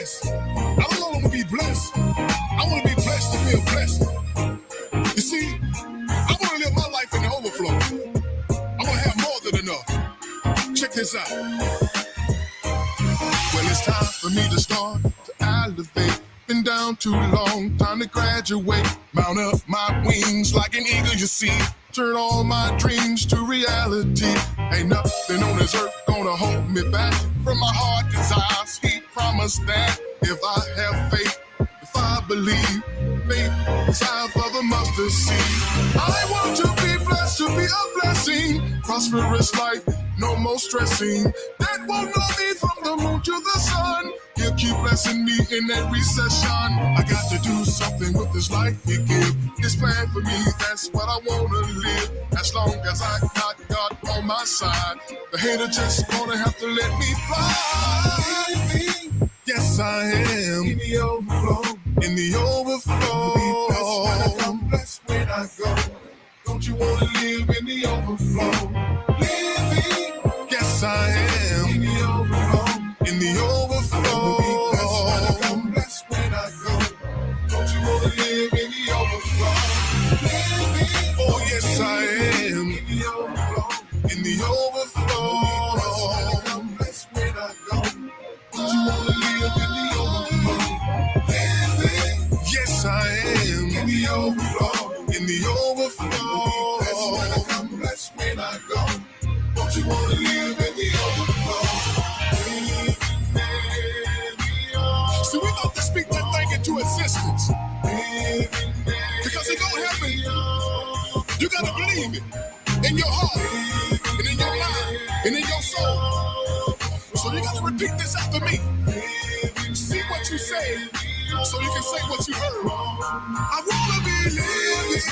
blessed. I don't want to be blessed. I want to be blessed to be a blessing. You see, I want to live my life in the overflow. I want to have more than enough. Check this out. Well, it's time for me to start to elevate. Been down too long, time to graduate. Mount up my wings like an eagle, you see. Turn all my dreams to reality. Ain't nothing on this earth gonna hold me back from my heart desires. He promised that if I have faith, if I believe, faith the size of a mustard seed. I want to be blessed, to be a blessing. Prosperous life, no more stressing. That won't know me from the moon to the sun. He'll keep blessing me in that recession. I got to do something with this life he give. His plan for me, that's what I wanna live. As long as I got God on my side, the hater just gonna have to let me fly. Yes, I am in the overflow. In the overflow. I'm blessed when I go. Don't you wanna live in the overflow? Living. Yes, I am in the overflow. In the overflow. I'm blessed when I go. Don't you wanna live in the overflow? Living. Oh yes, I am in the overflow. In the overflow. I'm blessed when I go. Don't you wanna live in the overflow? Living. Yes, I am in the overflow. In the overflow. I'm blessed when I go. Don't you wanna live in the overflow? See, we got to speak that thing into existence. Because it gonna happen. You gotta believe it. In your heart, and in your mind, and in your soul. So you gotta repeat this after me. See what you say, so you can say what you heard. I wanna be living.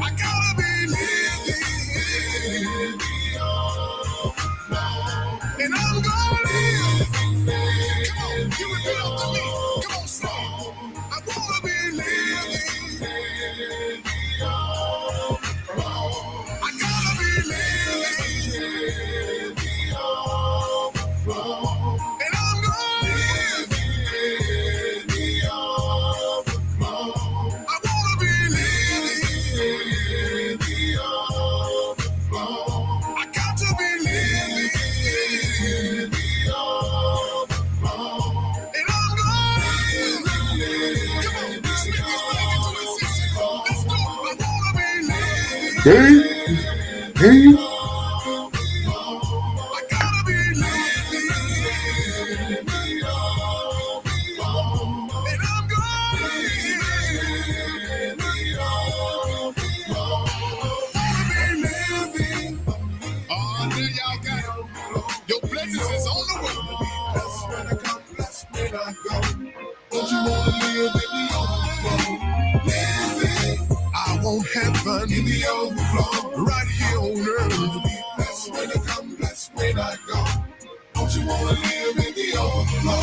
I gotta be living. And I'm gonna live. Come on, you repeat after me. Come on, say it. I wanna be living. I gotta be living. And I'm gonna live. I wanna be living. I got to be living. And I'm gonna live. Come on, speak this thing into existence. Let's go. I wanna be living. Hey. I gotta be living. And I'm gonna live. Oh, there y'all got it. Your blessings is on the way. Blessed when I come, blessed when I go. Don't you wanna live in the overflow? Living. I want heaven in the overflow. Right here on earth. Blessed when I come, blessed when I go. Don't you wanna live in the overflow?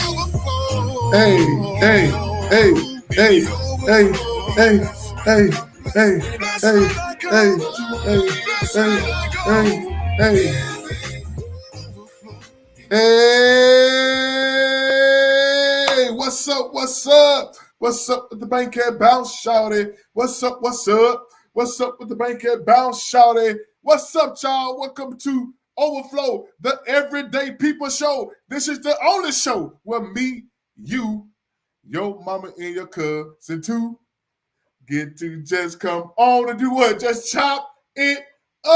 Overflow. Hey, hey, hey, hey, hey, hey, hey, hey, hey, hey, hey, hey, hey, hey, what's up, what's up? What's up with the Bankhead Bounce, shawty? What's up, what's up? What's up with the Bankhead Bounce, shawty? What's up, y'all? Welcome to Overflow, the Everyday People Show. This is the only show where me, you, your mama, and your cousin too get to just come on and do what? Just chop it up.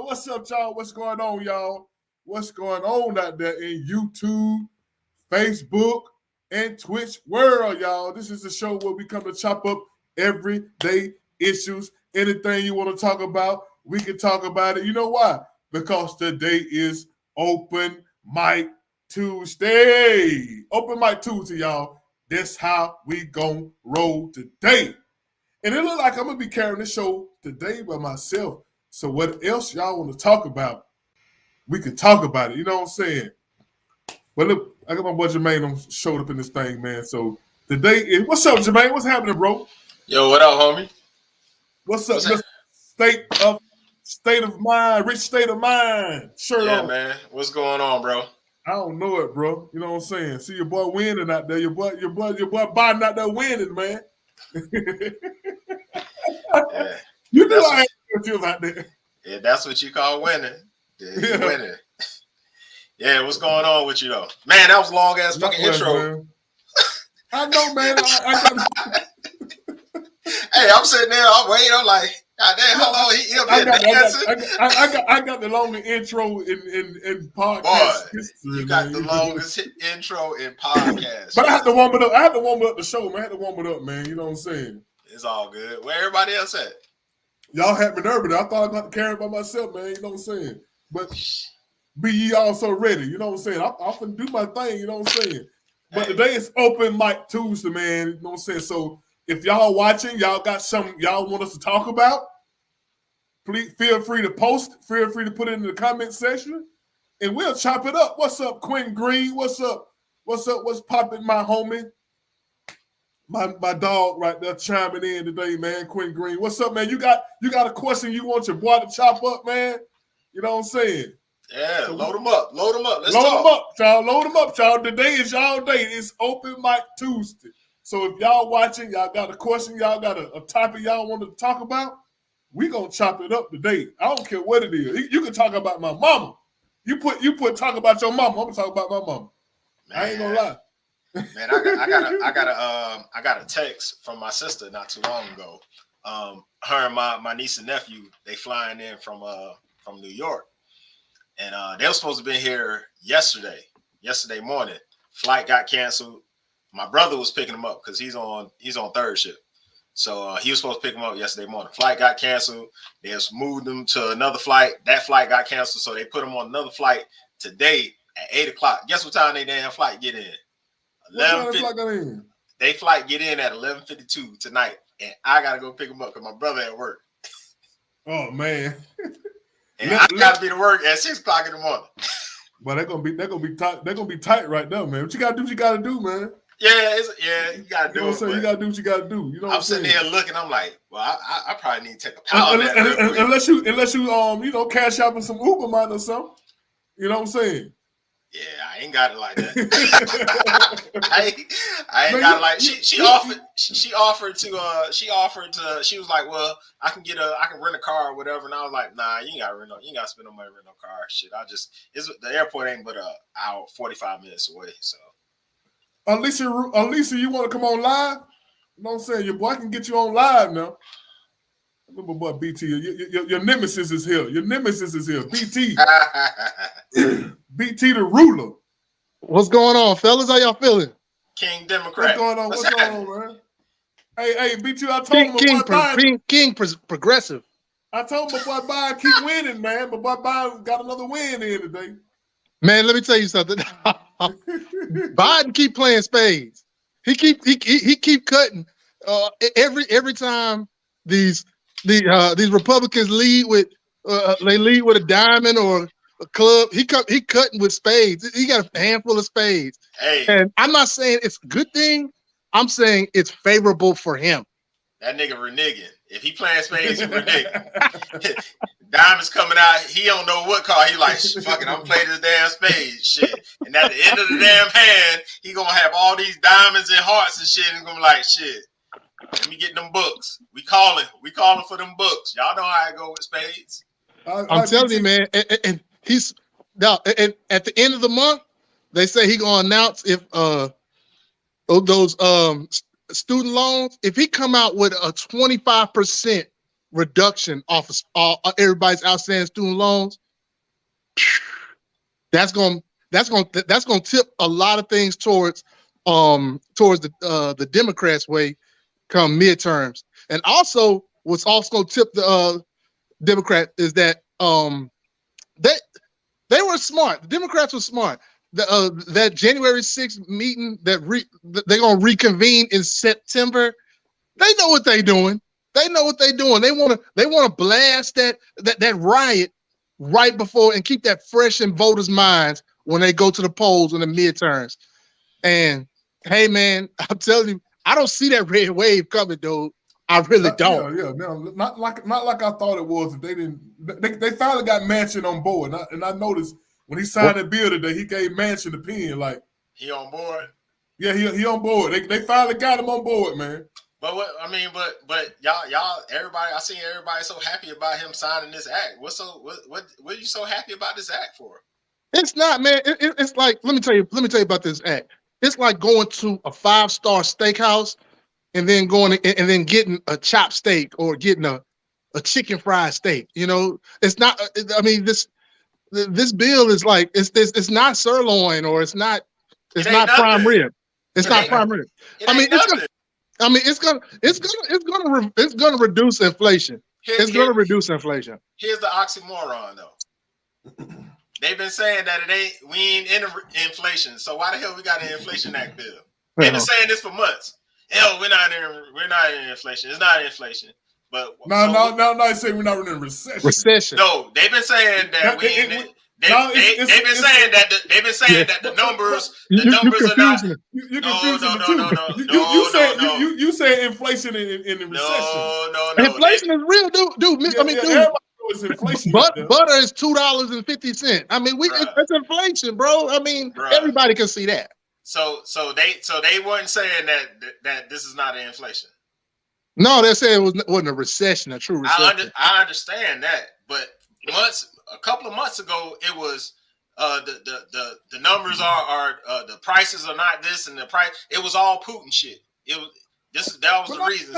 What's up, y'all? What's going on, y'all? What's going on out there in YouTube, Facebook, and Twitch world, y'all? This is the show where we come to chop up everyday issues. Anything you want to talk about, we can talk about it. You know why? Because today is Open Mic Tuesday. Open Mic Tuesday, y'all. That's how we gon' roll today. And it look like I'm going to be carrying the show today by myself. So what else y'all want to talk about, we can talk about it. You know what I'm saying? But look, I got my boy Jermaine on showed up in this thing, man. So today is, what's up, Jermaine? What's happening, bro? Yo, what up, homie? What's up? State of State of mind, rich state of mind. Shirt Yeah, on. man. What's going on, bro? I don't know it, bro. You know what I'm saying? See your boy winning out there. Your boy Biden out there winning, man. Yeah. You knew I had feels out there. Yeah, that's what you call winning. Yeah, you winning. Yeah, what's going on with you though? Man, that was a long ass fucking intro. Man. I know, man. I Hey, I'm sitting there, I'm waiting, I'm like, God damn, how long he up here dancing? I got the longest intro in podcast Boy, history. You got the longest intro in podcast. But I had to warm it up. I had to warm up the show, man. I had to warm it up, man. You know what I'm saying? It's all good. Where everybody else at? Y'all had me nervous. I thought I got to carry it by myself, man. You know what I'm saying? But be ye also ready. You know what I'm saying? I'm finna do my thing. You know what I'm saying? But today is open mic Tuesday, man. You know what I'm saying? So if y'all watching, y'all got something y'all want us to talk about, please feel free to post. Feel free to put it in the comment section, and we'll chop it up. What's up, Quinn Green? What's up? What's up? What's popping, my homie? My dog right there chiming in today, man. Quinn Green. What's up, man? You got a question you want your boy to chop up, man? You know what I'm saying? Yeah, so load them up. Load them up. Let's load them up, y'all. Load them up, y'all. Today is y'all day. It's open mic Tuesday. So if y'all watching, y'all got a question, y'all got a topic y'all want to talk about, we gonna chop it up today. I don't care what it is. You can talk about my mama. You put talk about your mama. I'm gonna talk about my mama. Man. I ain't gonna lie. Man, I got a text from my sister not too long ago. Her and my niece and nephew, they flying in from New York, and they were supposed to be here yesterday morning. Flight got canceled. My brother was picking him up because he's on third shift, so he was supposed to pick him up yesterday morning. Flight got canceled. They just moved him to another flight. That flight got canceled, so they put him on another flight today at 8:00. Guess what time they damn flight get in? 11:50. They flight get in at 11:52 tonight, and I gotta go pick them up because my brother at work. Oh man! And I gotta be to work at 6:00 in the morning. But they're gonna be tight. They're gonna be tight right now, man. What you gotta do? What you gotta do, man. Yeah, you gotta do it. You gotta do what you gotta do. You know what I'm sitting saying? there looking. I'm like, well, I probably need to take a power nap. Unless you cash out with some Uber money or something. You know what I'm saying? Yeah, I ain't got it like that. I ain't got it like she offered to she was like, well, I can rent a car or whatever, and I was like, nah, you ain't gotta spend no money rent no car. Shit, the airport ain't but an hour 45 minutes away. So Alicia, you want to come on live? You know what I'm saying? Your boy can get you on live now. Remember, boy, BT, your nemesis is here. Your nemesis is here. BT. BT the ruler. What's going on, fellas? How y'all feeling? King Democrat. What's going on, man? Hey, BT, I told him King progressive. I told my boy Biden keep winning, man. But boy Biden got another win in today. Man, let me tell you something. Biden keep playing spades. He keep cutting. Every time these Republicans lead with a diamond or a club, he cutting with spades. He got a handful of spades. Hey, and I'm not saying it's a good thing. I'm saying it's favorable for him. That nigga reneging. If he playing spades, he reneging. Diamonds coming out, he don't know what card. He like, fuck it, I'm playing this damn spade shit. And at the end of the damn hand, he gonna have all these diamonds and hearts and shit. And he's gonna be like, shit, let me get them books. We calling for them books. Y'all know how I go with spades. I'm telling you, man. And he's now. And at the end of the month, they say he gonna announce if those student loans. If he come out with a 25% reduction off of everybody's outstanding student loans, that's gonna tip a lot of things towards the Democrats' way come midterms. And also what's also gonna tip the Democrat is that they were smart. The Democrats were smart. That January 6th meeting they're gonna reconvene in September. They know what they're doing. They know what they're doing. They want to blast that riot right before and keep that fresh in voters' minds when they go to the polls in the midterms. And hey, man, I'm telling you, I don't see that red wave coming, dude. I really don't. Yeah. No, not like I thought it was. They didn't. They finally got Manchin on board, and I noticed when he signed that bill today, he gave Manchin the pen. Like he on board. Yeah, he on board. They finally got him on board, man. But what I mean, but y'all, everybody, I seen everybody so happy about him signing this act. What are you so happy about this act for? It's not, man. It's like let me tell you about this act. It's like going to a 5-star steakhouse and then getting a chopped steak or getting a chicken fried steak. You know, it's not. I mean, this bill is like it's not sirloin or it's not prime rib. It's not prime rib. It's gonna reduce inflation. It's gonna reduce inflation. Here's the oxymoron, though. They've been saying that we ain't in inflation. So why the hell we got an Inflation Act bill? They've been saying this for months. Hell, we're not in inflation. It's not inflation. But no, I say we're not in a recession. No, they've been saying that we ain't. They've been saying that the numbers are not. You're confusing the two. You say inflation in the recession. No. Inflation is real, dude. Everybody knows inflation. Butter is $2.50. I mean, that's inflation, bro. I mean, everybody can see that. So they weren't saying that this is not an inflation. No, they said it wasn't a recession, a true recession. I understand that, but a couple of months ago, it was the numbers are the prices are not this and the price. It was all Putin shit. That was the reason.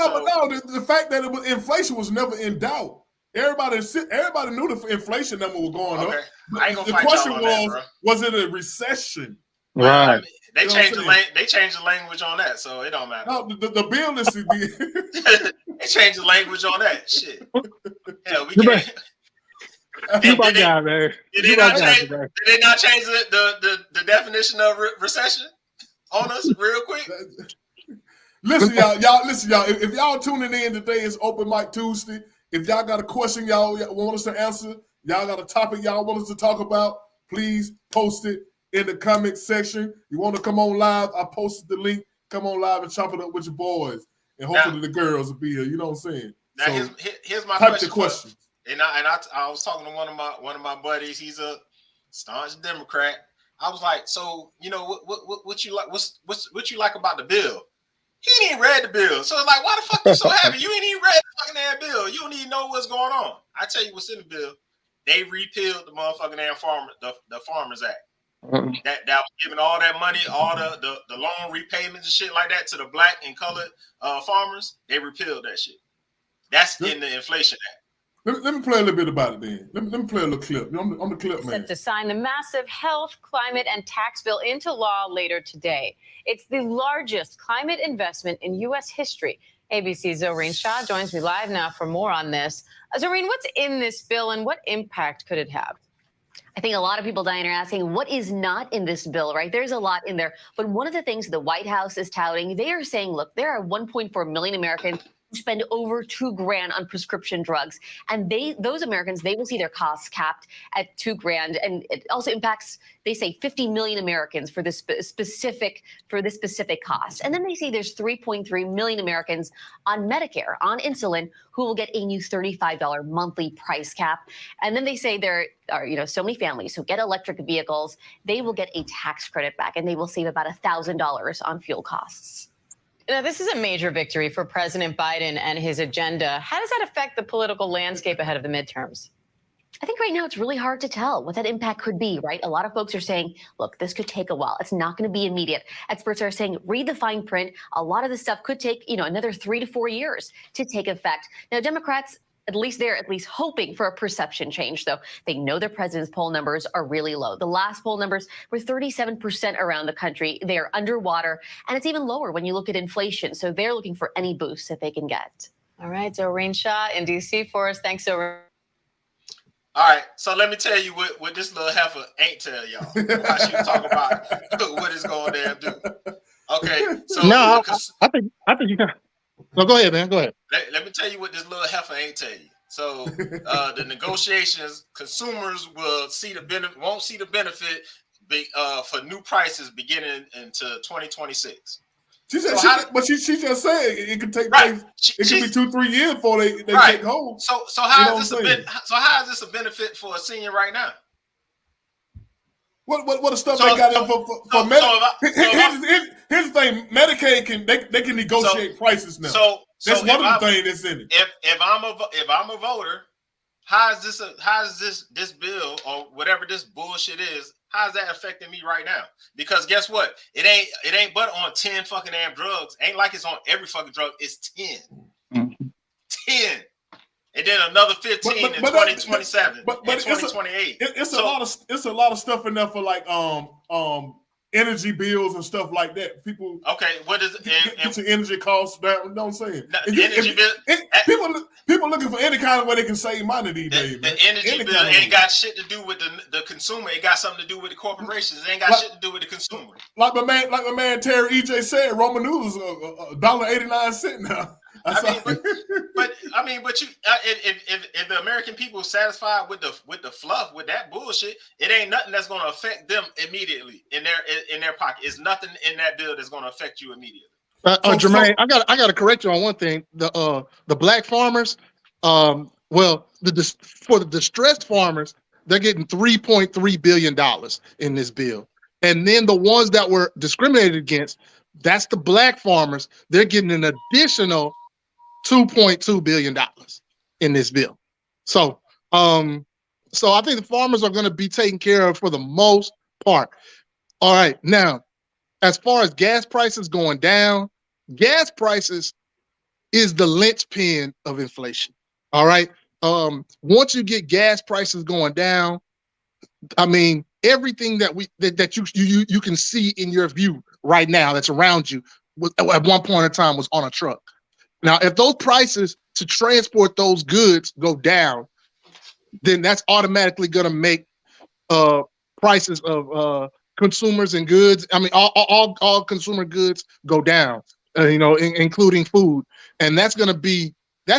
The fact that inflation was never in doubt. Everybody knew the inflation number was going up. I ain't gonna the fight question y'all on was it a recession? Right. They changed the language on that, so it don't matter. No, the bill is they changed the language on that shit. Hell, we can't. You my guy, man. Did they not change the definition of recession on us real quick? Listen, y'all. If y'all tuning in today, it's Open Mic Tuesday. If y'all got a question y'all want us to answer, y'all got a topic y'all want us to talk about, please post it in the comment section. You want to come on live? I posted the link. Come on live and chop it up with your boys, and hopefully the girls will be here. You know what I'm saying? Now here's my question. And I was talking to one of my buddies. He's a staunch Democrat. I was like, so you know what you like? What you like about the bill? He ain't even read the bill. So it's like, why the fuck you so happy? You ain't even read the fucking damn bill. You don't even know what's going on. I tell you what's in the bill. They repealed the motherfucking damn the Farmers Act. That was giving all that money, all the loan repayments and shit like that to the black and colored farmers. They repealed that shit. That's in the Inflation Act. Let me play a little bit about it then. Let me play a little clip. I'm the clip man. Set to sign the massive health, climate, and tax bill into law later today. It's the largest climate investment in U.S. history. ABC's Zohreen Shah joins me live now for more on this. Zohreen, what's in this bill and what impact could it have? I think a lot of people, Diane, are asking what is not in this bill, right? There's a lot in there. But one of the things the White House is touting, they are saying, look, there are 1.4 million Americans who spend over $2,000 on prescription drugs. And those Americans, they will see their costs capped at $2,000. And it also impacts, they say, 50 million Americans for this specific cost. And then they say there's 3.3 million Americans on Medicare, on insulin, who will get a new $35 monthly price cap. And then they say there are, so many families who get electric vehicles, they will get a tax credit back and they will save about $1,000 on fuel costs. Now, this is a major victory for President Biden and his agenda. How does that affect the political landscape ahead of the midterms? I think right now it's really hard to tell what that impact could be, right? A lot of folks are saying, look, this could take a while. It's not going to be immediate. Experts are saying, read the fine print. A lot of this stuff could take, another 3 to 4 years to take effect. Now, Democrats, they're at least hoping for a perception change, though. They know their president's poll numbers are really low. The last poll numbers were 37% around the country. They are underwater, and it's even lower when you look at inflation. So they're looking for any boost that they can get. All right, Zohreen Shah in D.C. for us. Thanks, Zohreen. All right, so let me tell you what this little heifer ain't tell y'all. How she talk about what it's going to damn do. Okay, so no, I think you can. No, go ahead, man. Go ahead. Let me tell you what this little heifer ain't tell you. So the negotiations, consumers won't see the benefit for new prices beginning into 2026. She said, So but she just said it could take right. place. It could be 2-3 years before they right. take hold. So how is this a benefit for a senior right now? What the stuff they got in for Medicaid? Here's the thing: Medicaid can negotiate prices now. So that's one of the things that's in it. If I'm a voter, how is this bill or whatever this bullshit is? How's that affecting me right now? Because guess what? It ain't but on 10 fucking damn drugs. Ain't like it's on every fucking drug. It's 10. Mm-hmm. 10. And then another 15 in 2027 and 2028. It's a lot of stuff in there for like energy bills and stuff like that. People what is it? Get your energy costs down. You know what I'm saying? Energy bill. People looking for any kind of way they can save money these days. The energy bill ain't got shit to do with the consumer. It got something to do with the corporations. It ain't got shit to do with the consumer. Like my man Terry EJ said, Roman noodles $1.89 now. But you, if the American people are satisfied with the fluff, with that bullshit, it ain't nothing that's going to affect them immediately in their pocket. It's nothing in that bill that's going to affect you immediately. Jermaine, I got to correct you on one thing. The black farmers, for the distressed farmers, they're getting $3.3 billion in this bill, and then the ones that were discriminated against, that's the black farmers. They're getting an additional $2.2 billion in this bill. So I think the farmers are going to be taken care of for the most part. All right. Now, as far as gas prices going down, gas prices is the linchpin of inflation. All right. Once you get gas prices going down, I mean, everything that you can see in your view right now that's around you at one point in time was on a truck. Now, if those prices to transport those goods go down, then that's automatically going to make prices of consumers and goods. I mean, all consumer goods go down, including food, and that's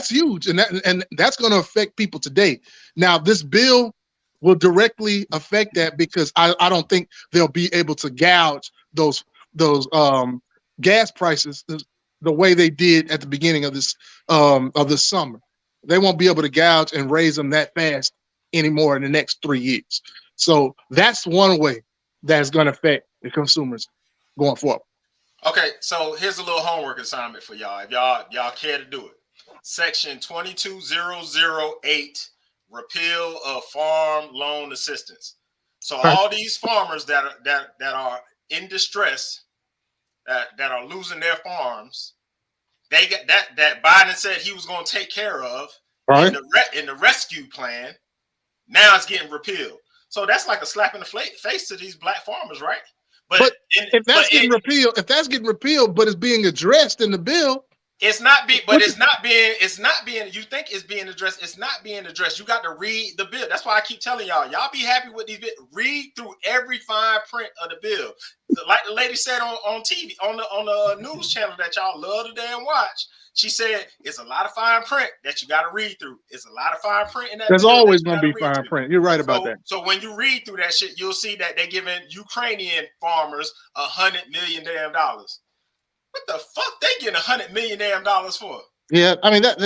huge, and that's going to affect people today. Now, this bill will directly affect that because I don't think they'll be able to gouge those gas prices the way they did at the beginning of this summer. They won't be able to gouge and raise them that fast anymore in the next 3 years. So that's one way that's going to affect the consumers going forward. Okay, so here's a little homework assignment for y'all. If y'all care to do it. Section 22008, repeal of farm loan assistance. So all these farmers that are in distress, that are losing their farms, they get that Biden said he was going to take care of in the rescue plan. Now it's getting repealed. So that's like a slap in the face to these black farmers, right? But if that's getting repealed, but it's being addressed in the bill, it's not being. You think it's being addressed? It's not being addressed. You got to read the bill. That's why I keep telling y'all. Y'all be happy with these bills. Read through every fine print of the bill. Like the lady said on TV, on the news channel that y'all love to damn watch. She said it's a lot of fine print that you got to read through. It's a lot of fine print in that. There's always going to be fine print. You're right about that. So when you read through that shit, you'll see that they're giving Ukrainian farmers $100 million damn dollars. What the fuck they getting $100 million damn dollars for? Yeah, I mean that's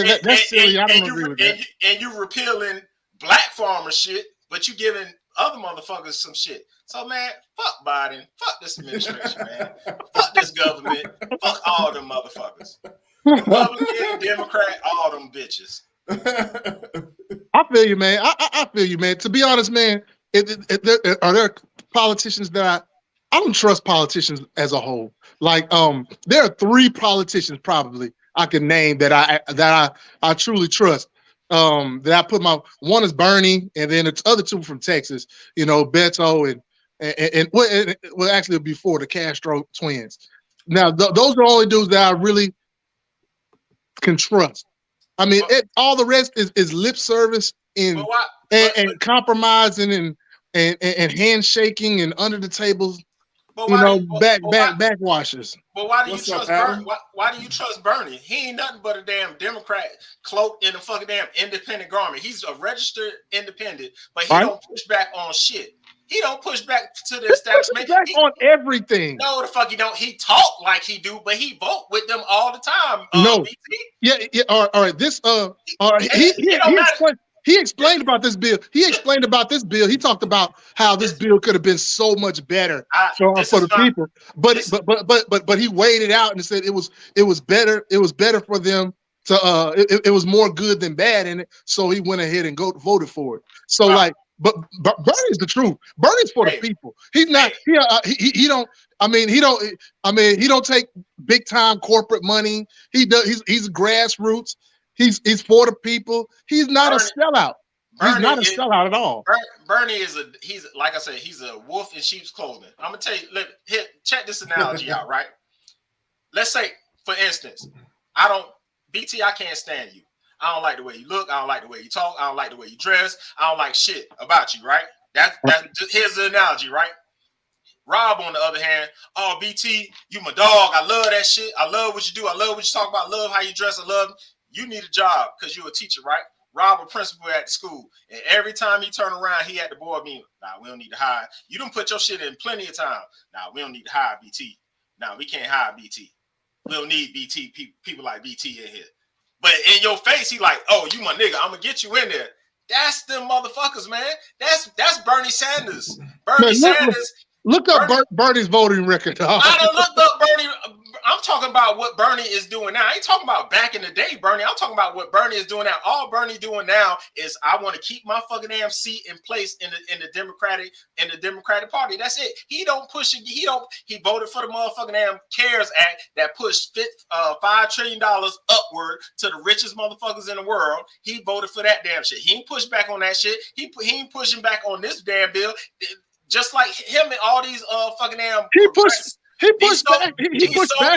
silly. I don't agree with that. And you repealing black farmer shit, but you giving other motherfuckers some shit. So man, fuck Biden, fuck this administration, man, fuck this government, fuck all them motherfuckers, Republican, Democrat, all them bitches. I feel you, man. I feel you, man. To be honest, man, are there politicians that I don't trust politicians as a whole. Like, there are 3 politicians probably I can name that I truly trust. That I put one is Bernie, and then it's other 2 from Texas. Beto and well, actually before the Castro twins. Now those are the only dudes that I really can trust. I mean, all the rest is lip service and compromising and handshaking and under the table But you why do know, you, but backwashers. why do you What's up, trust Adam? Why do you trust Bernie? He ain't nothing but a damn Democrat cloaked in a fucking damn independent garment. He's a registered independent, but he Right? don't push back on shit. He don't push back to the He pushes establishment. back on everything. No, the fuck he don't. He talk like he do, but he vote with them all the time. No. BT. Yeah. All right. This. All right. It don't matter. He explained about this bill. He explained about this bill. He talked about how this bill could have been so much better for the people. But he weighed it out and said it was better. It was better for them to it was more good than bad in it. So he went ahead and voted for it. So like, but Bernie's the truth. Bernie's for the people. He's not. He don't. I mean, he don't take big time corporate money. He does. He's grassroots. He's for the people. He's not a sellout. He's not a sellout at all. Bernie he's like I said, he's a wolf in sheep's clothing. I'm gonna tell you, check this analogy out, right? Let's say, for instance, BT, I can't stand you. I don't like the way you look, I don't like the way you talk, I don't like the way you dress, I don't like shit about you, right? That's just, here's the analogy, right? Rob, on the other hand, oh, BT, you my dog. I love that shit. I love what you do. I love what you talk about. I love how you dress. I love you need a job because you're a teacher, right? Rob, a principal at the school. And every time he turn around, he at the board meeting. Nah, we don't need to hire. You done put your shit in plenty of time. Nah, we don't need to hire BT. Nah, we can't hire BT. We don't need BT, people like BT in here. But in your face, he like, oh, you my nigga. I'm going to get you in there. That's them motherfuckers, man. That's Bernie Sanders. Bernie Sanders. Look up Bernie's voting record. I don't look up Bernie. I'm talking about what Bernie is doing now. I ain't talking about back in the day, Bernie. I'm talking about what Bernie is doing now. All Bernie doing now is I want to keep my fucking damn seat in place in the Democratic Party. That's it. He don't push it. He voted for the motherfucking damn CARES Act that pushed $5 trillion upward to the richest motherfuckers in the world. He voted for that damn shit. He ain't pushed back on that shit. He ain't pushing back on this damn bill. Just like him and all these fucking damn he pushed back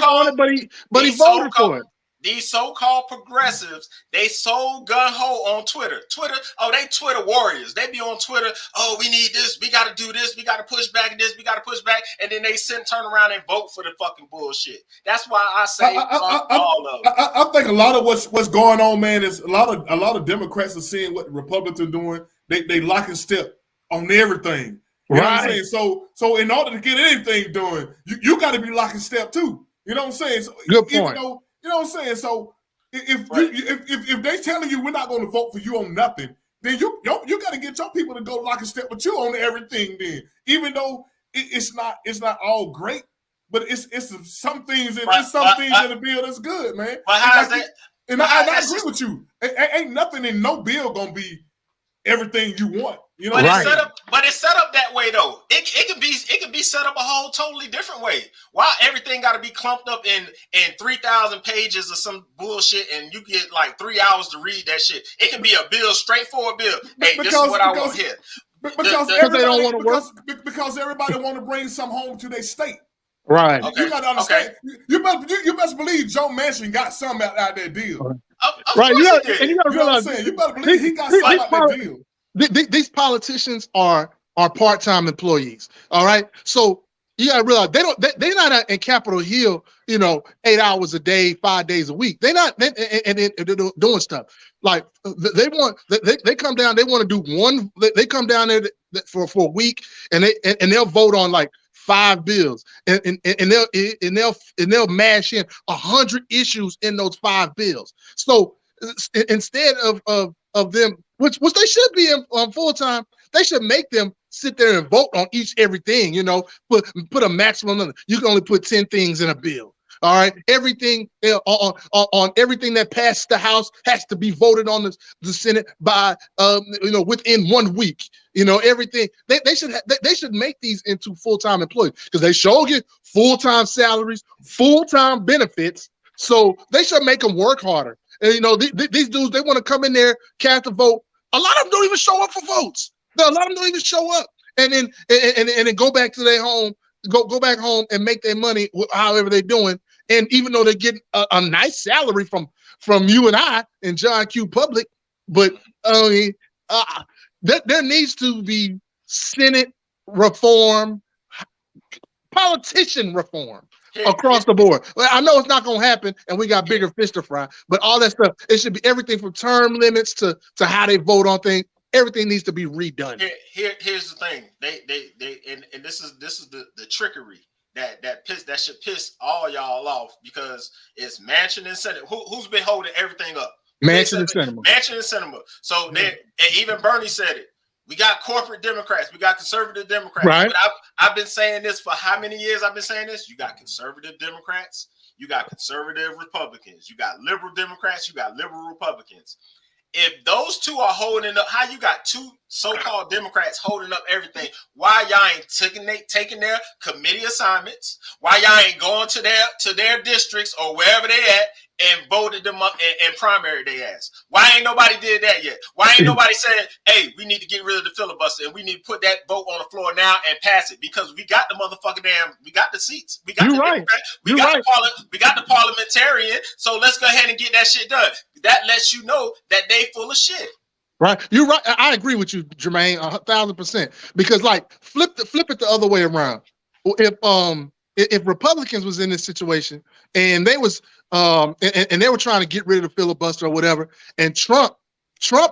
on it, but he voted for it. These so-called progressives, they so gun-ho on Twitter. They Twitter warriors. They be on Twitter, oh, we need this, we got to do this, we got to push back this, we got to push back, and then they turn around and vote for the fucking bullshit. That's why I say all of them. I think a lot of what's going on, man, is a lot of Democrats are seeing what the Republicans are doing. They lock and step on everything. You know what I'm saying? So in order to get anything done, you got to be lock and step too. You know what I'm saying? So good point. You know what I'm saying? So if they telling you we're not going to vote for you on nothing, then you got to get your people to go lock and step with you on everything. Then, even though it's not all great, but it's some things in the bill that's good, man. But how's that? And I agree with you. Ain't nothing in no bill gonna be everything you want. You know, but it's set up that way though. It could be set up a whole totally different way. Why everything got to be clumped up in 3,000 pages of some bullshit, and you get like 3 hours to read that shit. It can be a bill, straightforward bill. Hey, this is what I want here. Because they don't want to work. Because everybody want to bring some home to their state. Right. Okay. You got to understand. Okay. You best believe Joe Manchin got some out that deal. Right. You got to realize. You better believe he got some out that deal. These politicians are part-time employees. All right. So you gotta realize they're not in Capitol Hill, 8 hours a day, 5 days a week. They're not and doing stuff. Like they come down, they want to do one, they come down there for a week and they'll vote on like 5 bills and they'll mash in 100 issues in those 5 bills. So instead of them, which they should be on full time, they should make them sit there and vote on everything. Put a maximum number. You can only put 10 things in a bill. All right, everything on everything that passed the House has to be voted on the Senate by within 1 week. Everything they should make these into full-time employees because they sure get full-time salaries, full-time benefits. So they should make them work harder. And these dudes, they want to come in there, cast a vote. A lot of them don't even show up for votes. A lot of them don't even show up, and then go back to their home, go back home and make their money however they're doing. And even though they're getting a nice salary from you and I and John Q. Public, but there needs to be Senate reform, politician reform across the board. Well, I know it's not going to happen, and we got bigger fish to fry. But all that stuff, it should be everything from term limits to how they vote on things. Everything needs to be redone. Here's the thing. They and this is the trickery that should piss all y'all off, because it's Manchin and Sinema. Who's been holding everything up? Manchin and Sinema. Manchin and Sinema. So and even Bernie said it. We got corporate Democrats. We got conservative Democrats. Right. But I've been saying this for how many years? I've been saying this. You got conservative Democrats. You got conservative Republicans. You got liberal Democrats. You got liberal Republicans. If those two are holding up, how you got two so-called Democrats holding up everything? Why y'all ain't taking their committee assignments? Why y'all ain't going to their districts or wherever they at and voted them up and primary their ass? Why ain't nobody did that yet? Why ain't nobody said, hey, we need to get rid of the filibuster and we need to put that vote on the floor now and pass it, because we got the motherfucking we got the seats. We got we got the parliamentarian. So let's go ahead and get that shit done. That lets you know that they full of shit. Right, you're right. I agree with you, Jermaine, 1,000%. Because like flip it the other way around. If Republicans was in this situation and they was and they were trying to get rid of the filibuster or whatever, and Trump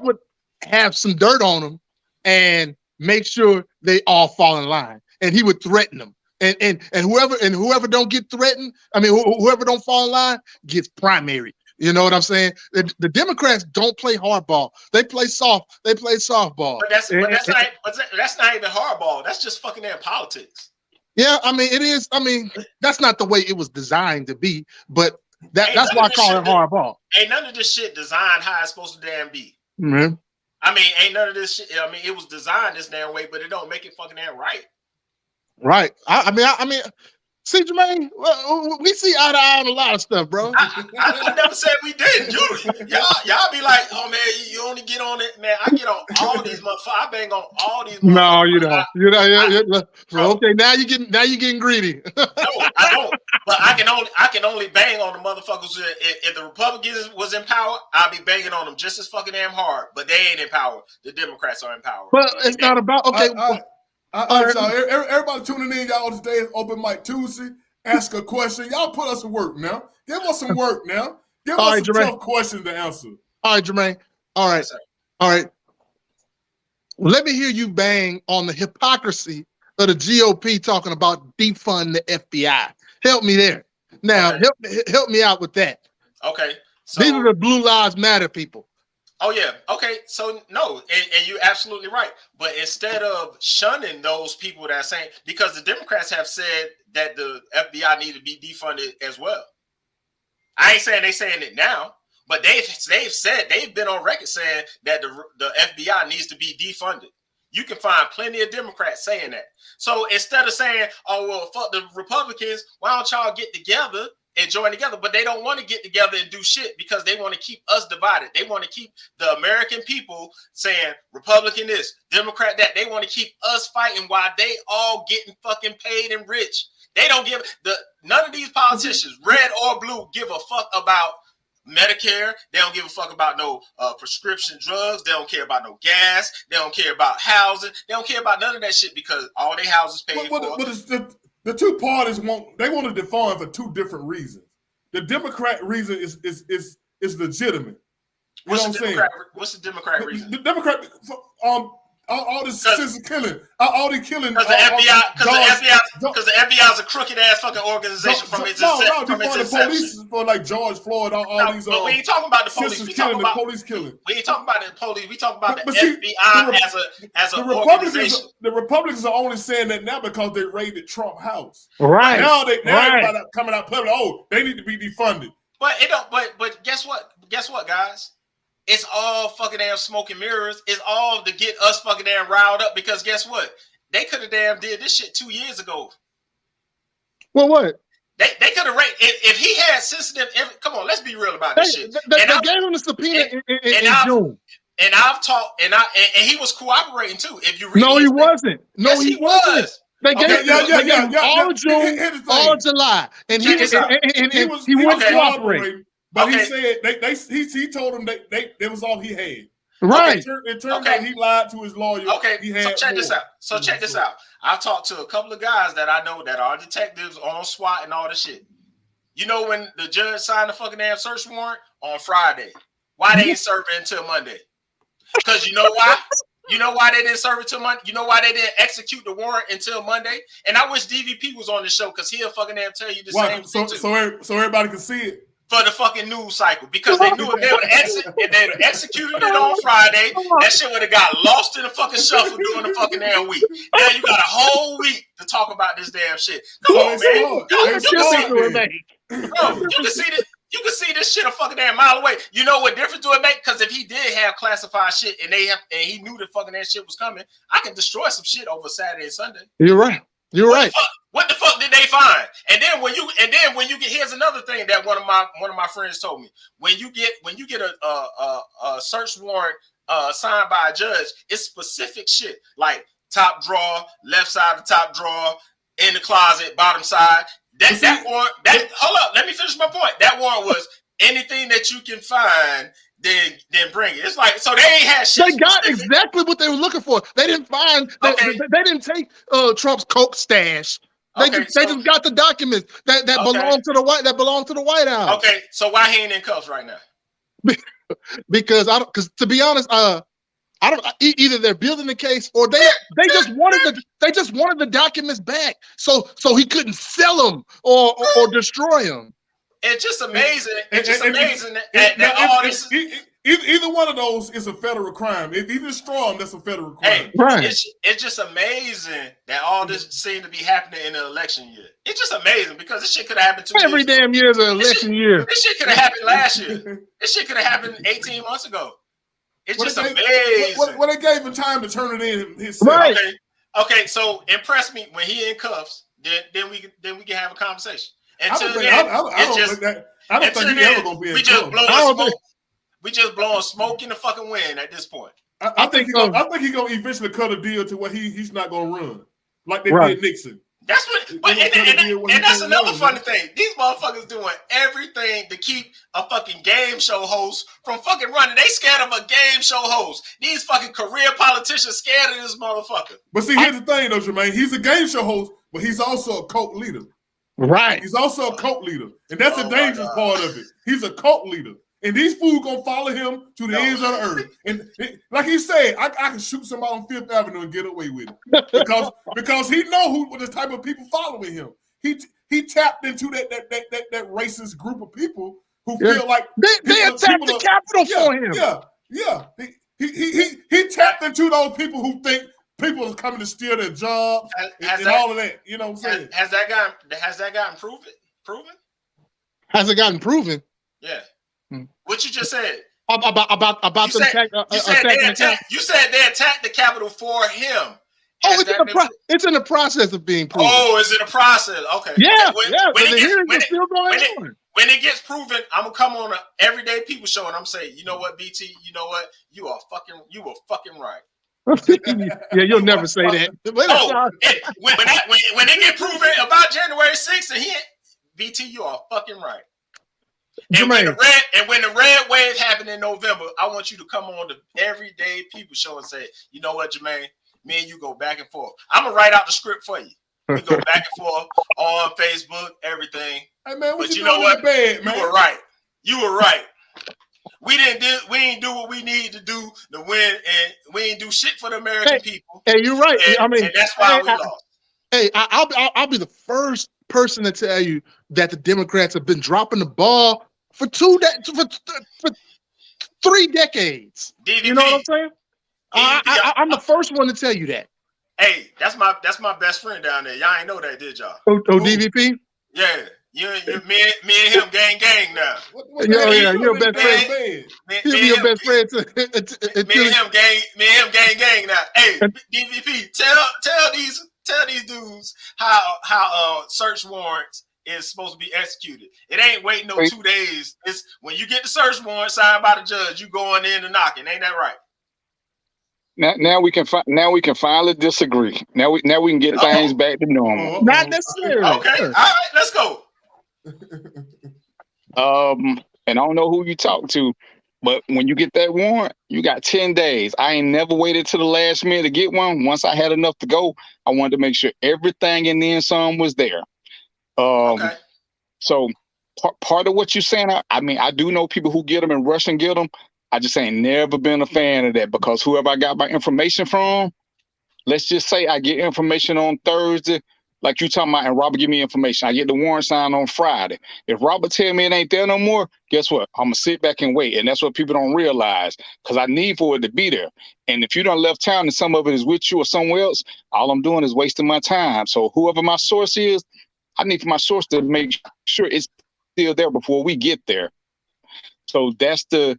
would have some dirt on them and make sure they all fall in line, and he would threaten them. And whoever don't get threatened, I mean, whoever don't fall in line gets primary. You know what I'm saying? The Democrats don't play hardball. They play softball. But that's not even hardball. That's just fucking damn politics. Yeah, I mean, it is. I mean, that's not the way it was designed to be, but that's why I call it hardball. Ain't none of this shit designed how it's supposed to damn be. Mm-hmm. I mean, ain't none of this shit. I mean, it was designed this damn way, but it don't make it fucking damn right. Right. I mean, see, Jermaine, we see eye to eye on a lot of stuff, bro. I never said we didn't. Y'all be like, oh man, you only get on it, man. I get on all these motherfuckers. I bang on all these motherfuckers. No, you don't. Okay, now you getting greedy. No, I don't. But I can only bang on the motherfuckers. If the Republicans was in power, I'd be banging on them just as fucking damn hard. But they ain't in power. The Democrats are in power. But it's not about So everybody tuning in, y'all. Today is Open Mic Tuesday. Ask a question. Y'all put us to work now. Give us some work now. Give us some tough questions to answer. All right, Jermaine. All right. All right. Let me hear you bang on the hypocrisy of the GOP talking about defund the FBI. Help me there. Now, help me out with that. Okay. So, these are the Blue Lives Matter people. Oh, yeah. Okay. So, no, and you're absolutely right. But instead of shunning those people that are saying, because the Democrats have said that the FBI need to be defunded as well. I ain't saying they're saying it now, but they've said, they've been on record saying that the FBI needs to be defunded. You can find plenty of Democrats saying that. So instead of saying, oh, well, fuck the Republicans, why don't y'all get together and join together? But they don't want to get together and do shit because they want to keep us divided. They want to keep the American people saying Republican this, Democrat that. They want to keep us fighting while they all getting fucking paid and rich. They don't give none of these politicians, red or blue, give a fuck about Medicare. They don't give a fuck about no prescription drugs. They don't care about no gas. They don't care about housing. They don't care about none of that shit because all their houses paid for. But the two parties want to defund for two different reasons. The Democrat reason is legitimate. What's the Democrat reason? The Democrat all this senseless killing, all the killing. Because the FBI is a crooked ass fucking organization from its inception. Police for like George Floyd, all these. But we ain't talking about the police. We talking about police killing. We ain't talking about the police. We talking about the FBI as an organization. The Republicans are only saying that now because they raided Trump house. Right now, everybody coming out public. Oh, they need to be defunded. But it don't. But guess what? Guess what, guys? It's all fucking damn smoke and mirrors. It's all to get us fucking damn riled up because guess what? They could have damn did this shit 2 years ago. Well, what? They could have if he had sensitive. Come on, let's be real about this shit. They gave him the subpoena in June. And I've talked, and he was cooperating too. If you read, no, he wasn't. No, yes, he wasn't. They gave him all of June, all of July, and he was cooperating. But he said he told him that was all he had. Right. It turned out he lied to his lawyer. Okay. So check this out. I've talked to a couple of guys that I know that are detectives on SWAT and all this shit. You know when the judge signed the fucking damn search warrant on Friday? Why they ain't serve it until Monday? Because you know why? You know why they didn't serve it till Monday? You know why they didn't execute the warrant until Monday? And I wish DVP was on the show because he'll fucking damn tell you the same thing too. So everybody can see it. For the fucking news cycle, because they knew if they would have executed it on Friday, that shit would have got lost in the fucking shuffle during the fucking damn week. Now you got a whole week to talk about this damn shit. Come on, man. You can see this. You can see this shit a fucking damn mile away. You know what difference do it make? Because if he did have classified shit and he knew that fucking that shit was coming, I can destroy some shit over Saturday and Sunday. You're right. You're right. What the fuck did they find? And then when you get, here's another thing that one of my friends told me. When you get a search warrant signed by a judge, it's specific shit like top drawer, left side of the top drawer, in the closet, bottom side. That warrant, hold up, let me finish my point. That warrant was anything that you can find, then bring it. It's like, so they ain't had shit. They got exactly what they were looking for. They didn't find, they didn't take Trump's coke stash. They just got the documents that belong to the White House. Okay, so why he ain't in cuffs right now? Because to be honest, I don't. Either they're building the case, or they just wanted the documents back, so he couldn't sell them or destroy them. It's just amazing. It's just amazing that all this. Either one of those is a federal crime. If you destroy them, that's a federal crime. Hey, right. It's just amazing that all this seemed to be happening in the election year. It's just amazing because this shit could have happened every damn year is an election year. This shit could have happened last year. This shit could have happened 18 months ago. It's just amazing. Well, they gave him time to turn it in himself. Right. Okay. So impress me when he in cuffs. Then we can have a conversation. Until then, I don't think he's ever gonna be in cuffs. We just blowing smoke in the fucking wind at this point. I think he's gonna eventually cut a deal to where he's not gonna run like they did Nixon. That's what. And that's another funny thing. These motherfuckers doing everything to keep a fucking game show host from fucking running. They scared of a game show host. These fucking career politicians scared of this motherfucker. But see, here's the thing, though, Jermaine. He's a game show host, but he's also a cult leader. Right. He's also a cult leader, and that's the dangerous part of it. He's a cult leader. And these fools gonna follow him to the ends of the earth. And like he said, I can shoot somebody on Fifth Avenue and get away with it because he know what the type of people following him. He tapped into that racist group of people who feel like they attacked the Capitol for him. Yeah. He tapped into those people who think people are coming to steal their jobs and all of that. You know what I'm saying? Has that gotten proven? Has it gotten proven? Yeah. What you just said about you said they attacked the Capitol for him. It's in the process of being proven. Oh, it's in the process. Okay. Yeah. When it gets proven, I'm gonna come on an everyday people show and I'm saying, you know what, BT, you know what, you were fucking right. Yeah, you'll never say that. When it get proven about January 6th, and BT, you are fucking right. And when the red wave happened in November, I want you to come on the everyday people show and say, you know what, Jermaine, me and you go back and forth. I'm gonna write out the script for you. We go back and forth on Facebook, everything. Hey man, but you know what? Bed, man? You were right. You were right. We ain't do what we needed to do to win, and we ain't do shit for the American people. Hey, you're right. And that's why we lost. Hey, I'll be the first person to tell you that the Democrats have been dropping the ball for 3 decades. DVP, you know what I'm saying? I'm the first one to tell you that. Hey, that's my best friend down there. Y'all ain't know that, did y'all? Oh, DVP? Yeah. Me and him gang now. You're a best friend. He'll be your best friend. Me and him gang now. Hey, DVP, tell these dudes how search warrants is supposed to be executed. It ain't waiting no 2 days. It's when you get the search warrant signed by the judge, you going in and knocking. Ain't that right? Now we can finally disagree. Now we can get things back to normal. Not necessarily. Okay, all right, let's go. And I don't know who you talk to, But when you get that warrant, you got 10 days. I ain't never waited to the last minute to get one. Once I had enough to go, I wanted to make sure everything and then some was there. Okay. So part of what you're saying, I mean, I do know people who get them and rush and get them. I just ain't never been a fan of that, because whoever I got my information from, let's just say I get information on Thursday, like you talking about, and Robert give me information. I get the warrant signed on Friday. If Robert tell me it ain't there no more, guess what? I'm gonna sit back and wait. And that's what people don't realize, because I need for it to be there. And if you done left town and some of it is with you or somewhere else, all I'm doing is wasting my time. So whoever my source is, I need for my source to make sure it's still there before we get there. So that's the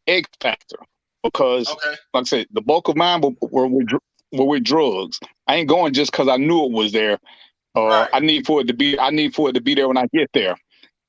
X factor, because like I said, the bulk of mine were with drugs. I ain't going just because I knew it was there. Right. I need for it to be there when I get there.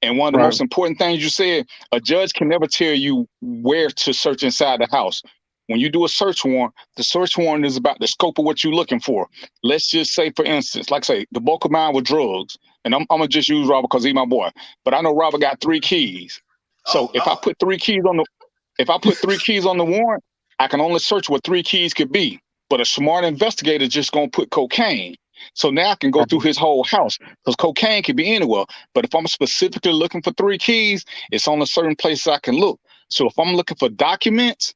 And one of the most important things you said, a judge can never tell you where to search inside the house. When you do a search warrant, the search warrant is about the scope of what you're looking for. Let's just say, for instance, like I say, the bulk of mine were drugs. And I'm gonna just use Robert because he's my boy. But I know Robert got 3 keys. So if I put 3 keys on the warrant, I can only search what 3 keys could be. But a smart investigator just gonna put cocaine. So now I can go through his whole house, because cocaine could be anywhere. But if I'm specifically looking for 3 keys, it's on a certain place I can look. So if I'm looking for documents,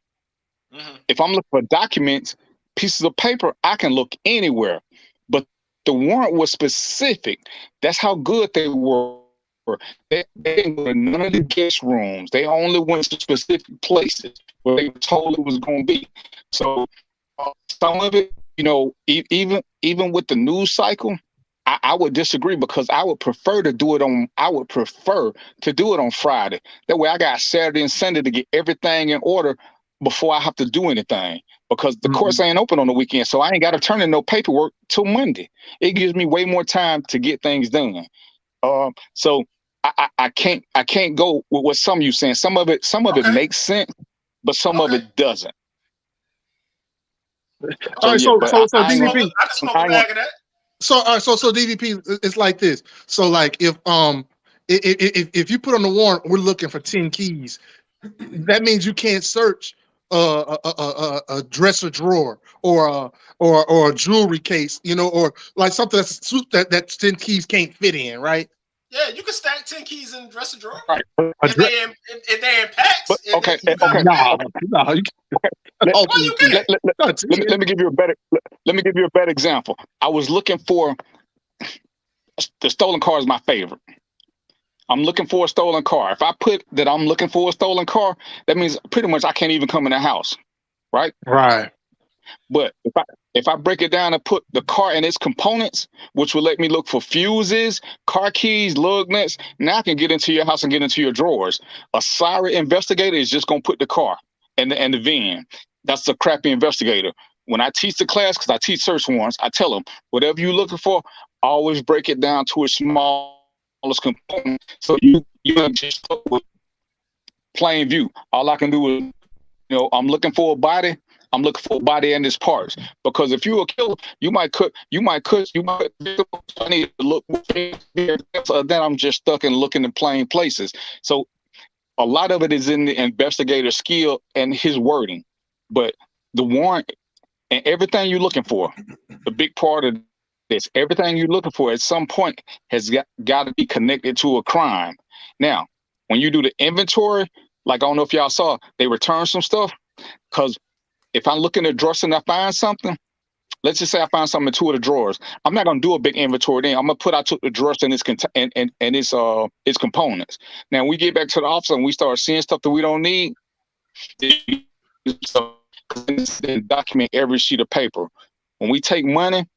pieces of paper, I can look anywhere. But the warrant was specific. That's how good they were. They didn't go to none of the guest rooms. They only went to specific places where they were told it was going to be. So some of it, you know, even with the news cycle, I would disagree, because I would prefer to do it on Friday. That way I got Saturday and Sunday to get everything in order before I have to do anything, because the courts ain't open on the weekend. So I ain't got to turn in no paperwork till Monday. It gives me way more time to get things done. So I can't go with what some of you saying. Some of it makes sense, but some of it doesn't. All right, so DVP. I just want to bag of that. So DVP, it's like this. So like if you put on the warrant, we're looking for 10 keys. That means you can't search a dresser drawer or a jewelry case, you know, or like something that 10 keys can't fit in, right? Yeah, you can stack 10 keys in the dresser drawer. Right. If they in packs. But, okay. No. Let me give you a better example. I was looking for the stolen car is my favorite. I'm looking for a stolen car. If I put that I'm looking for a stolen car, that means pretty much I can't even come in the house, right? Right. But if I break it down and put the car and its components, which will let me look for fuses, car keys, lug nuts, now I can get into your house and get into your drawers. A sorry investigator is just gonna put the car and the VIN. That's a crappy investigator. When I teach the class, because I teach search warrants, I tell them, whatever you're looking for, always break it down to its smallest component. So you don't just look with plain view. All I can do is, you know, I'm looking for a body. I'm looking for a body and its parts. Because if you're a killer, you might I need to look, then I'm just stuck and looking in plain places. So a lot of it is in the investigator's skill and his wording. But the warrant and everything you're looking for, the big part of this, everything you're looking for at some point has got to be connected to a crime. Now, when you do the inventory, like I don't know if y'all saw, they return some stuff. Because if I'm looking at drawers and I find something, let's just say I find something in 2 of the drawers, I'm not gonna do a big inventory then. I'm gonna put out the drawers and its components. Now we get back to the office and we start seeing stuff that we don't need. Document every sheet of paper. When we take money,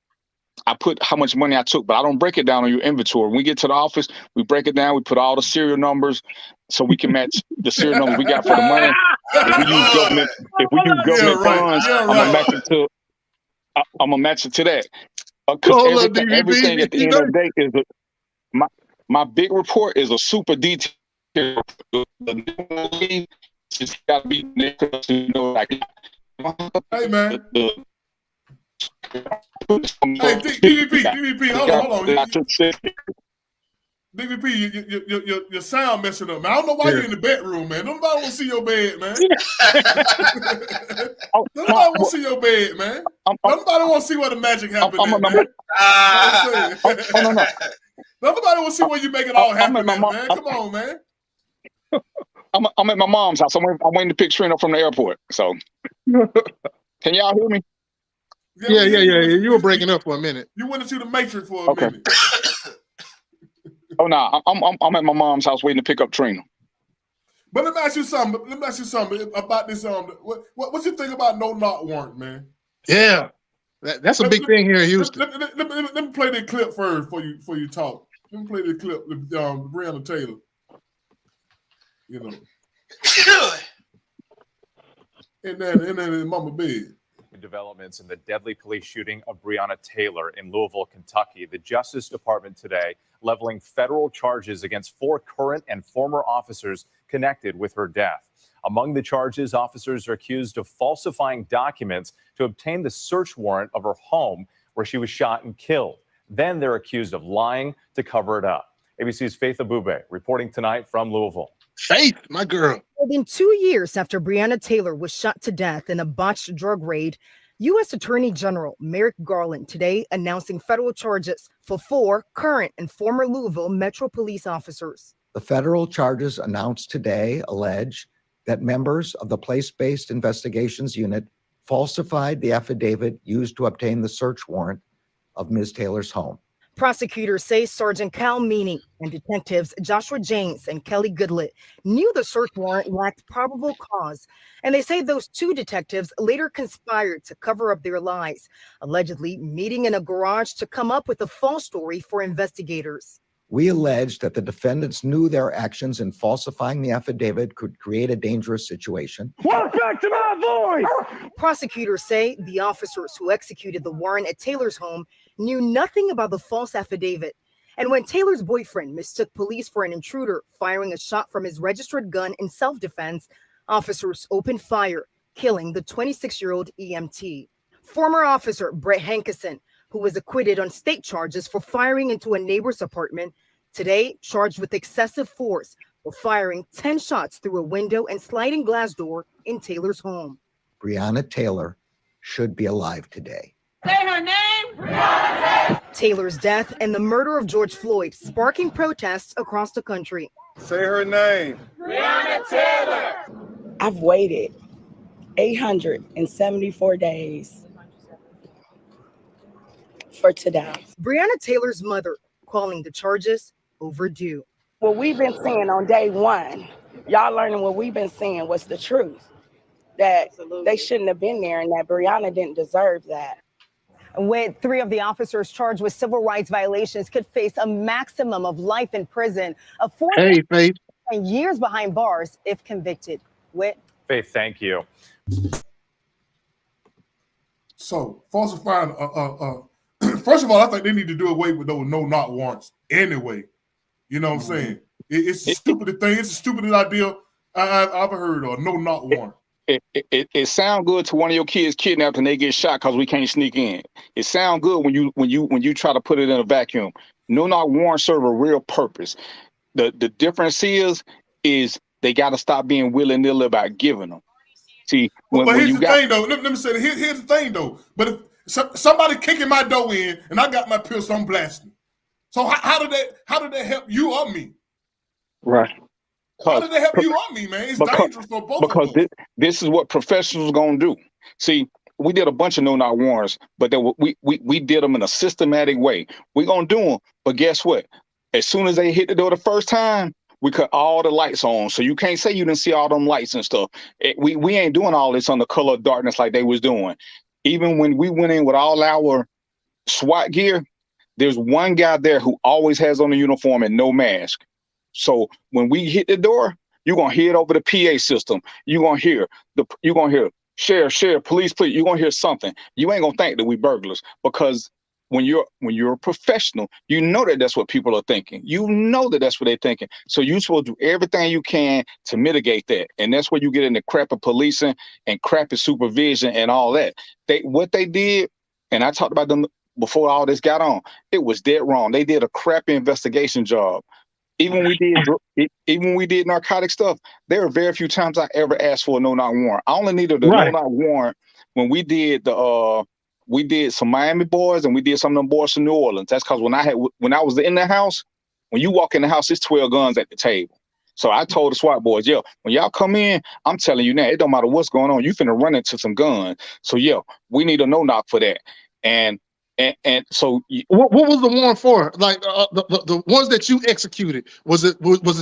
I put how much money I took, but I don't break it down on your inventory. When we get to the office, we break it down. We put all the serial numbers so we can match the serial numbers we got for the money. If we use government funds, I'm gonna match it to that. Because everything at the end of the day is my big report is a super detailed. It's got to be, you know, like. Hey man. Hey, DVP, hold on. DVP, your sound messing up, man. I don't know why you're in the bedroom, man. Nobody want to see your bed, man. Nobody want to see your bed, man. Nobody want to see where the magic happened, man. No. Nobody want to see where you make it all happen, man. Come on, man. I'm at my mom's house. I'm waiting to pick Trina from the airport. So, can y'all hear me? Yeah. You were breaking up for a minute. You went into the matrix for a minute. Oh no, I'm at my mom's house waiting to pick up Trina. But let me ask you something. About this. What you think about no knock warrant, man? Yeah, that's a big thing here in Houston. Let me play the clip first before you talk. Let me play the clip with Breonna Taylor. You know, and then in mama bed. Developments in the deadly police shooting of Breonna Taylor in Louisville, Kentucky. The Justice Department today leveling federal charges against 4 current and former officers connected with her death. Among the charges, officers are accused of falsifying documents to obtain the search warrant of her home where she was shot and killed. Then they're accused of lying to cover it up. ABC's Faith Abube reporting tonight from Louisville. Faith, my girl. More than 2 years after Breonna Taylor was shot to death in a botched drug raid, U.S. Attorney General Merrick Garland today announcing federal charges for 4 current and former Louisville Metro Police officers. The federal charges announced today allege that members of the Place-Based Investigations Unit falsified the affidavit used to obtain the search warrant of Ms. Taylor's home. Prosecutors say Sergeant Cal Meany and detectives Joshua James and Kelly Goodlett knew the search warrant lacked probable cause, and they say those 2 detectives later conspired to cover up their lies, allegedly meeting in a garage to come up with a false story for investigators. We allege that the defendants knew their actions in falsifying the affidavit could create a dangerous situation. Walk back to my voice! Prosecutors say the officers who executed the warrant at Taylor's home knew nothing about the false affidavit. And when Taylor's boyfriend mistook police for an intruder firing a shot from his registered gun in self-defense, officers opened fire, killing the 26-year-old EMT. Former officer Brett Hankerson, who was acquitted on state charges for firing into a neighbor's apartment, today charged with excessive force for firing 10 shots through a window and sliding glass door in Taylor's home. Breonna Taylor should be alive today. Say her name! Breonna Taylor! Taylor's death and the murder of George Floyd sparking protests across the country. Say her name. Breonna Taylor! I've waited 874 days for today. Breonna Taylor's mother calling the charges overdue. What we've been seeing on day one, y'all learning what we've been seeing was the truth. That they shouldn't have been there and that Breonna didn't deserve that. With 3 of the officers charged with civil rights violations could face a maximum of life in prison, a 4 Faith. and years behind bars if convicted. Faith, thank you. So falsifying, first of all, I think they need to do away with those no knock warrants anyway. You know what I'm saying? It's the stupidest thing. It's the stupidest idea I've ever heard of. No knock warrant. It sounds good to one of your kids kidnapped and they get shot because we can't sneak in. It sounds good when you try to put it in a vacuum. No knock warrants serve a real purpose. The difference is they got to stop being willy-nilly about giving them. See, but here's the thing though. Let me say here's the thing though. But if somebody kicking my door in and I got my pistol, I'm blasting. So how did that help you or me? Right. How did that help you or me, man? It's dangerous for both of us. Because this is what professionals are going to do. See, we did a bunch of no-knock warrants, but we did them in a systematic way. We're going to do them, but guess what? As soon as they hit the door the first time, we cut all the lights on. So you can't say you didn't see all them lights and stuff. We ain't doing all this on the color of darkness like they was doing. Even when we went in with all our SWAT gear, there's one guy there who always has on a uniform and no mask. So when we hit the door, you're gonna hear it over the PA system. You're gonna hear sheriff, police, you're gonna hear something. You ain't gonna think that we burglars, because when you're a professional, you know that that's what people are thinking. You know that that's what they're thinking. So you're supposed to do everything you can to mitigate that. And that's where you get into crappy policing and crappy supervision and all that. What they did, and I talked about them before all this got on, it was dead wrong. They did a crappy investigation job. even when we did narcotic stuff, there are very few times I ever asked for a no-knock warrant. I only needed a no-knock warrant when we did some Miami boys and we did some of them boys from New Orleans. That's because when I was in the house, when you walk in the house, it's 12 guns at the table. So I told the SWAT boys, yo, when y'all come in, I'm telling you now, it don't matter what's going on, you finna run into some guns. So yo, we need a no-knock for that. And so what was the warrant for? Like the ones that you executed, was it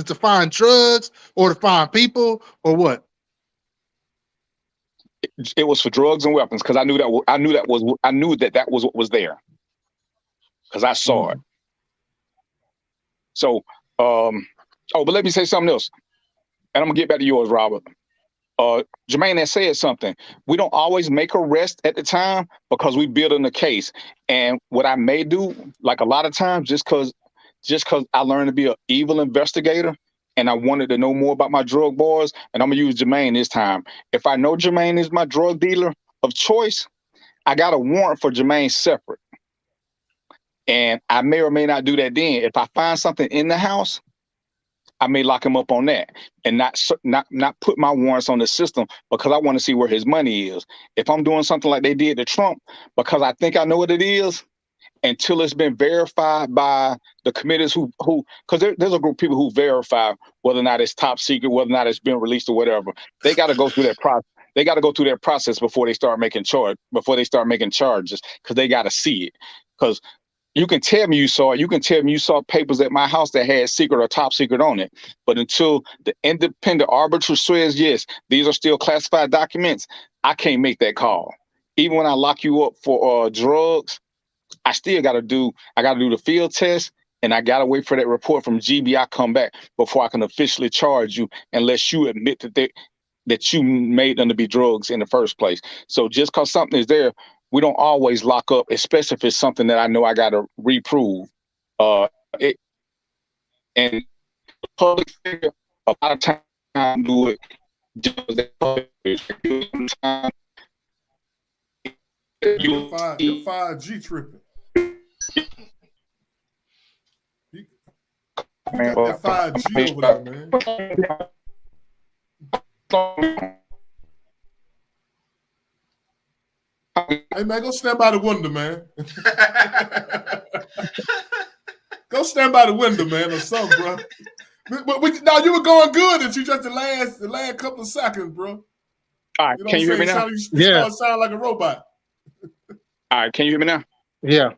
to find drugs or to find people or what? It was for drugs and weapons because I knew that was what was there because I saw it. So but let me say something else, and I'm gonna get back to yours, Robert. Jermaine has said something. We don't always make arrests at the time because we building a case. And what I may do, like a lot of times, just because I learned to be an evil investigator and I wanted to know more about my drug boys, and I'm gonna use Jermaine this time. If I know Jermaine is my drug dealer of choice, I got a warrant for Jermaine separate. And I may or may not do that then. If I find something in the house, I may lock him up on that and not put my warrants on the system because I want to see where his money is. If I'm doing something like they did to Trump, because I think I know what it is, until it's been verified by the committees who because there's a group of people who verify whether or not it's top secret, whether or not it's been released or whatever. They got to go through that process. They got to go through that process before they start making charges, because they got to see it. Because you can tell me you saw it. You can tell me you saw papers at my house that had secret or top secret on it. But until the independent arbiter says, yes, these are still classified documents, I can't make that call. Even when I lock you up for drugs, I still got to do the field test, and I got to wait for that report from GBI come back before I can officially charge you unless you admit that you made them to be drugs in the first place. So just because something is there, we don't always lock up, especially if it's something that I know I got to reprove. And public figure, a lot of time do it just You're 5G tripping. You got that 5G over there, man. Hey man, go stand by the window, man. Go stand by the window, man, or something, bro. Now you were going good until just the last couple of seconds, bro. All right, can you hear me now? You sound like a robot. All right, can you hear me now? Yeah.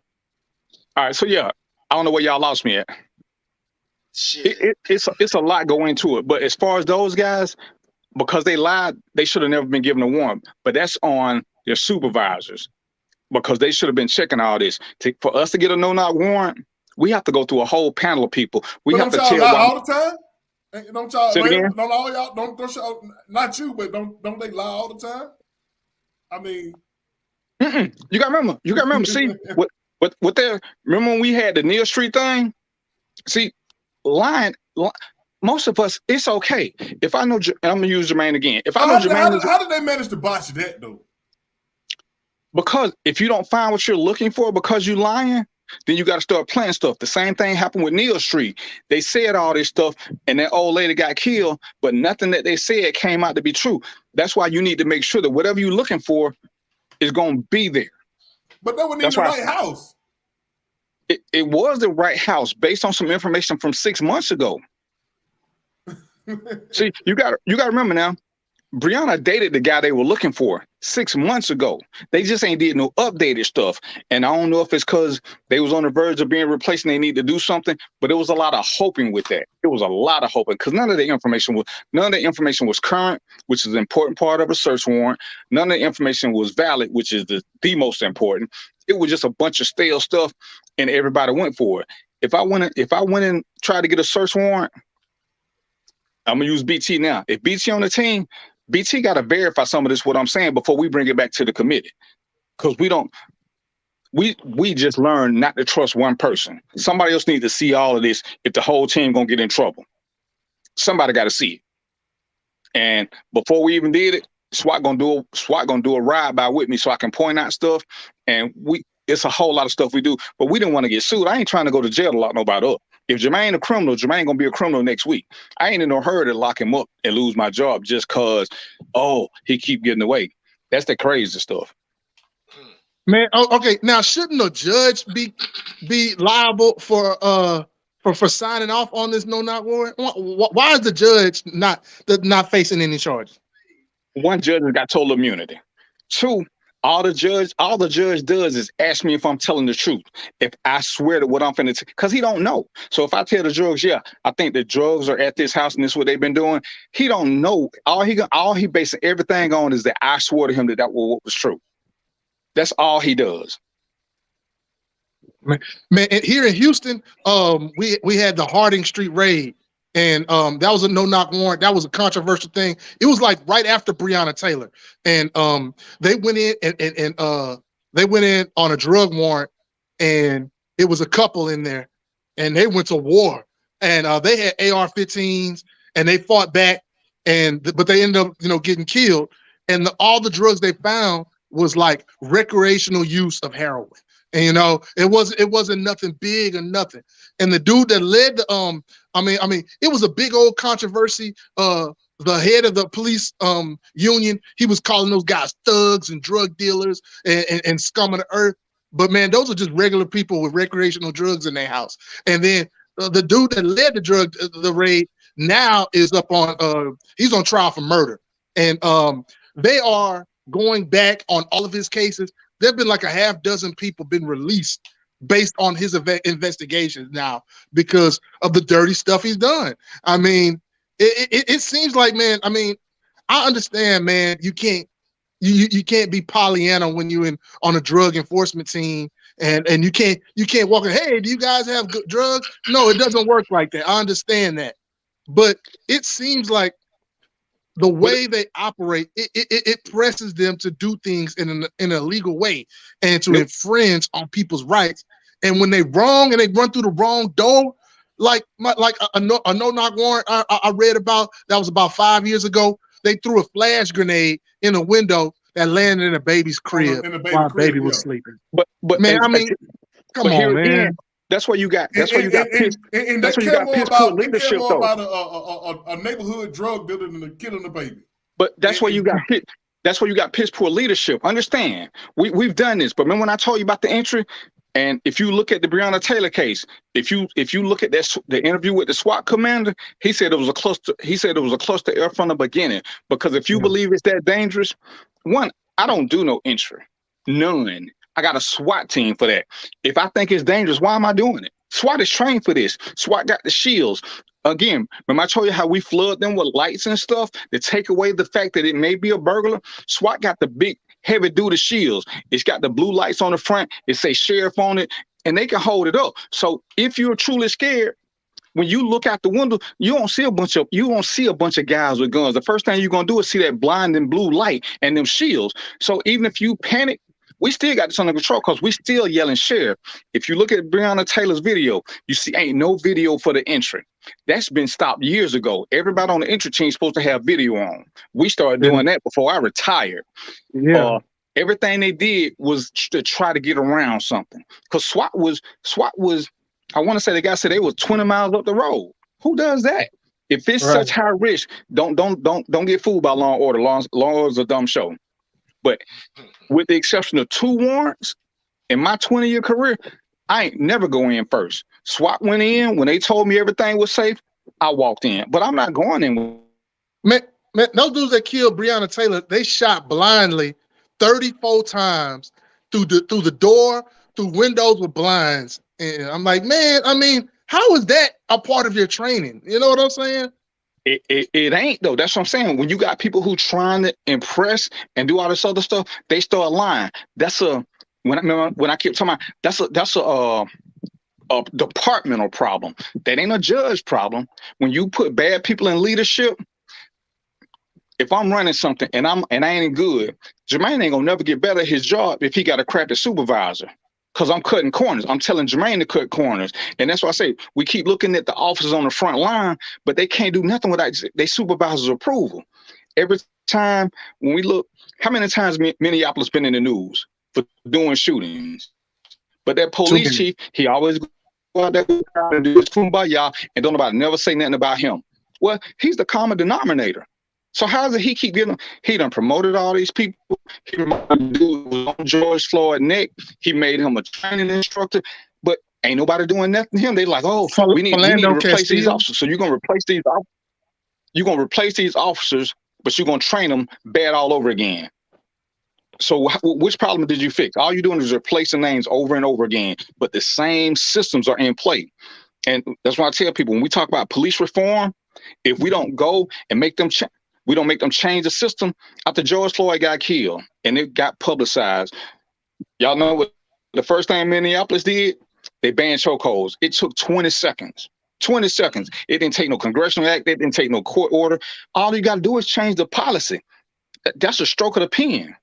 All right, so yeah, I don't know where y'all lost me at. It's a lot going into it, but as far as those guys, because they lied, they should have never been given a warrant. But that's on their supervisors, because they should have been checking all this. For us to get a no-knock warrant, we have to go through a whole panel of people. We have to tell lie all the time. Don't y'all? Say it again? Don't all y'all? Don't y'all, not you, but don't they lie all the time? I mean, you got to remember. See what there? Remember when we had the Neal Street thing? See, lying. Most of us, it's okay. If I know, and I'm gonna use Jermaine again. If I know Jermaine, how did they manage to botch that though? Because if you don't find what you're looking for because you're lying, then you got to start planning stuff. The same thing happened with Neal Street. They said all this stuff, and that old lady got killed, but nothing that they said came out to be true. That's why you need to make sure that whatever you're looking for is going to be there. But that wasn't even the right house. It was the right house based on some information from 6 months ago. See, you got to remember now, Breonna dated the guy they were looking for 6 months ago. They just ain't did no updated stuff. And I don't know if it's because they was on the verge of being replaced and they need to do something, but it was a lot of hoping with that. It was a lot of hoping because none of the information was current, which is an important part of a search warrant. None of the information was valid, which is the most important. It was just a bunch of stale stuff and everybody went for it. If I went and tried to get a search warrant, I'm gonna use BT now. If BT on the team, BT got to verify some of this, what I'm saying, before we bring it back to the committee. Because we just learned not to trust one person. Somebody else needs to see all of this if the whole team gonna get in trouble. Somebody got to see it. And before we even did it, SWAT gonna do a ride by with me so I can point out stuff. And it's a whole lot of stuff we do, but we didn't want to get sued. I ain't trying to go to jail to lock nobody up. If Jermaine a criminal, Jermaine gonna be a criminal next week. I ain't in no hurry to lock him up and lose my job just cause, oh, he keep getting away. That's the crazy stuff. Man, okay. Now, shouldn't a judge be liable for signing off on this no-knock warrant? Why is the judge not facing any charges? One, judge has got total immunity. Two, all the judge does is ask me if I'm telling the truth. If I swear to what I'm finna because he don't know. So if I tell the drugs, yeah, I think the drugs are at this house and this is what they've been doing, he don't know. All he basing everything on is that I swore to him that what was true. That's all he does. Man, here in Houston, we had the Harding Street raid, and that was a no-knock warrant. That was a controversial thing. It was like right after Breonna Taylor, and they went in and they went in on a drug warrant, and it was a couple in there, and they went to war, and they had AR-15s, and they fought back, but they ended up getting killed, and all the drugs they found was like recreational use of heroin. And it wasn't nothing big or nothing. And the dude that led the it was a big old controversy. The head of the police union, he was calling those guys thugs and drug dealers and scum of the earth. But man, those are just regular people with recreational drugs in their house. And then the dude that led the raid now is up on he's on trial for murder. And they are going back on all of his cases. There've been like a half dozen people been released based on his investigations now because of the dirty stuff he's done. I mean, it seems like, man, I mean, I understand, man, you can't be Pollyanna when you're on a drug enforcement team and you can't walk in, hey, do you guys have good drugs? No, it doesn't work like that. I understand that. But it seems like the way they operate, it presses them to do things in a legal way and to infringe on people's rights. And when they wrong and they run through the wrong door, like a no-knock warrant I read about, that was about 5 years ago. They threw a flash grenade in a window that landed in a baby's crib while a baby was sleeping. But man, I mean, come on, man. Again, that's why you got piss poor leadership, though. About a neighborhood drug dealer than killing a baby. But that's why you got piss poor leadership. Understand? We've done this. But remember when I told you about the entry? And if you look at the Breonna Taylor case, if you look at the interview with the SWAT commander, he said it was a cluster. He said it was a cluster error from the beginning. Because if you believe it's that dangerous, one, I don't do no entry, none. I got a SWAT team for that. If I think it's dangerous, why am I doing it? SWAT is trained for this. SWAT got the shields. Again, remember I told you how we flood them with lights and stuff to take away the fact that it may be a burglar? SWAT got the big, heavy-duty shields. It's got the blue lights on the front. It says sheriff on it, and they can hold it up. So if you're truly scared, when you look out the window, you don't see a bunch of guys with guns. The first thing you're gonna do is see that blinding blue light and them shields. So even if you panic, we still got this under control because we still yelling sheriff. If you look at Breonna Taylor's video, you see ain't no video for the entry. That's been stopped years ago. Everybody on the entry team is supposed to have video on. We started doing that before I retired. Yeah. Everything they did was to try to get around something. Because SWAT was, I want to say the guy said they was 20 miles up the road. Who does that? If it's such high risk, don't get fooled by Law and Order. Law and Order is a dumb show. But with the exception of 2 warrants in my 20-year career, I ain't never go in first. SWAT went in when they told me everything was safe. I walked in, but I'm not going in. Man, those dudes that killed Breonna Taylor, they shot blindly 34 times through the door, through windows with blinds. And I'm like, man, I mean, how is that a part of your training? You know what I'm saying? It ain't though. That's what I'm saying. When you got people who trying to impress and do all this other stuff, they start lying. That's when I keep talking about that's a departmental problem. That ain't a judge problem. When you put bad people in leadership, if I'm running something and I ain't good, Jermaine ain't gonna never get better at his job if he got a crappy supervisor. Because I'm cutting corners. I'm telling Jermaine to cut corners. And that's why I say we keep looking at the officers on the front line, but they can't do nothing without their supervisor's approval. Every time when we look, how many times Minneapolis been in the news for doing shootings? But that police chief, he always out there and do his kumbaya, and don't nobody never say nothing about him. Well, he's the common denominator. So how does he keep getting? He done promoted all these people. He promoted dude on George Floyd neck. He made him a training instructor, but ain't nobody doing nothing to him. They like, oh, we need to replace these officers. So you're gonna replace these officers. You're gonna replace these officers, but you're gonna train them bad all over again. So which problem did you fix? All you're doing is replacing names over and over again, but the same systems are in play. And that's why I tell people, when we talk about police reform, if we don't go and make them we don't make them change the system. After George Floyd got killed and it got publicized, y'all know what the first thing Minneapolis did? They banned chokeholds. It took 20 seconds. 20 seconds. It didn't take no congressional act. It didn't take no court order. All you got to do is change the policy. That's a stroke of the pen.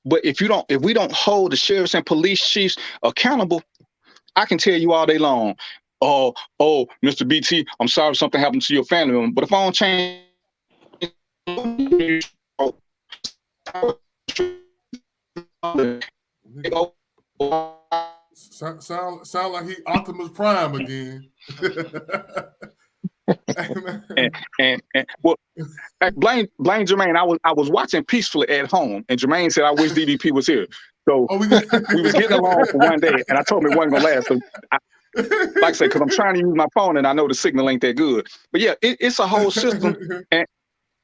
But if we don't hold the sheriffs and police chiefs accountable, I can tell you all day long, oh, Mr. BT, I'm sorry something happened to your family member. But if I don't change, sound like he Optimus Prime again. and well, blame Jermaine. I was watching peacefully at home, and Jermaine said, "I wish DDP was here." So we was getting along for one day, and I told him it wasn't gonna last. So like I said, because I'm trying to use my phone, and I know the signal ain't that good. But yeah, it's a whole system.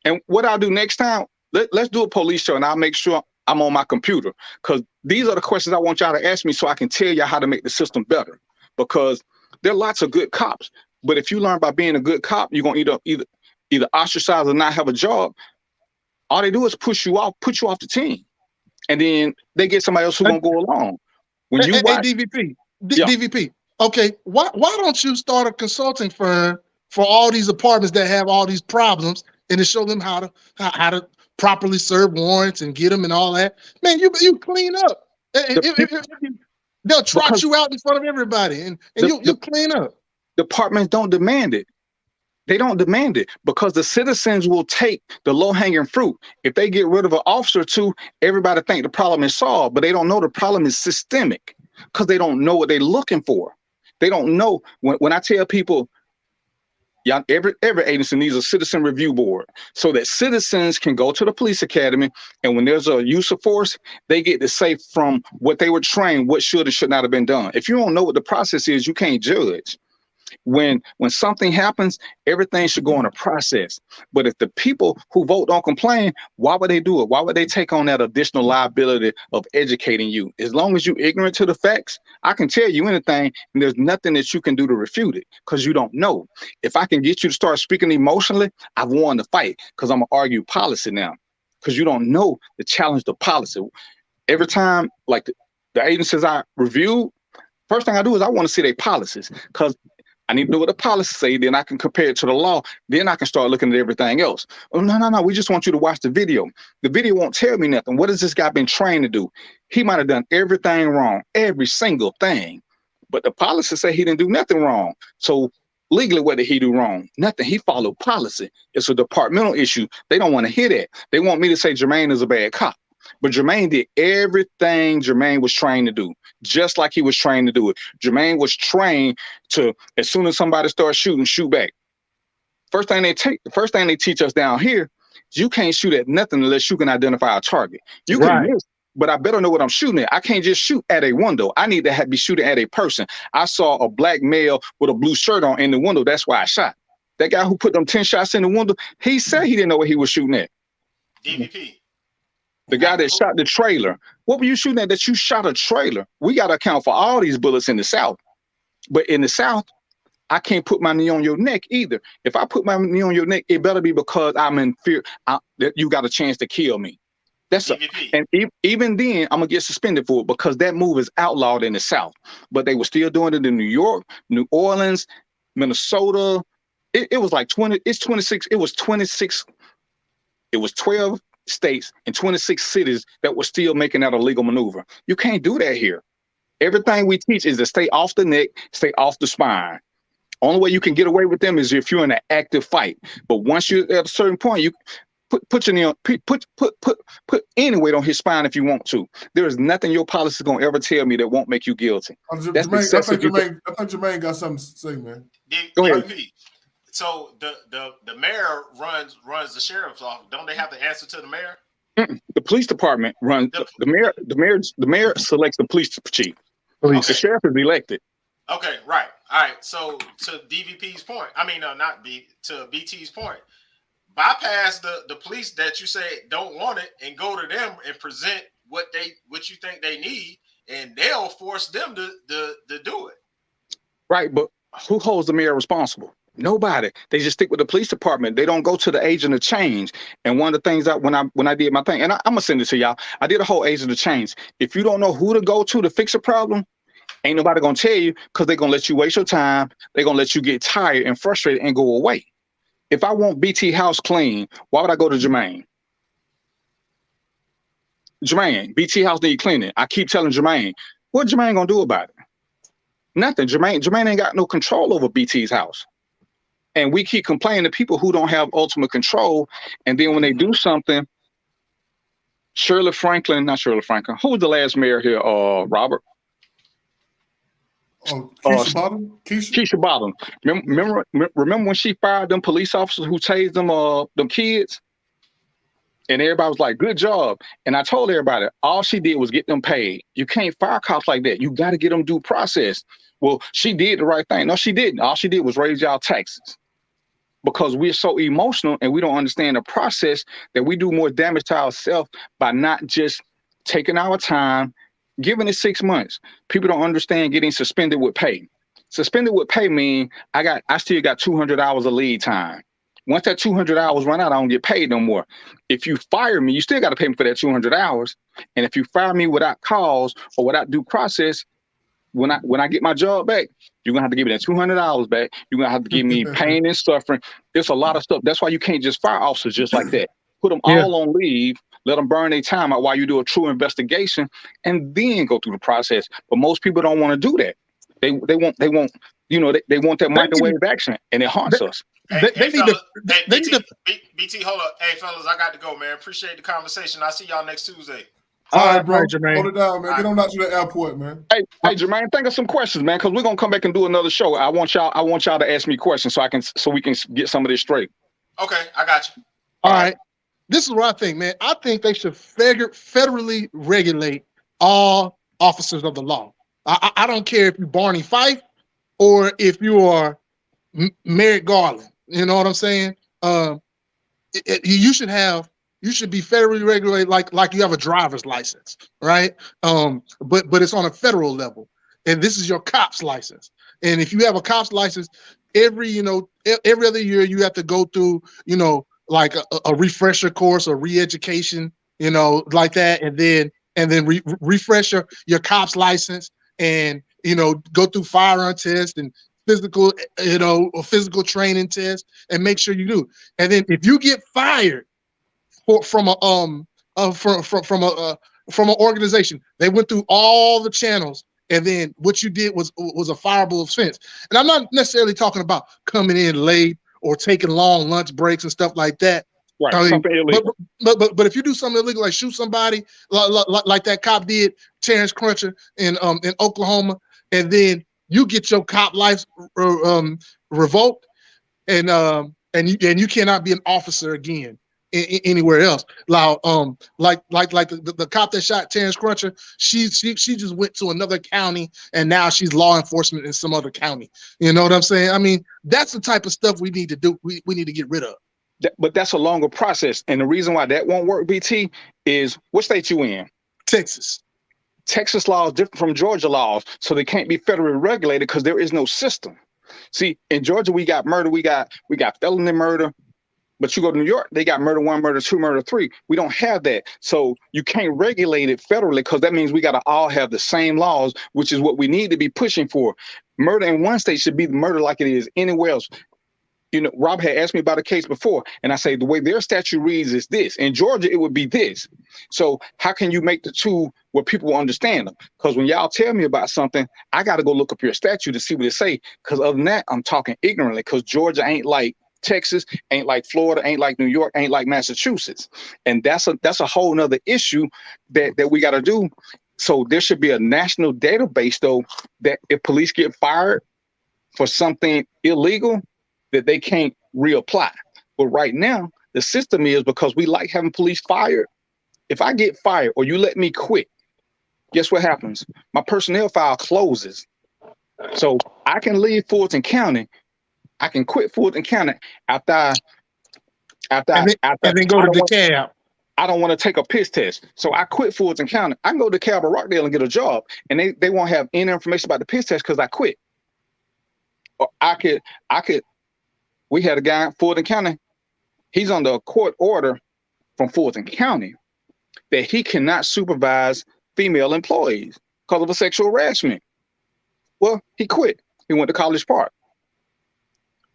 And what I'll do next time, let's do a police show, and I'll make sure I'm on my computer, because these are the questions I want y'all to ask me so I can tell y'all how to make the system better. Because there are lots of good cops, but if you learn by being a good cop, you're gonna either ostracize or not have a job. All they do is put you off the team, and then they get somebody else who's gonna go along. When you watch, DVP, okay, why don't you start a consulting firm for all these apartments that have all these problems, and to show them how to properly serve warrants and get them and all that? Man, you clean up. They'll trot you out in front of everybody, and you clean up. Departments don't demand it. They don't demand it because the citizens will take the low-hanging fruit. If they get rid of an officer or two, everybody think the problem is solved, but they don't know the problem is systemic because they don't know what they're looking for. They don't know. When I tell people, yeah, every agency needs a citizen review board so that citizens can go to the police academy, and when there's a use of force, they get to say from what they were trained, what should or should not have been done. If you don't know what the process is, you can't judge. When something happens, everything should go in a process. But if the people who vote don't complain, why would they do it? Why would they take on that additional liability of educating you? As long as you're ignorant to the facts, I can tell you anything, and there's nothing that you can do to refute it because you don't know. If I can get you to start speaking emotionally, I've won the fight because I'm going to argue policy now because you don't know the challenge to policy. Every time, like the agencies I review, first thing I do is I want to see their policies because I need to know what the policy say, then I can compare it to the law. Then I can start looking at everything else. Oh, no. We just want you to watch the video. The video won't tell me nothing. What has this guy been trained to do? He might have done everything wrong, every single thing. But the policy say he didn't do nothing wrong. So legally, what did he do wrong? Nothing. He followed policy. It's a departmental issue. They don't want to hear that. They want me to say Jermaine is a bad cop. But Jermaine did everything Jermaine was trained to do, just like he was trained to do it. Jermaine was trained to, as soon as somebody starts shooting, shoot back. First thing they teach us down here is you can't shoot at nothing unless you can identify a target. You can miss, but I better know what I'm shooting at. I can't just shoot at a window. I need to be shooting at a person. I saw a black male with a blue shirt on in the window. That's why I shot. That guy who put them 10 shots in the window, he said he didn't know what he was shooting at. DVP. The guy that shot the trailer. What were you shooting at that you shot a trailer? We got to account for all these bullets in the South. But in the South, I can't put my knee on your neck either. If I put my knee on your neck, it better be because I'm in fear that you got a chance to kill me. And even then, I'm going to get suspended for it because that move is outlawed in the South. But they were still doing it in New York, New Orleans, Minnesota. It was like 20, it's 26. It was 26. It was 12 states and 26 cities that were still making that a legal maneuver. You can't do that here. Everything we teach is to stay off the neck, stay off the spine. Only way you can get away with them is if you're in an active fight. But once you're at a certain point, put your knee put any weight on his spine if you want to. There is nothing your policy is gonna ever tell me that won't make you guilty. That's excessive. I think Jermaine got something to say, man. Go ahead. So the mayor runs the sheriff's office. Don't they have to answer to the mayor? The police department runs the mayor. The mayor selects the police chief. Okay. The sheriff is elected. Okay, right. All right. So to DVP's point, to BT's point, bypass the police that you say don't want it and go to them and present what you think they need, and they'll force them to do it. Right, but who holds the mayor responsible? Nobody. They just stick with the police department. They don't go to the agent of change. And one of the things that when I did my thing, and I'm gonna send it to y'all, I did a whole agent of change. If you don't know who to go to fix a problem, ain't nobody gonna tell you, because they're gonna let you waste your time. They're gonna let you get tired and frustrated and go away. If I want BT house clean, why would I go to Jermaine? Jermaine, BT house need cleaning. I keep telling Jermaine, what Jermaine gonna do about it? Nothing. Jermaine ain't got no control over BT's house. And we keep complaining to people who don't have ultimate control. And then when they do something, not Shirley Franklin, who was the last mayor here? Robert? Oh, Keisha Bottom? Keisha Bottom. Remember when she fired them police officers who tased them kids? And everybody was like, good job. And I told everybody, all she did was get them paid. You can't fire cops like that. You got to get them due process. Well, she did the right thing. No, she didn't. All she did was raise y'all taxes. Because we're so emotional and we don't understand the process that we do more damage to ourselves by not just taking our time, giving it 6 months. People don't understand getting suspended with pay. Suspended with pay means I still got 200 hours of lead time. Once that 200 hours run out, I don't get paid no more. If you fire me, you still got to pay me for that 200 hours. And if you fire me without cause or without due process, when I get my job back, you're gonna have to give me that $200 back. You're gonna have to give me pain and suffering. There's a lot of stuff. That's why you can't just fire officers just like that. Put them all on leave, let them burn their time out while you do a true investigation, and then go through the process. But most people don't want to do that. They want they want that microwave action, and it haunts us. BT, hold up. Hey, fellas, I got to go, man. Appreciate the conversation. I'll see y'all next Tuesday. All right, bro. Jermaine. Hold it down, man. Get on out to the airport, man. Hey, Jermaine, think of some questions, man, because we're gonna come back and do another show. I want y'all to ask me questions so we can get some of this straight. Okay, I got you. All right. This is what I think, man. I think they should federally regulate all officers of the law. I don't care if you're Barney Fife or if you are Merrick Garland. You know what I'm saying? You should be federally regulated like you have a driver's license, right? But it's on a federal level, and this is your cop's license. And if you have a cop's license, every other year you have to go through, like a refresher course or re-education, like that, and then refresh your cop's license, and go through firearm tests and physical training test, and make sure you do. And then if you get fired from an organization, they went through all the channels, and then what you did was a fireable offense. And I'm not necessarily talking about coming in late or taking long lunch breaks and stuff like that. Right. I mean, something illegal. But if you do something illegal, like shoot somebody, like that cop did, Terrence Crutcher in Oklahoma, and then you get your cop life revoked, and you cannot be an officer again anywhere else. Like the cop that shot Terrence Crutcher, she just went to another county, and now she's law enforcement in some other county. You know what I'm saying? I mean, that's the type of stuff we need to do. We need to get rid of. But that's a longer process, and the reason why that won't work, BT, is what state you in? Texas. Texas law is different from Georgia laws, so they can't be federally regulated because there is no system. See, in Georgia, we got murder, we got felony murder, but you go to New York, they got murder 1, murder 2, murder 3. We don't have that, so you can't regulate it federally, because that means we got to all have the same laws, which is what we need to be pushing for. Murder in one state should be murder like it is anywhere else. Rob had asked me about a case before, and I say the way their statute reads is this. In Georgia, it would be this. So how can you make the two where people will understand them? Because when y'all tell me about something, I got to go look up your statute to see what it say. Because other than that, I'm talking ignorantly, because Georgia ain't like Texas, ain't like Florida, ain't like New York, ain't like Massachusetts. And that's a whole nother issue that we got to do. So there should be a national database, though, that if police get fired for something illegal, that they can't reapply. But right now, the system is, because we like having police fired, if I get fired or you let me quit, guess what happens? My personnel file closes. So I can leave Fulton County. I can quit Fulton County after and then go to DeKalb. I don't want to take a piss test. So I quit Fulton County. I can go to DeKalb or Rockdale and get a job, and they won't have any information about the piss test because I quit. Or I could. We had a guy in Fulton County. He's under a court order from Fulton County that he cannot supervise female employees because of a sexual harassment. Well, he quit. He went to College Park.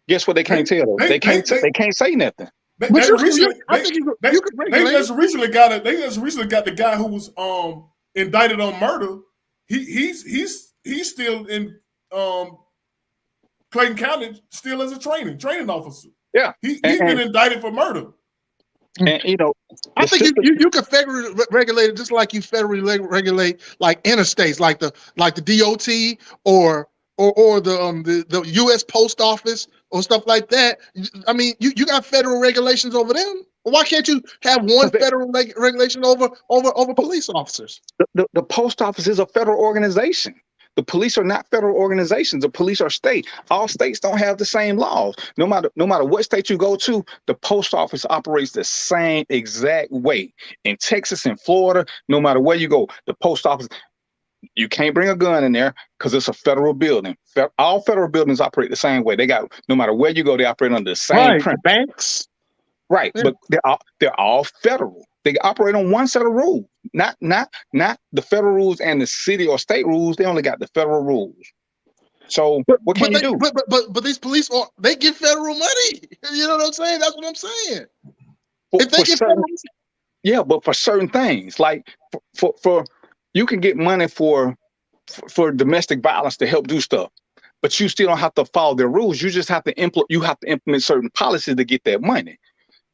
Guess what? They can't tell them. They can't say nothing. They just recently got the guy who was indicted on murder. He's still in Clayton County, still as a training officer. Yeah, he's been indicted for murder. And I think you can federally regulate it just like you federally regulate like interstates, like the DOT or the U.S. Post Office or stuff like that. I mean, you got federal regulations over them. Why can't you have one federal regulation over police officers? The post office is a federal organization. The police are not federal organizations. The police are state. All states don't have the same laws. No matter what state you go to, the post office operates the same exact way. In Texas and Florida, no matter where you go, the post office, you can't bring a gun in there because it's a federal building. All federal buildings operate the same way. They got, no matter where you go, they operate under the same premise. Banks. Right, yeah. But they're all federal. They operate on one set of rules, not the federal rules and the city or state rules. They only got the federal rules. So what can you do? But these police, they get federal money. You know what I'm saying? That's what I'm saying. But for certain things, like for you can get money for domestic violence to help do stuff, but you still don't have to follow their rules. You just have to implement certain policies to get that money.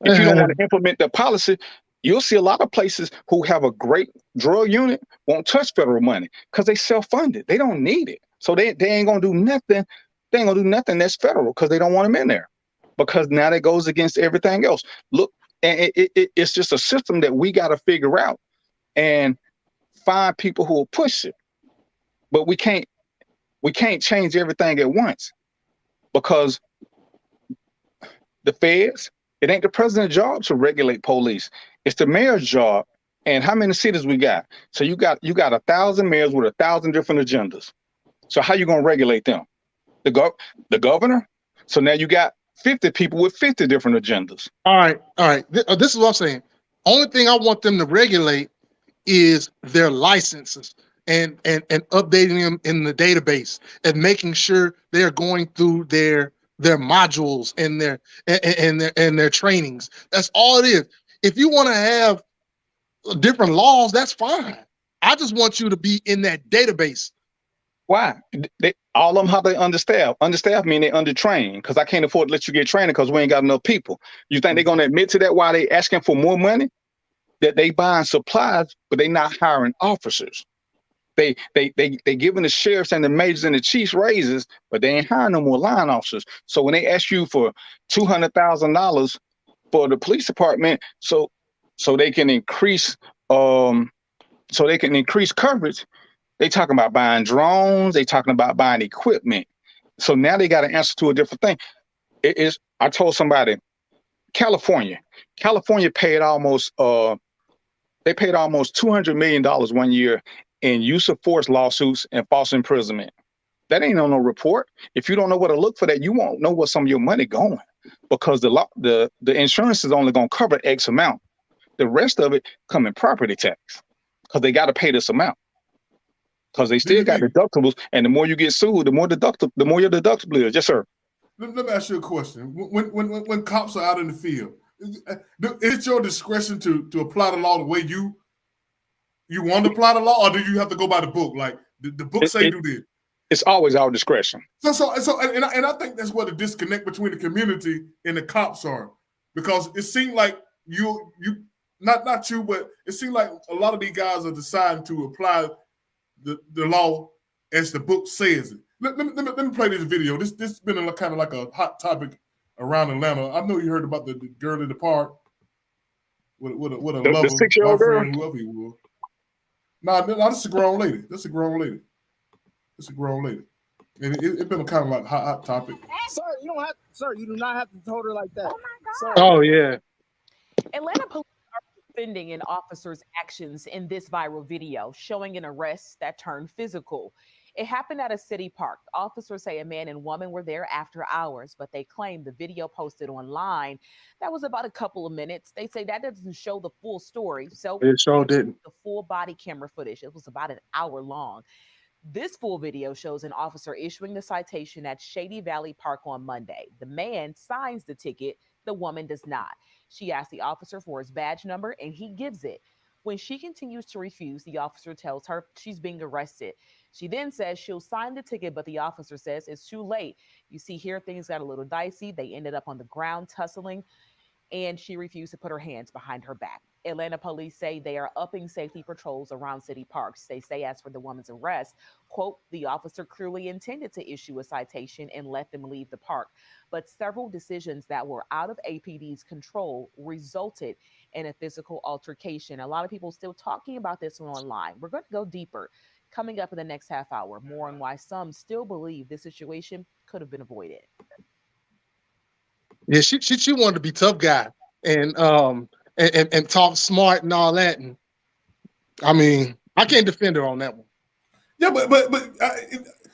If you don't want to implement the policy, you'll see a lot of places who have a great drug unit won't touch federal money because they self-funded. They don't need it. So they ain't gonna do nothing. They ain't gonna do nothing that's federal because they don't want them in there. Because now that goes against everything else. Look, and it's just a system that we got to figure out and find people who will push it. But we can't change everything at once because the feds, it ain't the president's job to regulate police. It's the mayor's job. And how many cities we got? So you got 1,000 mayors with 1,000 different agendas. So how you gonna regulate them? The governor? So now you got 50 people with 50 different agendas. All right. This is what I'm saying. Only thing I want them to regulate is their licenses and updating them in the database and making sure they're going through their modules and their trainings. That's all it is. If you want to have different laws, that's fine. I just want you to be in that database. Why? All of them how they understaffed. Understaffed mean they undertrained because I can't afford to let you get trained because we ain't got enough people. You think they're gonna admit to that while they asking for more money? That they buying supplies, but they not hiring officers. They giving the sheriffs and the majors and the chiefs raises, but they ain't hiring no more line officers. So when they ask you for $200,000 for the police department, so they can increase coverage, they talking about buying drones, they talking about buying equipment. So now they got to answer to a different thing. I told somebody, California paid almost $200 million 1 year in use of force lawsuits and false imprisonment. That ain't on no report. If you don't know where to look for that, you won't know where some of your money going because the insurance is only going to cover X amount. The rest of it come in property tax because they got to pay this amount because they still got deductibles. And the more you get sued, the more your deductible is. Yes, sir. Let me ask you a question. When cops are out in the field, is it your discretion to apply the law the way you want to apply the law, or do you have to go by the book? Like the book say do this? It's always our discretion. And I think that's what the disconnect between the community and the cops are, because it seemed like you not you, but it seemed like a lot of these guys are deciding to apply the law as the book says it. Let me play this video. This has been kind of like a hot topic around Atlanta. I know you heard about the girl in the park with a lover, the 6-year-old girl, whoever he was. No, this is a grown lady. It's a grown lady. And it's been kind of like hot topic. Sir, you do not have to hold her like that. Oh my God. Oh yeah. Atlanta police are defending an officer's actions in this viral video, showing an arrest that turned physical. It happened at a city park. Officers say a man and woman were there after hours, but they claim the video posted online that was about a couple of minutes. They say that doesn't show the full story. So it sure didn't. The full body camera footage. It was about an hour long. This full video shows an officer issuing the citation at Shady Valley Park on Monday. The man signs the ticket. The woman does not. She asks the officer for his badge number, and he gives it. When she continues to refuse, the officer tells her she's being arrested. She then says she'll sign the ticket, but the officer says it's too late. You see here, things got a little dicey. They ended up on the ground tussling, and she refused to put her hands behind her back. Atlanta police say they are upping safety patrols around city parks. They say as for the woman's arrest, quote, the officer clearly intended to issue a citation and let them leave the park. But several decisions that were out of APD's control resulted in a physical altercation. A lot of people still talking about this one online. We're going to go deeper. Coming up in the next half hour, more on why some still believe this situation could have been avoided. Yeah, she wanted to be tough guy and talk smart and all that. And I mean, I can't defend her on that one. Yeah, but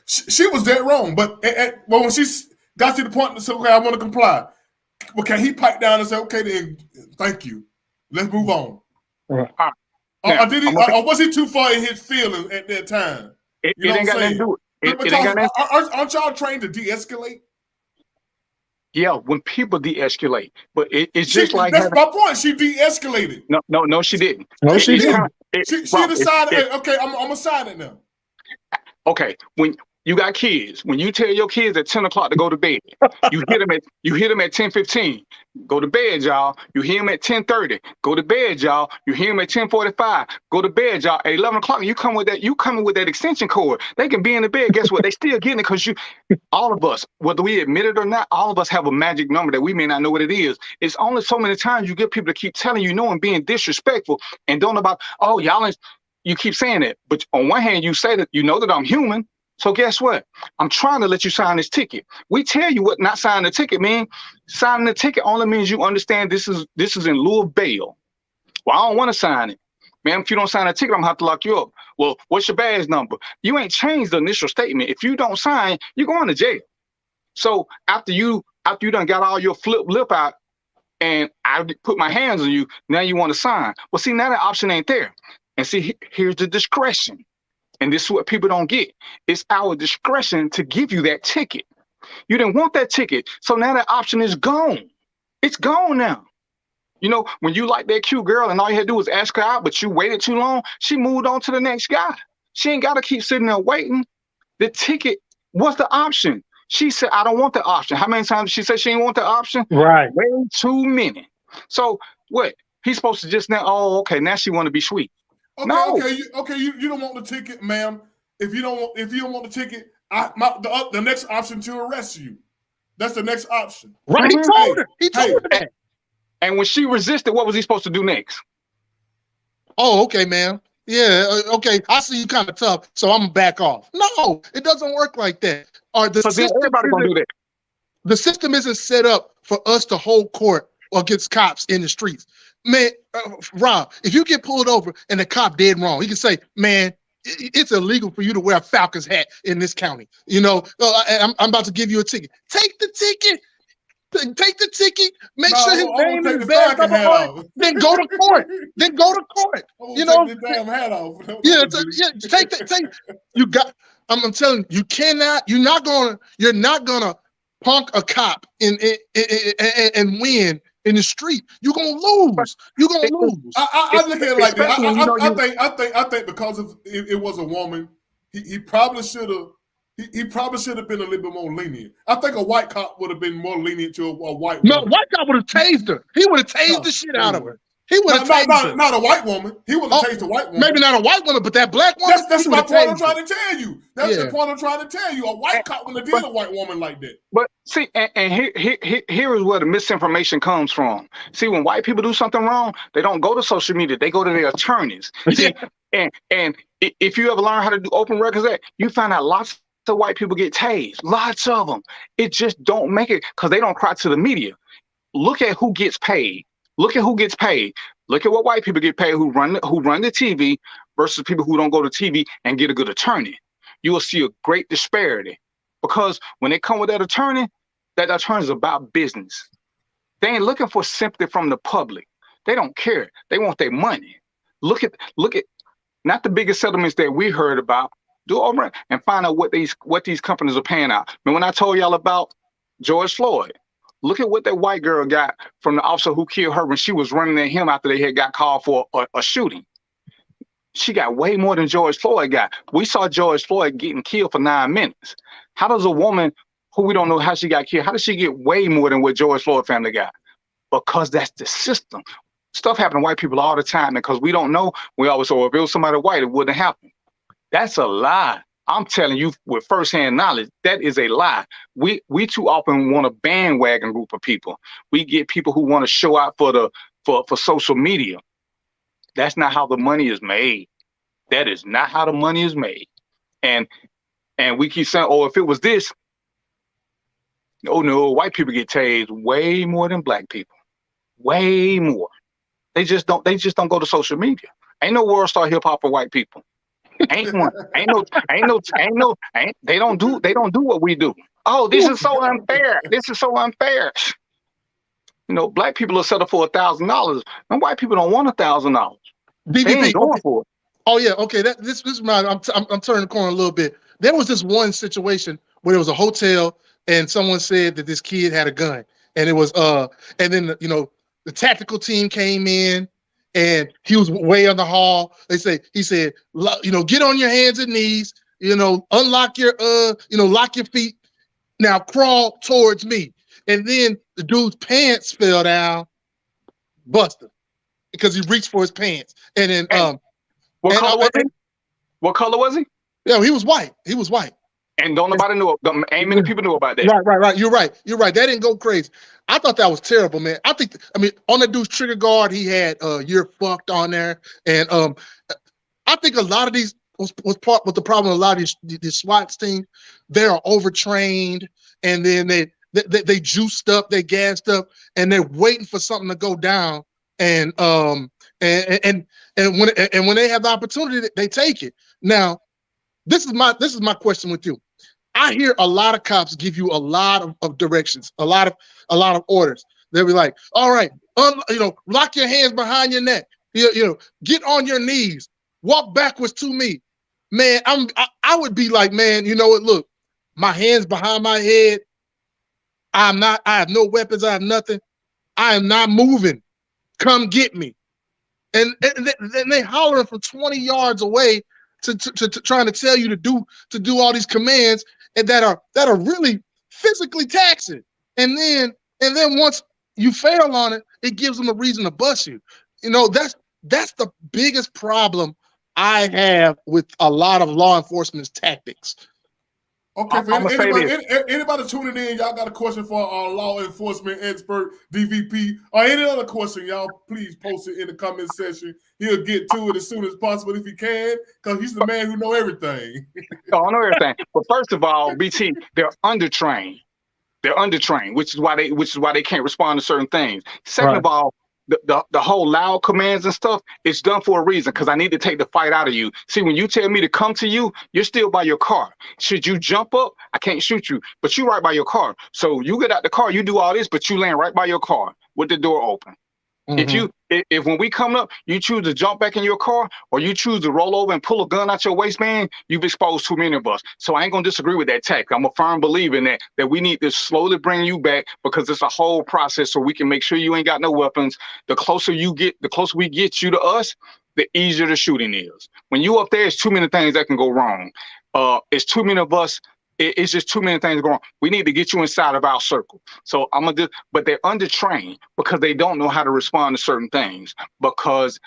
she was dead wrong. But when she got to the point to say, okay, I want to comply. Well, can he pipe down and say, okay, then thank you. Let's move on. Right. Or was he too far in his feelings at that time? It ain't got nothing to do with it. Aren't y'all trained to de-escalate? Yeah, when people de-escalate, but it's just like that's my point. She de-escalated. No, she didn't. No, she didn't. She decided, okay, I'm gonna sign it now. Okay, when you got kids, when you tell your kids at 10 o'clock to go to bed, you hit them at 10:15. Go to bed, y'all. You hear them at 10:30. Go to bed, y'all. You hear them at 10:45. Go to bed, y'all. At 11 o'clock, you coming with that extension cord. They can be in the bed. Guess what? They still getting it because all of us, whether we admit it or not, all of us have a magic number that we may not know what it is. It's only so many times you get people to keep telling you no and being disrespectful and don't about, oh, y'all ain't, you keep saying that. But on one hand, you say that you know that I'm human. So guess what? I'm trying to let you sign this ticket. We tell you what not signing the ticket mean. Signing the ticket only means you understand this is in lieu of bail. Well, I don't want to sign it. Man, if you don't sign a ticket, I'm gonna have to lock you up. Well, what's your badge number? You ain't changed the initial statement. If you don't sign, you're going to jail. So after you done got all your flip lip out and I put my hands on you, now you want to sign. Well, see, now that option ain't there. And see, here's the discretion. And this is what people don't get. It's our discretion to give you that ticket. You didn't want that ticket. So now that option is gone. It's gone now. You know, when you like that cute girl and all you had to do was ask her out, but you waited too long, she moved on to the next guy. She ain't got to keep sitting there waiting. The ticket was the option. She said, I don't want the option. How many times did she say she didn't want the option? Right. Way too many. So what? He's supposed to just now, oh, okay, now she want to be sweet. Okay, no. You don't want the ticket, ma'am. If you don't want the ticket, the next option to arrest you. That's the next option. Right. He told her. He told her that. And when she resisted, what was he supposed to do next? Oh, okay, ma'am. Yeah, okay. I see you kind of tough, so I'm gonna back off. No, it doesn't work like that. Everybody gonna do that. The system isn't set up for us to hold court against cops in the streets. Man, Rob, if you get pulled over and the cop dead wrong, he can say, man, it's illegal for you to wear a Falcons hat in this county. You know, I'm about to give you a ticket. Take the ticket. Take the ticket. Make sure his name is badge number on it. Then go to court. You know, take the damn hat off. Take. You got. I'm telling you, you're not gonna punk a cop and win. In the street, you're gonna lose. I look at it like that. I think because it was a woman, he probably should have he probably should have been a little bit more lenient. I think a white cop would have been more lenient to a white No, woman. white cop would have tased her. He would have tased the shit out of her. He would have tased her. Not a white woman. He would have tased a white woman. Maybe not a white woman, but that black woman. That's my point I'm trying to tell you. That's Yeah. the point I'm trying to tell you. A white cop wouldn't have did a white woman like that. But see, and here is where the misinformation comes from. See, when white people do something wrong, they don't go to social media. They go to their attorneys. See, and if you ever learn how to do Open Records Act, you find out lots of white people get tased. Lots of them. It just don't make it because they don't cry to the media. Look at who gets paid. Look at who gets paid. Look at what white people get paid who run the TV versus people who don't go to TV and get a good attorney. You will see a great disparity because when they come with that attorney is about business. They ain't looking for sympathy from the public. They don't care. They want their money. Look at not the biggest settlements that we heard about. Do over and find out what these companies are paying out. And when I told y'all about George Floyd, look at what that white girl got from the officer who killed her when she was running at him after they had got called for a shooting. She got way more than George Floyd got. We saw George Floyd getting killed for 9 minutes. How does a woman who we don't know how she got killed, how does she get way more than what George Floyd family got? Because that's the system. Stuff happen to white people all the time, and because we don't know, we always say, well, if it was somebody white, it wouldn't happen. That's a lie. I'm telling you with firsthand knowledge, that is a lie. We too often want a bandwagon group of people. We get people who want to show out for social media. That's not how the money is made. That is not how the money is made. And we keep saying, oh, if it was this, oh no, white people get tased way more than black people. Way more. They just don't go to social media. Ain't no world star hip hop for white people. Ain't one. They don't do what we do. Oh, this is so unfair. This is so unfair. You know, black people will settle for $1,000, and white people don't want $1,000. They ain't going for it. Oh yeah, okay. This is my. I'm turning the corner a little bit. There was this one situation where there was a hotel, and someone said that this kid had a gun, and it was and then the tactical team came in. And he was way on the hall. He said, get on your hands and knees, unlock your, lock your feet. Now crawl towards me. And then the dude's pants fell down, busted, because he reached for his pants. And then, what color was he? Yeah, he was white. He was white. And don't nobody know. Ain't many people know about that. Right. You're right. That didn't go crazy. I thought that was terrible, man. On that dude's trigger guard, he had "you're fucked" on there, and I think a lot of these was part with the problem. A lot of these SWAT teams, they are overtrained, and then they juiced up, they gassed up, and they're waiting for something to go down, and when they have the opportunity, they take it. Now, this is my question with you. I hear a lot of cops give you a lot of directions, a lot of orders. They'll be like, all right, lock your hands behind your neck, get on your knees, walk backwards to me. Man, I would be like, man, you know what, look, my hands behind my head. I have no weapons, I have nothing. I am not moving. Come get me. And they hollering from 20 yards away to trying to tell you to do all these commands and that are really physically taxing. And then once you fail on it, it gives them a reason to bust you. That's the biggest problem I have with a lot of law enforcement's tactics. Okay, for anybody tuning in, y'all got a question for our law enforcement expert, DVP, or any other question, y'all please post it in the comment section. He'll get to it as soon as possible if he can, because he's the man who knows everything. I know everything. But first of all, BT, they're undertrained. They're undertrained, which is why they can't respond to certain things. Second of all, the whole loud commands and stuff, it's done for a reason, because I need to take the fight out of you. See, when you tell me to come to you, you're still by your car. Should you jump up, I can't shoot you, but you right by your car. So you get out the car, you do all this, but you land right by your car with the door open. Mm-hmm. If when we come up, you choose to jump back in your car or you choose to roll over and pull a gun out your waistband, you've exposed too many of us. So I ain't gonna disagree with that tactic. I'm a firm believer in that we need to slowly bring you back, because it's a whole process so we can make sure you ain't got no weapons. The closer we get you to us, the easier the shooting is. When you up there, it's too many things that can go wrong. It's too many of us It's just too many things going on. We need to get you inside of our circle. So I'm gonna do, but they're undertrained because they don't know how to respond to certain things. Because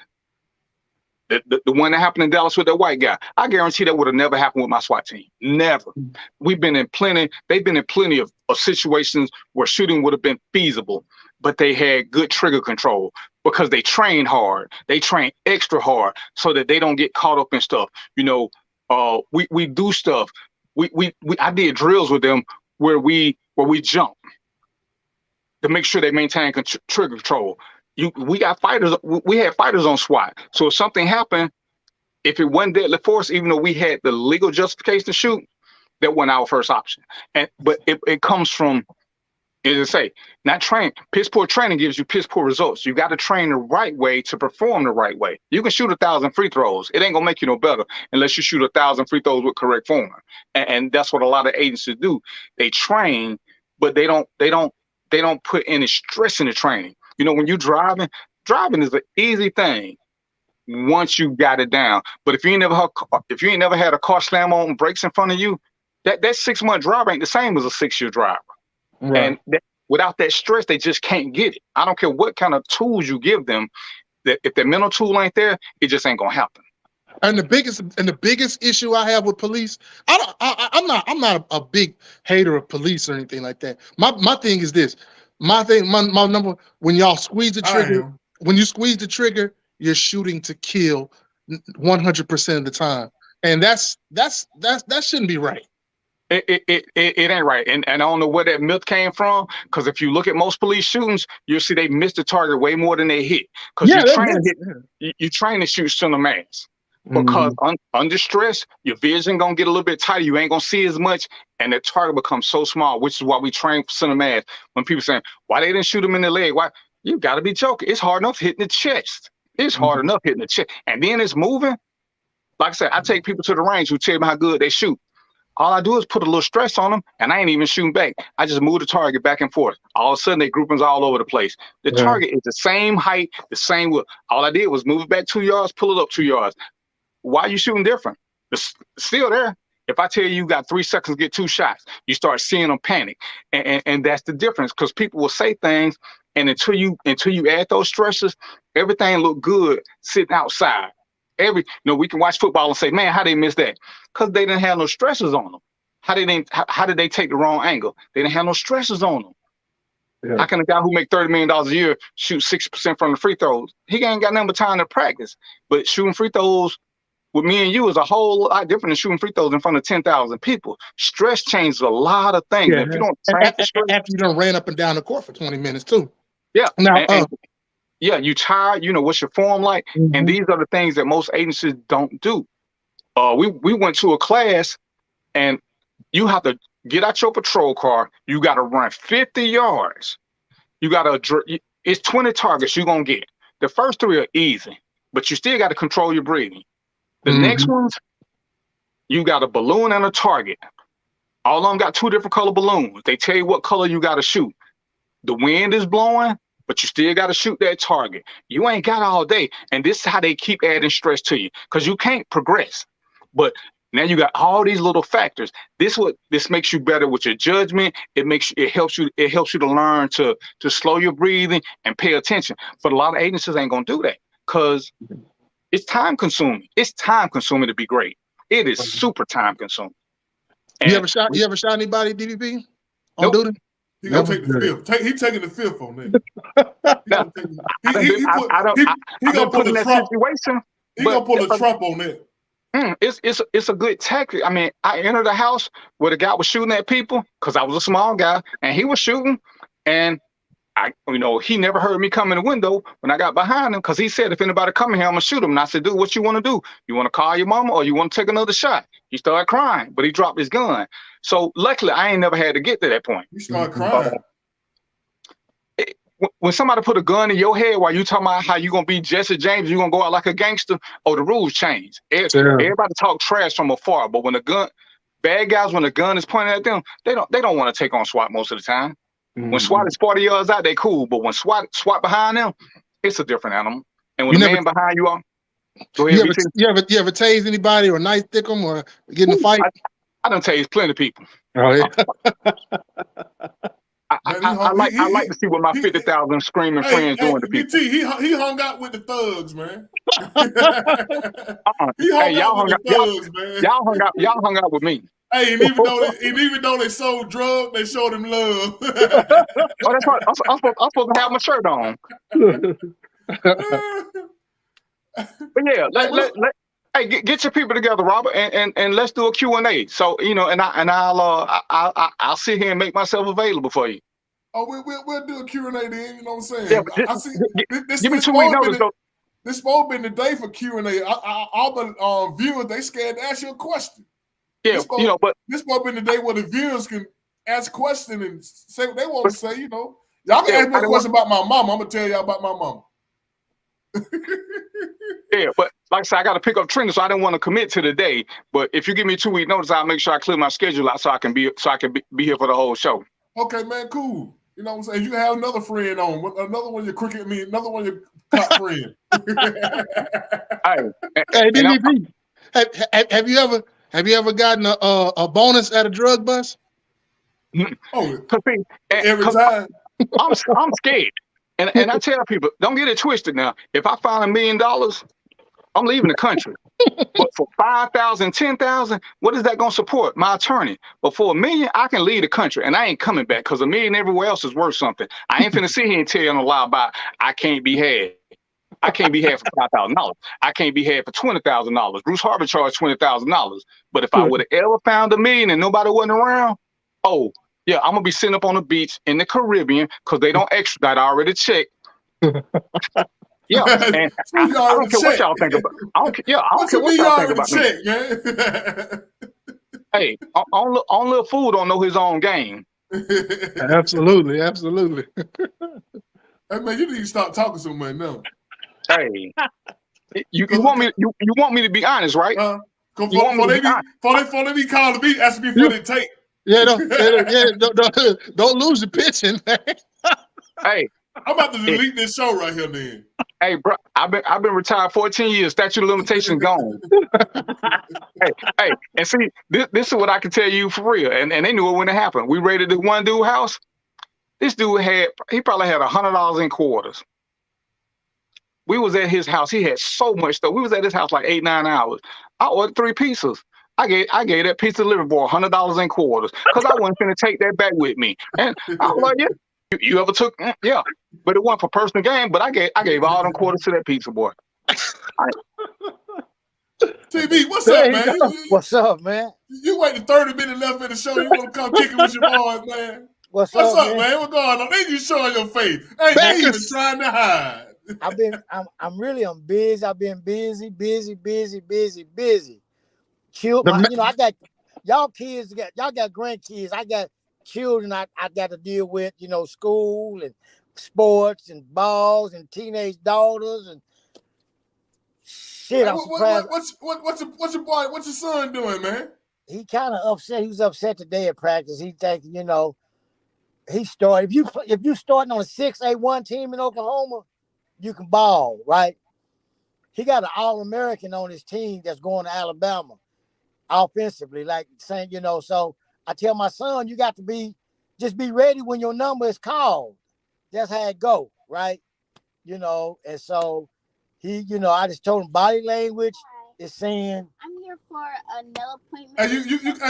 the one that happened in Dallas with that white guy, I guarantee that would have never happened with my SWAT team. Never. They've been in plenty of situations where shooting would have been feasible, but they had good trigger control because they train hard. They train extra hard so that they don't get caught up in stuff. You know, we do stuff. I did drills with them where we jump to make sure they maintain trigger control. We got fighters. We had fighters on SWAT. So if something happened, if it wasn't deadly force, even though we had the legal justification to shoot, that wasn't our first option. But it comes from, as I say, not train. Piss poor training gives you piss poor results. You got to train the right way to perform the right way. You can shoot 1,000 free throws. It ain't gonna make you no better unless you shoot 1,000 free throws with correct form. And that's what a lot of agencies do. They train, but they don't put any stress in the training. You know, when you're driving is an easy thing once you got it down. But if you ain't never had a car slam on brakes in front of you, that 6-month drive ain't the same as a 6-year driver. Right. And without that stress, they just can't get it. I don't care what kind of tools you give them. That if their mental tool ain't there, it just ain't gonna happen. And the biggest issue I have with police, I'm not a big hater of police or anything like that. My thing is this. My number, when y'all squeeze the trigger, when you squeeze the trigger, you're shooting to kill 100% of the time, and that shouldn't be right. It ain't right, and I don't know where that myth came from. Because if you look at most police shootings, you'll see they miss the target way more than they hit. Because you're trying to shoot center mass. Because under stress, your vision gonna get a little bit tighter. You ain't gonna see as much, and the target becomes so small. Which is why we train for center mass. When people saying why they didn't shoot him in the leg, why you gotta be joking? It's hard enough hitting the chest. It's hard enough hitting the chest, and then it's moving. Like I said, I take people to the range who tell me how good they shoot. All I do is put a little stress on them, and I ain't even shooting back. I just move the target back and forth. All of a sudden, they groupings all over the place. The target is the same height, the same width. All I did was move it back 2 yards, pull it up 2 yards. Why are you shooting different? It's still there. If I tell you got 3 seconds to get 2 shots, you start seeing them panic. And that's the difference, because people will say things, and until you add those stresses, everything look good sitting outside. We can watch football and say, man, how they miss that? Because they didn't have no stresses on them. How did they take the wrong angle? They didn't have no stresses on them. Yeah. How can a guy who make $30 million a year shoot 60% from the free throws? He ain't got nothing but time to practice. But shooting free throws with me and you is a whole lot different than shooting free throws in front of 10,000 people. Stress changes a lot of things. Yeah. If you don't after you done ran up and down the court for 20 minutes too. Yeah. Now, yeah, you tired, what's your form like? And these are the things that most agencies don't do. We went to a class, and you have to get out your patrol car. You got to run 50 yards. It's 20 targets you're going to get. The first 3 are easy, but you still got to control your breathing. The next ones, you got a balloon and a target. All of them got 2 different color balloons. They tell you what color you got to shoot. The wind is blowing, but you still got to shoot that target. You ain't got all day. And this is how they keep adding stress to you, because you can't progress. But now you got all these little factors. This makes you better with your judgment. It helps you to learn to slow your breathing and pay attention. But a lot of agencies ain't gonna do that, because it's time consuming. It's time consuming to be great. It is super time consuming. And you ever shot anybody, DVP? On nope. duty? He gonna take the fifth. He's taking the fifth on that. He gonna pull the Trump. He gonna pull a Trump on that. It's a good tactic. I mean, I entered a house where the guy was shooting at people because I was a small guy, and he was shooting, and he never heard me come in the window when I got behind him, because he said, if anybody come in here, I'm gonna shoot him. And I said, dude, what you want to do? You want to call your mama, or you want to take another shot? He started crying, but he dropped his gun. So luckily, I ain't never had to get to that point. You start crying. When somebody put a gun in your head while you talking about how you gonna be Jesse James, you gonna go out like a gangster, the rules change. Everybody talk trash from afar, but when bad guys, when the gun is pointed at them, they don't want to take on SWAT most of the time. When SWAT is 40 yards out, they cool, but when SWAT behind them, it's a different animal. And when the man behind you go ahead. You ever tase anybody or knife stick them or get in a fight? I done tased plenty of people. Oh yeah. I like to see what my 50,000 screaming friends doing to people. BT, he hung out with the thugs, man. He Hey, hung out with the thugs, man. Y'all hung out with me. Hey, and even though they sold drugs, they showed him love. Oh, that's right. I'm supposed to have my shirt on. But yeah, hey, get your people together, Robert, and let's do a Q&A. So and I'll sit here and make myself available for you. Oh, we'll do a Q&A then. You know what I'm saying? Yeah, I see. Give me 2 weeks notice. This supposed to be the day for Q&A. All the viewers, they scared to ask you a question. Yeah, but this supposed to be the day where the viewers can ask questions and say what they want to say. Y'all can ask me a question about my mama. I'm gonna tell y'all about my mama. Yeah, but like I said, I got to pick up Trina, so I didn't want to commit to the day. But if you give me 2 week notice, I'll make sure I clear my schedule out so I can be here for the whole show. Okay, man, cool. You know what I'm saying? You can have another friend on, another one of your another one of your top friends. Hey, DDP, have you ever gotten a bonus at a drug bust? Oh, every time. I'm scared. And I tell people, don't get it twisted now. If I find $1 million, I'm leaving the country. But for 5,000, 10,000, what is that going to support? My attorney. But for $1 million, I can leave the country and I ain't coming back because $1 million everywhere else is worth something. I ain't finna sit here and tell you no lie about I can't be had. I can't be had for $5,000. I can't be had for $20,000. Bruce Harvey charged $20,000. But if I would have ever found $1 million and nobody wasn't around, oh, yeah, I'm going to be sitting up on the beach in the Caribbean because they don't extradite. I already checked. Yeah, and I don't care what y'all think about. I don't care what y'all think about me. Man? Hey, on little fool don't know his own game. Absolutely. Hey man, you need to stop talking so much now. Hey, you want me to be honest, right? Before they be calling me, ask me for the tape. Yeah, don't lose the pitching, man. Hey, I'm about to delete this show right here, then. Hey, bro, I've been retired 14 years. Statute of limitations gone. hey, and see, this is what I can tell you for real. And they knew it when it happened. We raided this one dude's house. This dude probably had $100 in quarters. We was at his house. He had so much stuff. We was at his house like 8-9 hours. I ordered 3 pizzas. I gave that pizza delivery boy $100 in quarters because I wasn't finna take that back with me. And I was like, yeah, you ever took? Yeah, but it wasn't for personal gain. But I gave all them quarters to that pizza boy. TB, what's up, man? What's up, man? You waited 30 minutes left in the show. You want to come kick it with your boys, man? What's up, man? What's going on? Then you showing your face. Ain't even trying to hide. I'm busy. I've been busy. Killed my, I got y'all kids, y'all got grandkids. I got children I got to deal with, school and sports and balls and teenage daughters and shit. I'm surprised. What's your son doing, man? He kind of upset. He was upset today at practice. He thinking, he started. If you starting on a 6A1 team in Oklahoma, you can ball, right? He got an All-American on his team that's going to Alabama. Offensively, like saying, so I tell my son, you got to just be ready when your number is called. That's how it go, right? And so he, I just told him body language is saying, I'm here for another appointment. Hey,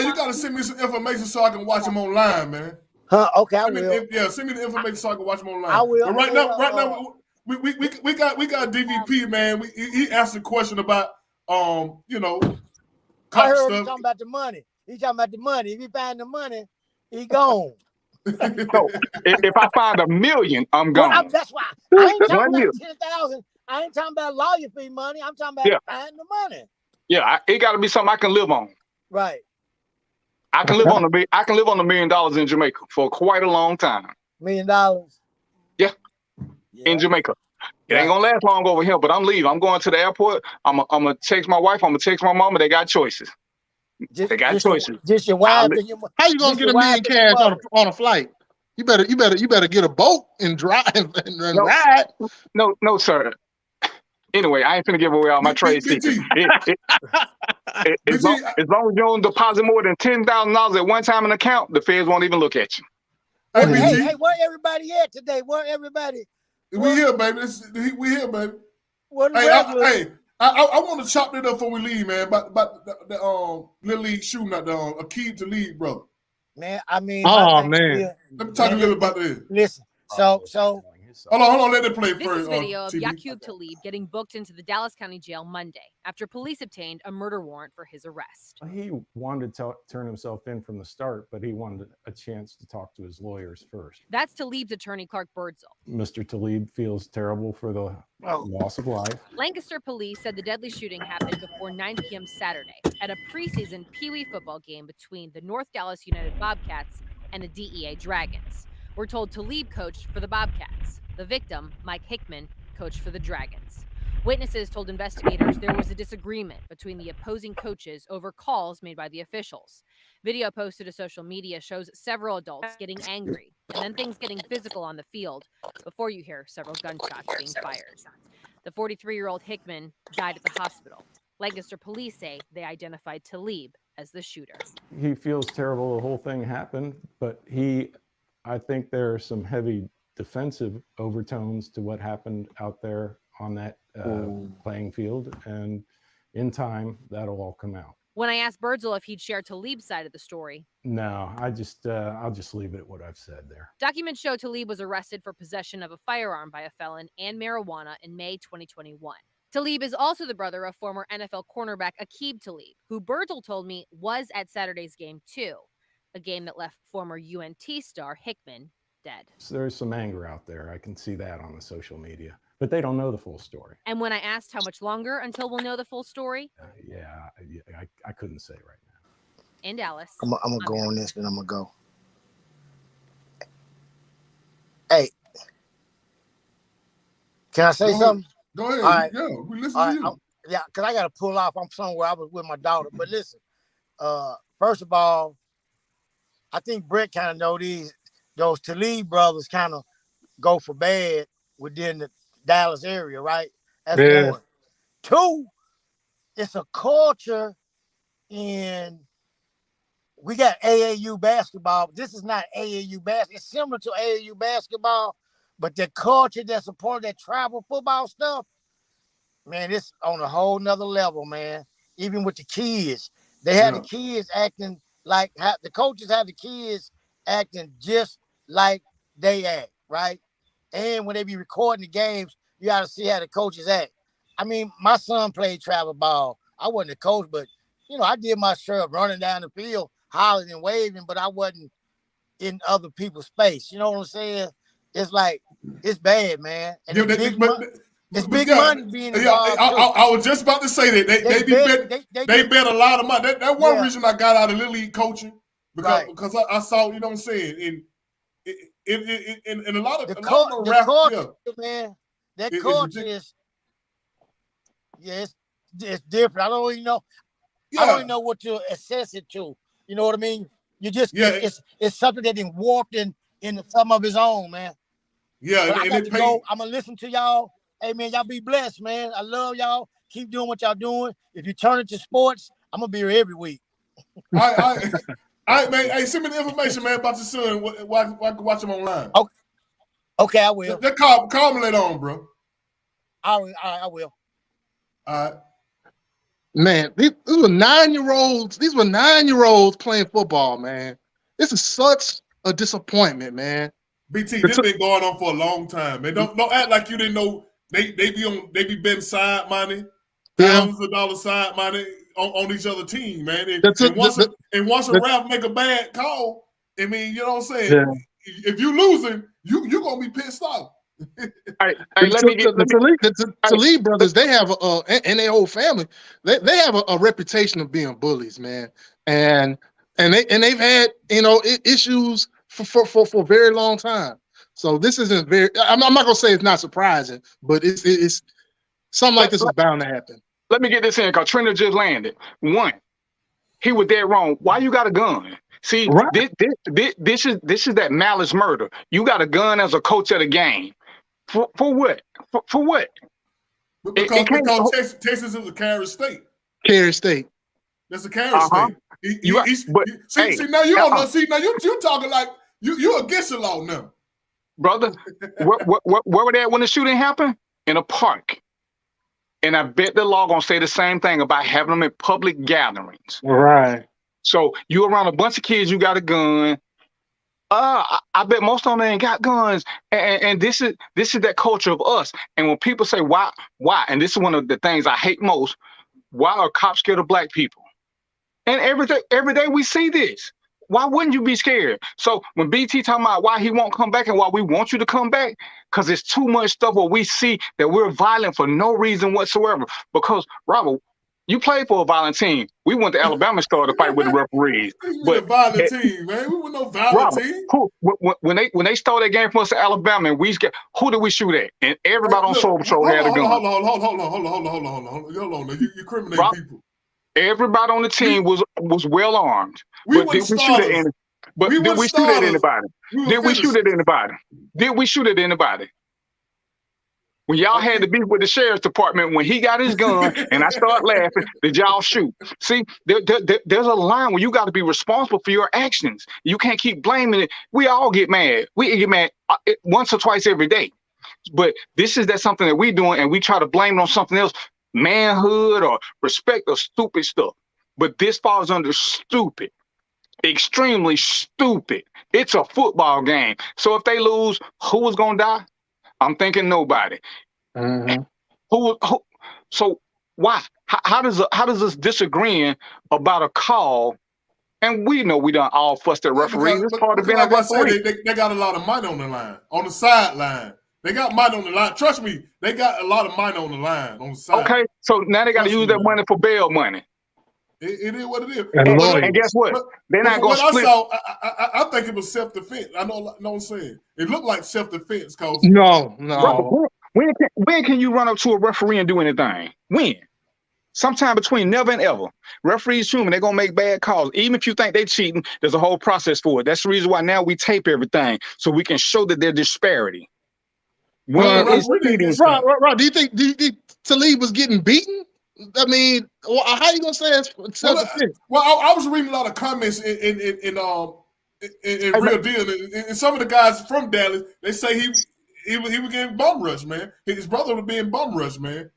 you gotta send me some information so I can watch him online, man. Huh? Okay, I will. Send me the information so I can watch him online. I will. But right now, we got DVP, man. He asked a question about I heard him talking about the money. He talking about the money. If he find the money, he gone. So if I find $1 million, I'm gone. Well, that's why I ain't talking about 10,000. I ain't talking about lawyer fee money. I'm talking about finding the money. Yeah, it got to be something I can live on. Right. I can live on $1 million in Jamaica for quite a long time. $1 million. Yeah. In Jamaica. It ain't gonna last long over here, but I'm leaving. I'm going to the airport. I'm gonna text my wife. I'm gonna text my mama. They got choices. They got choices. Just your wife and your. How you gonna get $1 million cash on a flight? You better get a boat and drive and ride. No, sir. Anyway, I ain't finna give away all my trade secrets. As long as you don't deposit more than $10,000 at one time in an account, the feds won't even look at you. Hey, where everybody at today? Where everybody? We here, baby. We here, baby. Hey, I want to chop it up before we leave, man. About the Little League shooting at the Akeem Talib brother. Man, I mean, let me talk a little about this. Listen, so hold on, let it play This first. is video of TV. Yaqub Talib getting booked into the Dallas County Jail Monday after police obtained a murder warrant for his arrest. He wanted to turn himself in from the start, but he wanted a chance to talk to his lawyers first. That's Talib's attorney, Clark Birdsall. Mr. Talib feels terrible for the loss of life. Lancaster police said the deadly shooting happened before 9 p.m. Saturday at a preseason Pee Wee football game between the North Dallas United Bobcats and the DEA Dragons. We're told Talib coached for the Bobcats. The victim, Mike Hickman, coached for the Dragons. Witnesses told investigators there was a disagreement between the opposing coaches over calls made by the officials. Video posted to social media shows several adults getting angry and then things getting physical on the field before you hear several gunshots being fired. The 43-year-old Hickman died at the hospital. Lancaster police say they identified Talib as the shooter. He feels terrible the whole thing happened, but I think there are some heavy defensive overtones to what happened out there on that playing field, and in time that'll all come out. When I asked Birdsall if he'd share Talib's side of the story, No, I'll just leave it at what I've said there. documents show Talib was arrested for possession of a firearm by a felon and marijuana in May 2021. Talib is also the brother of former NFL cornerback Aqib Talib, who Birdsall told me was at Saturday's game too, a game that left former UNT star Hickman dead. So there's some anger out there. I can see that on the social media, but they don't know the full story. And when I asked how much longer until we'll know the full story, I couldn't say right now. in Dallas, I'm gonna go on this, then I'm gonna go. Hey, can I say something? Go ahead. All right. Yeah, we listen to you. Yeah, because I got to pull off. I'm somewhere. I was with my daughter. But listen, first of all, I think Brett kind of know those Talib brothers kind of go for bad within the Dallas area, right? That's one. Two, it's a culture in. We got AAU basketball. This is not AAU basketball. It's similar to AAU basketball, but the culture that's a part of that travel football stuff, man, it's on a whole nother level, man. Even with the kids, they have the kids acting like the coaches have the kids acting just like they act, right? And when they be recording the games, you got to see how the coaches act. I mean, my son played travel ball. I wasn't a coach, but I did my share of running down the field, hollering and waving, but I wasn't in other people's space. You know what I'm saying? It's like, it's bad, man. And it's big money being involved. I was just about to say that they bet a lot of money. That's one reason I got out of Little League coaching because I saw, you know what I'm saying, in a lot of culture, man. That culture is it's different. I don't even know. I don't even know what to assess it to. You know what I mean? You just it's something that been warped in some of his own, man. Yeah, but I got to go. I'm gonna listen to y'all. Hey man, y'all be blessed, man. I love y'all. Keep doing what y'all doing. If you turn it to sports, I'm gonna be here every week. All right, man. Hey, send me the information, man, about your son. I can watch him online. Okay, I will. Just call me later on, bro. I will. All right. Man, these were 9-year-olds. These were 9-year-olds playing football, man. This is such a disappointment, man. BT, this been going on for a long time, man. Don't act like you didn't know they be betting side money, thousands of dollars side money on each other team, man. And once a ref make a bad call, I mean, you know what I'm saying? Yeah. If you losing, you gonna be pissed off. The Talib brothers, they have and their whole family, they have a reputation of being bullies, man, and they've had issues for a very long time. So this isn't very. I'm not gonna say it's not surprising, but it's something like this is bound to happen. Let me get this in because Trina just landed. One, he was dead wrong. Why you got a gun? See, right. This is that malice murder. You got a gun as a coach at a game. For what? For what? But It because can't. Texas is a carry state. Carry state. That's a carry state. Hey, See, now you don't know. See, now you talking like you against the law now. Brother, where were they at when the shooting happened? In a park. And I bet the law gonna say the same thing about having them in public gatherings. Right. So you around a bunch of kids, you got a gun. I bet most of them ain't got guns. And this is that culture of us. And when people say why, and this is one of the things I hate most, why are cops scared of black people? And every day we see this. Why wouldn't you be scared? So when BT talking about why he won't come back and why we want you to come back, because it's too much stuff where we see that we're violent for no reason whatsoever. Because Robert, you played for a violent team. We went to Alabama store to fight with the referees. But a violent team, man. We were no violent team. When they stole that game from us to Alabama, and who did we shoot at? And everybody on Soul Patrol had a gun. Hold on. You criminate people. Everybody on the team was well armed. Did we shoot at anybody? Did we shoot at anybody? When y'all had to be with the sheriff's department, when he got his gun and I started laughing, did y'all shoot? See, there's a line where you got to be responsible for your actions. You can't keep blaming it. We all get mad. We get mad once or twice every day. But this is something that we doing, and we try to blame it on something else, manhood or respect or stupid stuff. But this falls under stupid, extremely stupid. It's a football game. So if they lose, who was gonna die? I'm thinking nobody. Who? So why? How does us disagreeing about a call? And we know we done all fussed at referees. It's part of being a referee. They got a lot of money on the line, on the sideline. They got money on the line. Trust me, they got a lot of money on the line, on the side. Okay, so now they got to use that money for bail money. It is what it is. And guess what? They're not going to split. I think it was self-defense. I know what I'm saying. It looked like self-defense. No. When can you run up to a referee and do anything? When? Sometime between never and ever. Referees human, they're gonna make bad calls. Even if you think they're cheating, there's a whole process for it. That's the reason why now we tape everything, so we can show that there's disparity. Rob, do you think Talib was getting beaten? I mean, how you gonna say it's self-defense? Well, I was reading a lot of comments in Real Deal, and some of the guys from Dallas, they say he was getting bum rushed, man. His brother was being bum rushed, man.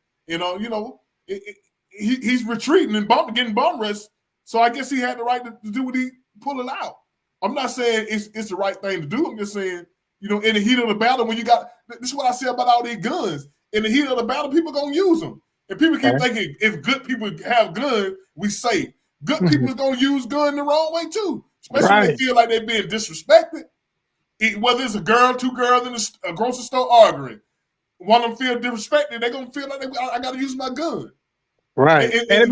He's retreating and getting bum rushed. So I guess he had the right to do what he pull it out. I'm not saying it's the right thing to do. I'm just saying, in the heat of the battle, when you got this is what I say about all these guns. In the heat of the battle, people gonna use them. And people keep thinking if good people have guns, we safe. Good people is gonna use gun the wrong way too, especially when they feel like they're being disrespected. Whether it's a girl, two girls in a grocery store arguing, one of them feel disrespected, they're gonna feel like I got to use my gun. Right. It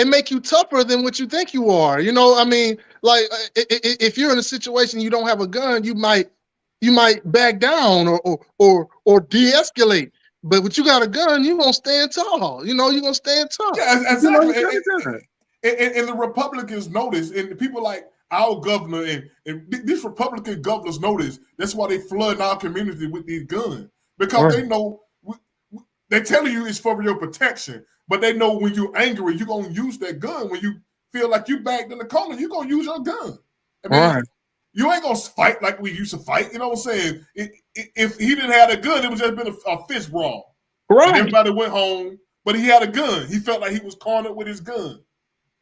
makes you tougher than what you think you are. I mean, like if you're in a situation you don't have a gun, you might back down or de-escalate. But when you got a gun, you're gonna stand tall. You're gonna stand tall. Yeah, exactly. And the Republicans notice, and people like our governor and these Republican governors notice. That's why they flood our community with these guns, because they know they're telling you it's for your protection. But they know when you're angry, you're gonna use that gun. When you feel like you backed in the corner, you're gonna use your gun. I mean, you ain't gonna fight like we used to fight. You know what I'm saying? If he didn't have a gun, it would just been a fist brawl. Right. And everybody went home, but he had a gun. He felt like he was cornered with his gun.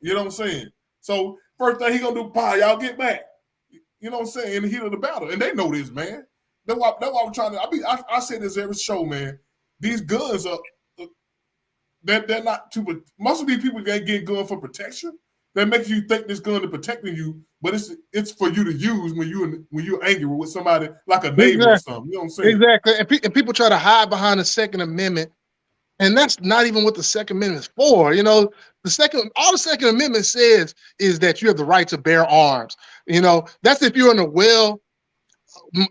You know what I'm saying? So first thing he gonna do, y'all get back. You know what I'm saying? In the heat of the battle, and they know this, man. That's why I'm trying to. I say this every show, man. These guns are. They're not too. Most of these people get gun for protection. That makes you think this gun is protecting you, but it's for you to use when you're angry with somebody like a neighbor or something. You know what I'm saying? Exactly. And people try to hide behind the Second Amendment, and that's not even what the Second Amendment is for. All the Second Amendment says is that you have the right to bear arms. That's if you're in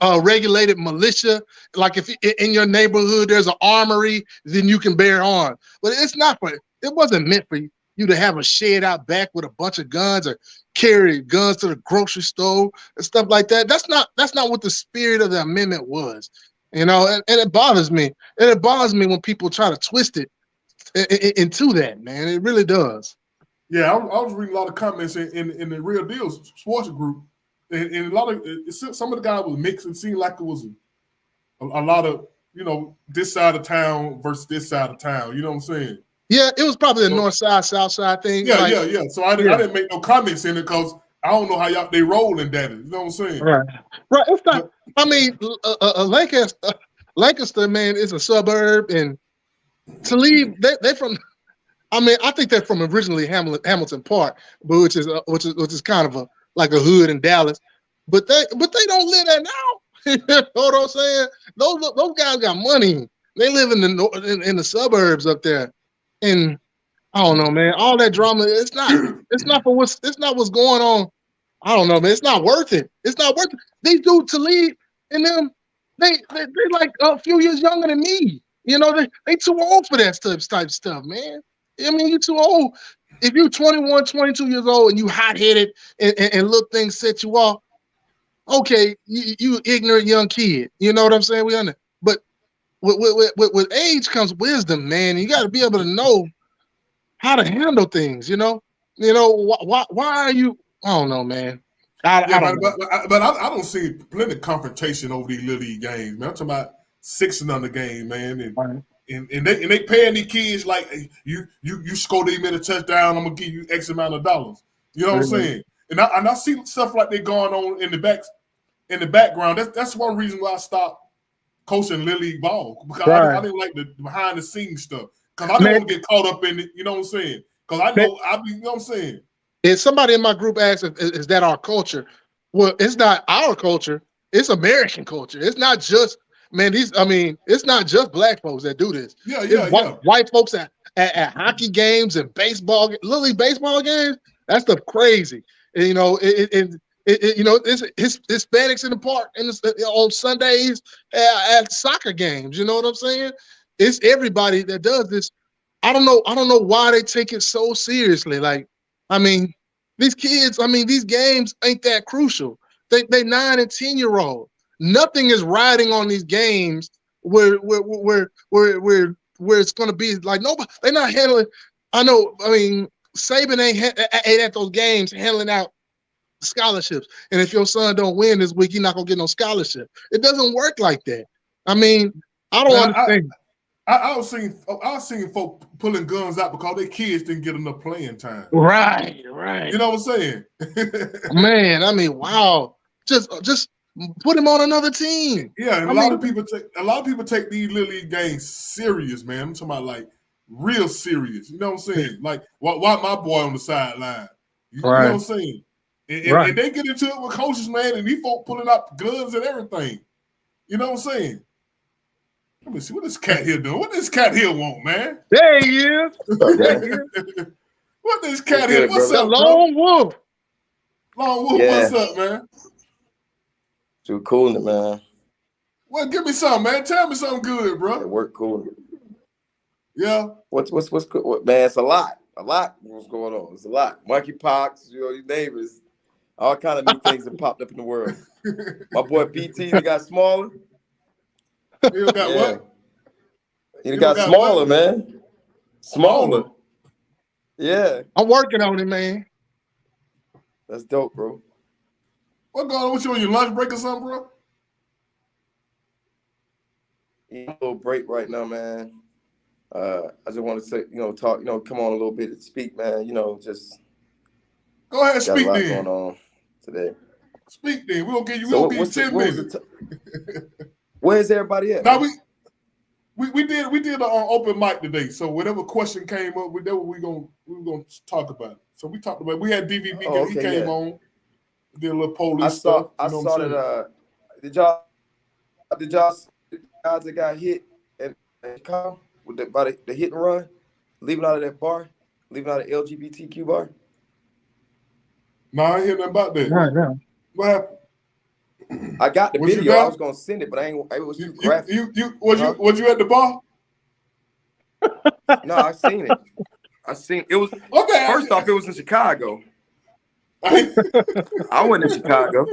a regulated militia. Like if in your neighborhood there's an armory, then you can bear arms. But it's not for. It wasn't meant for you to have a shed out back with a bunch of guns or carry guns to the grocery store and stuff like that. That's not what the spirit of the amendment was. You know, and it bothers me. And it bothers me when people try to twist it into that, man. It really does. Yeah, I was reading a lot of comments in the Real Deals sports group, and a lot of some of the guys was mixed. It seemed like it was a lot of, you know, this side of town versus this side of town. You know what I'm saying? Yeah, it was probably the north side, south side thing. Yeah, like, yeah. So I didn't make no comments in it because I don't know how they roll in that. You know what I'm saying? Right. It's not. I mean, Lancaster, man, is a suburb, and Talib, they from. I mean, I think they're from originally Hamilton Park, but which is kind of like a hood in Dallas, but they don't live there now. You know what I'm saying? Those guys got money. They live in the suburbs up there, and I don't know, man. All that drama, it's not what's going on. I don't know, man. It's not worth it. It's not worth it. These dudes to lead and them, they like a few years younger than me. You know, they too old for that type stuff, man. I mean, you too old. If you're 21, 22 years old and you hot-headed and little things set you off, okay, you ignorant young kid. You know what I'm saying? But with age comes wisdom, man. You got to be able to know how to handle things. You know why are you? I don't know, man. I don't know. But I don't see plenty of confrontation over these little league games, man. I'm talking about 6 and under game, man, and they paying these kids like, hey, you score them in a touchdown, I'm gonna give you X amount of dollars. You know what I'm saying? And I see stuff like that going on in the background. That's one reason why I stopped coaching little league ball, because I didn't like the behind the scenes stuff, because I didn't want to get caught up in it. You know what I'm saying? Because I know you know what I'm saying. And somebody in my group asked, is that our culture? Well, it's not our culture. It's American culture. It's not just, man, it's not just black folks that do this. White folks at hockey games and little league baseball games, that stuff crazy. And, you know, it's Hispanics in the park on Sundays at soccer games. You know what I'm saying? It's everybody that does this. I don't know why they take it so seriously. Like, I mean, these kids, these games ain't that crucial. They 9 and 10-year-old. Nothing is riding on these games where it's gonna be like nobody. They're not handling. Saban ain't at those games handling out scholarships. And if your son don't win this week, you're not gonna get no scholarship. It doesn't work like that. I don't understand. I was seeing folk pulling guns out because their kids didn't get enough playing time. Right. You know what I'm saying? Man, wow. Just put him on another team. Yeah, and a lot of people take these little league games serious, man. I'm talking about like real serious. You know what I'm saying? Like, why my boy on the sideline? You know what I'm saying? And they get into it with coaches, man, and these folk pulling out guns and everything. You know what I'm saying? Let me see what this cat here doing. What this cat here want, man? There he is. What this cat here? What's up, Lone Wolf? Lone Wolf, what's up, man? Too cool, man. Well, give me something, man. Tell me something good, bro. It work cool. Yeah. What's good? Man, it's a lot. What's going on? It's a lot. Monkeypox, you name it. All kind of new things that popped up in the world. My boy BT, he got smaller. You got what? He got smaller, what? Man. Smaller. Yeah. I'm working on it, man. That's dope, bro. What going on with you on your lunch break or something, bro? A little break right now, man. I just want to say, talk, come on a little bit and speak, man. Just go ahead, speak got a lot then. going on today. Speak then. We'll give you 10 minutes. Where's everybody at? Now we did an open mic today. So whatever question came up, we were gonna talk about it. So we talked about it. We had DVB. He came on, did a little police stuff. I saw that. Did y'all guys that got hit and come with the hit and run, leaving out of that bar, leaving out of LGBTQ bar? No, I ain't hear nothing about that. Right. What happened? I got the video. I was gonna send it, but I ain't. It was too graphic. Was you at the bar? No, I seen it. It was okay. First off, it was in Chicago. I went to Chicago.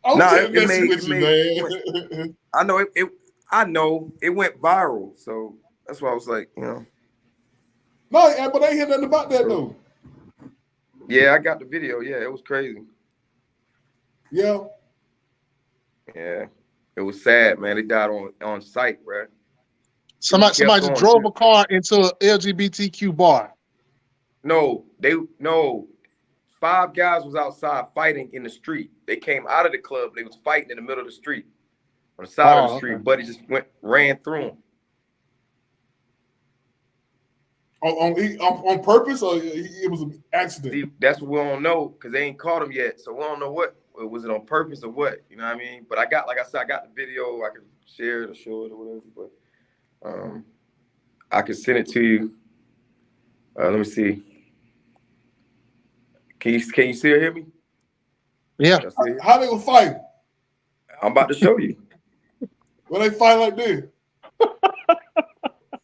I'm Nah, just messing with you, man. I know I know it went viral, so that's why I was like, you know. No, but I ain't hear nothing about that though. Yeah, I got the video. Yeah, it was crazy. Yeah. Yeah, it was sad, man. They died on site, bro. Somebody just drove a car into an LGBTQ bar. No. 5 guys was outside fighting in the street. They came out of the club. They was fighting in the middle of the street, on the side of the street. Okay. Buddy just ran through them. On purpose, or it was an accident? See, that's what we don't know because they ain't caught him yet. So we don't know what was it on purpose or what. You know what I mean? But like I said, I got the video. I can share it or show it or whatever. But I can send it to you. Let me see. Can you still hear me? Yeah. How they gonna fight? I'm about to show you. Well, they fight like this.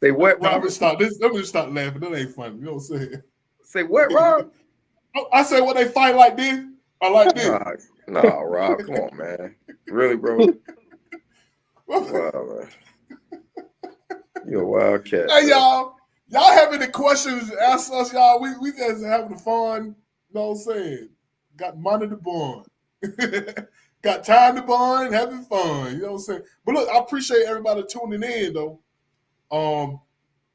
Say what, Rob? Robert? Let me just stop laughing. That ain't funny. You know what I'm saying? Say what, Rob? I say when they fight like this, I like this. Nah, Rob, come on, man. Really, bro? Wow, man. You're a wild cat. Hey, y'all have any questions? Ask us, y'all. We just having fun. You know what I'm saying? Got money to bond. Got time to bond, having fun. You know what I'm saying? But look, I appreciate everybody tuning in, though.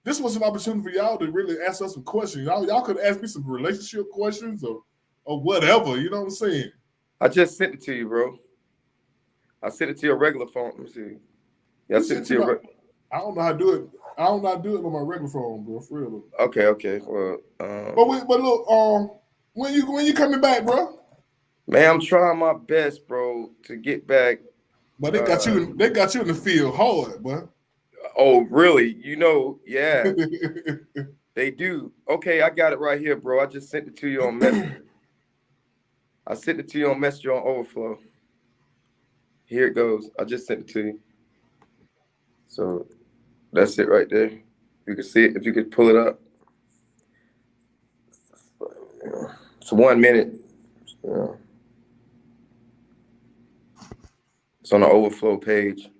This was an opportunity for y'all to really ask us some questions. Y'all could ask me some relationship questions or whatever. You know what I'm saying? I just sent it to you, bro. I sent it to your regular phone. Let me see. Yeah, I sent it to your. I don't know how to do it. I don't know how to do it on my regular phone, bro. For real. Okay. Well, but look, when you coming back, bro? Man, I'm trying my best, bro, to get back. But they got you in the field hard, bro. Oh, really? You know, yeah. They do. Okay, I got it right here, bro. I just sent it to you on Messenger. I sent it to you on Messenger on Overflow. Here it goes. I just sent it to you. So that's it right there. You can see it if you could pull it up. It's 1 minute. It's on the Overflow page.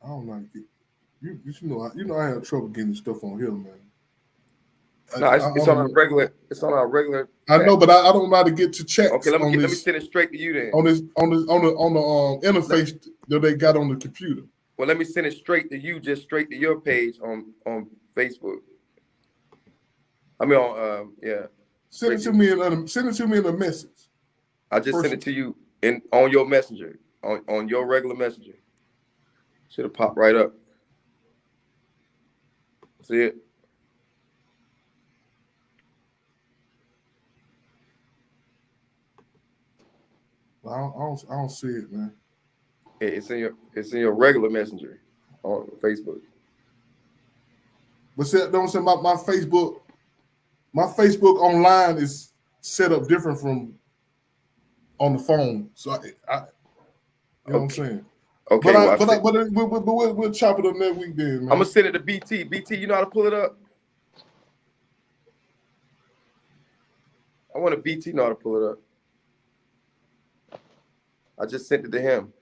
I don't like it. You know I have trouble getting stuff on here, man. No, it's on our regular. It's on our regular. I know, but I don't know how to get to chats. Okay, let me send it straight to you then. On the interface that they got on the computer. Well, let me send it straight to you, just straight to your page on Facebook. I mean, yeah. Send it to me in a message. I just sent it to you on your messenger, on your regular messenger. Should have popped right up. See it? I don't see it, man. It's in your regular messenger on Facebook. But don't say my Facebook. My Facebook online is set up different from on the phone. So I you know what I'm saying. Okay, but we'll chop it up next week then, man. I'm gonna send it to BT. BT, you know how to pull it up? I want a BT know how to pull it up. I just sent it to him.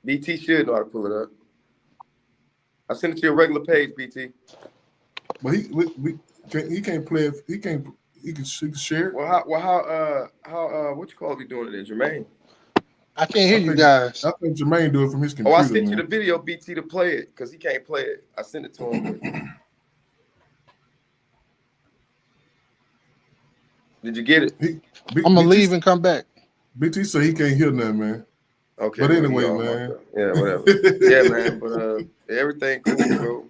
BT should know how to pull it up. I sent it to your regular page, BT. But he can't play it. He can share it. Well, how what you call it? Be doing it in Jermaine? I can't hear you guys. I think Jermaine do it from his computer. Oh, I sent you the video, BT, to play it because he can't play it. I sent it to him. Did you get it? I'm gonna leave and come back. BT said he can't hear nothing, man. Okay. But anyway, man. Yeah, whatever. Yeah, man. But everything cool, bro.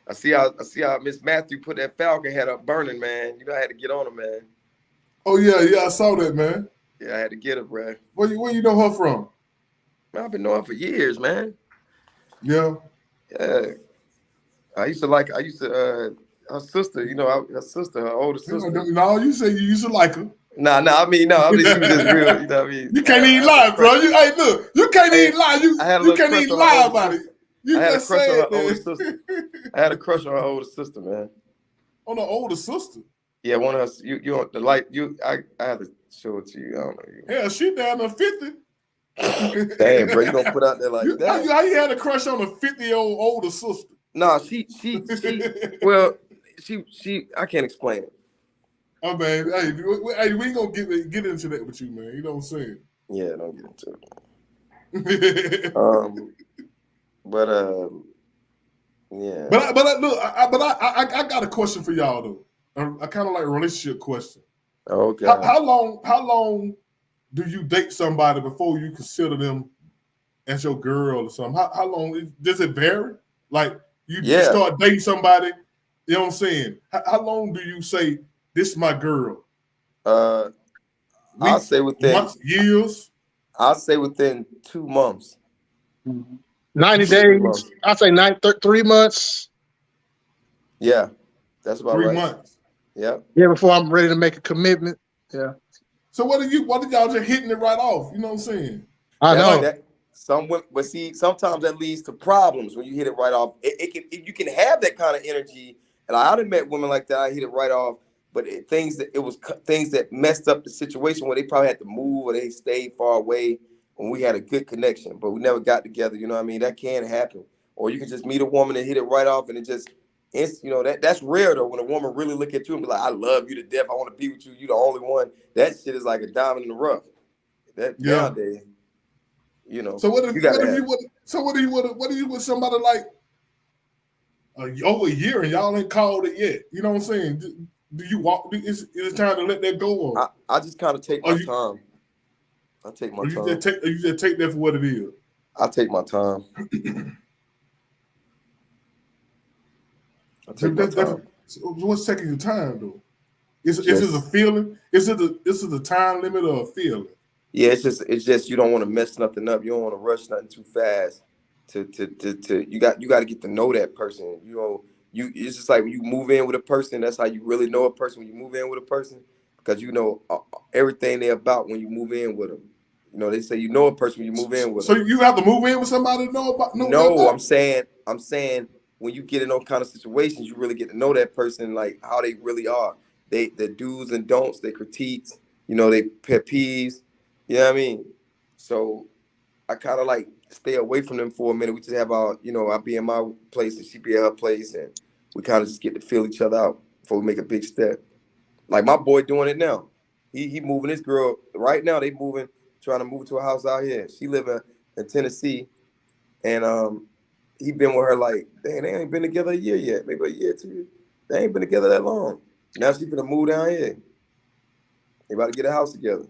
I see how Miss Matthew put that Falcon head up burning, man. You know I had to get on her, man. Oh yeah, I saw that, man. Yeah, I had to get her, bro. Where you know her from? Man, I've been knowing her for years, man. Yeah. Yeah. I used to her sister, her older sister. No, you say you used to like her. Nah, I mean, she was just real, you know what I mean? You can't even lie, bro. You can't even lie. You can't even lie about it. You just said that. I had a crush on her older sister, man. On her older sister? Yeah, one of us. You on the light. I have to show it to you. I don't know. Hell, she down to 50. Damn, bro, you gonna put out there like that? How you had a crush on a 50-year-old older sister? Nah, she. Well, she. I can't explain it. Oh man, hey, we ain't gonna get into that with you, man. You know what I'm saying? Yeah, don't get into it. Yeah. But look, I got a question for y'all though. I kind of like a relationship question. Oh God. How long do you date somebody before you consider them as your girl or something? How long does it vary? Like you start dating somebody, you know what I'm saying? How long do you say this is my girl? I'll say within months, years. I'll say within 2 months. 90 days. I'll say 3 months. Yeah, that's about 3 right. months. Yeah. Yeah, before I'm ready to make a commitment. Yeah. So what did y'all just hitting it right off? You know what I'm saying? I know. But see, sometimes that leads to problems when you hit it right off. You can have that kind of energy, and I'd have met women like that. I hit it right off, but things that messed up the situation where they probably had to move or they stayed far away when we had a good connection, but we never got together. You know what I mean? That can happen. Or you can just meet a woman and hit it right off, and that's rare though. When a woman really look at you and be like, "I love you to death. I want to be with you. You the only one." That shit is like a diamond in the rough. Nowadays. You know. So what if you with somebody like over a year and y'all ain't called it yet? You know what I'm saying? Do you walk? Is it time to let that go? Or I just kind of take my time. I take my time. You just take that for what it is. I take my time. So what's taking your time though? Is it a feeling? Is it a time limit or a feeling? Yeah, it's just you don't want to mess nothing up. You don't want to rush nothing too fast. You got to get to know that person. It's just like when you move in with a person. That's how you really know a person when you move in with a person, because you know everything they're about when you move in with them. You know, they say you know a person when you move in with them. So you have to move in with somebody to know about. No, I'm saying when you get in those kind of situations, you really get to know that person, like how they really are. The do's and don'ts, their critiques, they pet peeves. You know what I mean? So I kind of like stay away from them for a minute. We just have I'll be in my place and she be at her place, and we kind of just get to feel each other out before we make a big step. Like my boy doing it now. He moving his girl right now. They trying to move to a house out here. She living in Tennessee, and he been with her like, dang, they ain't been together a year yet, maybe a year, 2 years. They ain't been together that long. Now she gonna move down here. They about to get a house together.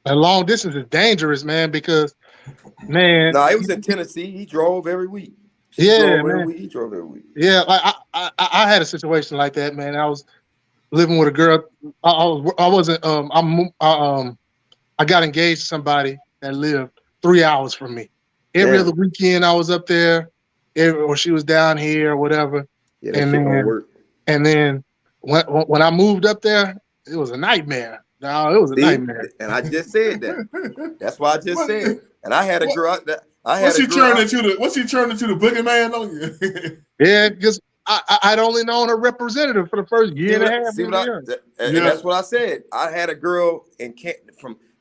And long distance is dangerous, man, because man. No, it was in Tennessee. He drove every week. He drove every week. Yeah, like I had a situation like that, man. I was living with a girl. I got engaged to somebody that lived 3 hours from me. Every other weekend I was up there, or she was down here or whatever. Yeah, that shit don't work. And then when I moved up there, it was a nightmare. No, it was a nightmare. And I just said that. That's why I just said. And I had a girl that what's she turning into the boogeyman on you? Yeah, because I'd only known her representative for the first year and a half. And that's what I said. I had a girl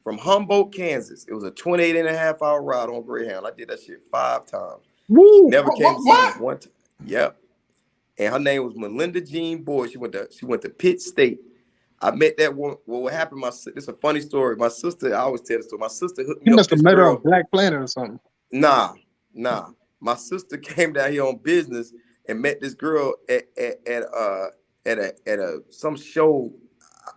from Humboldt, Kansas. It was a 28.5-hour ride on Greyhound. I did that shit 5 times. Woo! Never came to see me one time. Yep. And her name was Melinda Jean Boyd. She went to Pitt State. I met that one. Well, what happened? This is a funny story. My sister, I always tell the story. My sister hooked me up. You must have met her on Black Planet or something. Nah. My sister came down here on business and met this girl at some show.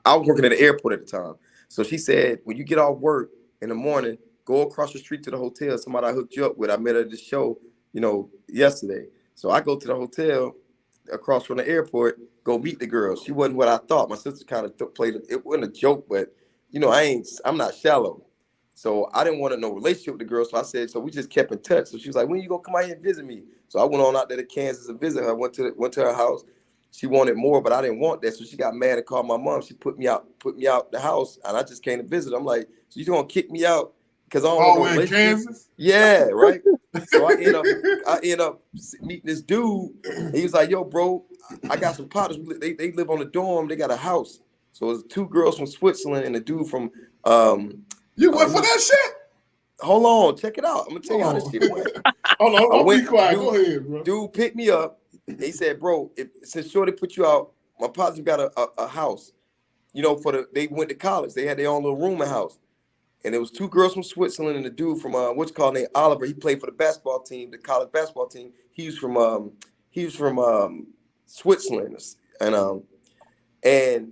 I was working at the airport at the time. So she said, when you get off work in the morning, go across the street to the hotel. Somebody I hooked you up with. I met her at the show, yesterday. So I go to the hotel across from the airport, go meet the girl. She wasn't what I thought. My sister kind of played it. It wasn't a joke, but I'm not shallow. So I didn't want no relationship with the girl. So I said, so we just kept in touch. So she was like, when you gonna come out here and visit me? So I went on out there to Kansas and visit her. Went to her house. She wanted more, but I didn't want that. So she got mad and called my mom. She put me out the house, and I just came to visit. I'm like, so you gonna kick me out because I don't Oh, want no in Kansas? Yeah, right. So I end up meeting this dude. He was like, "Yo, bro, I got some partners. They live on the dorm. They got a house. So it's 2 girls from Switzerland and a dude from You went for that shit? Hold on, check it out. I'm gonna tell you how this shit went. Hold on, don't be quiet. Go ahead, bro. Dude picked me up. He said, "Bro, since Shorty put you out, my partner got a house. You know, they went to college. They had their own little rooming house. And there was 2 girls from Switzerland and a dude from what's called named Oliver. He played for the basketball team, the college basketball team. He was from Switzerland. And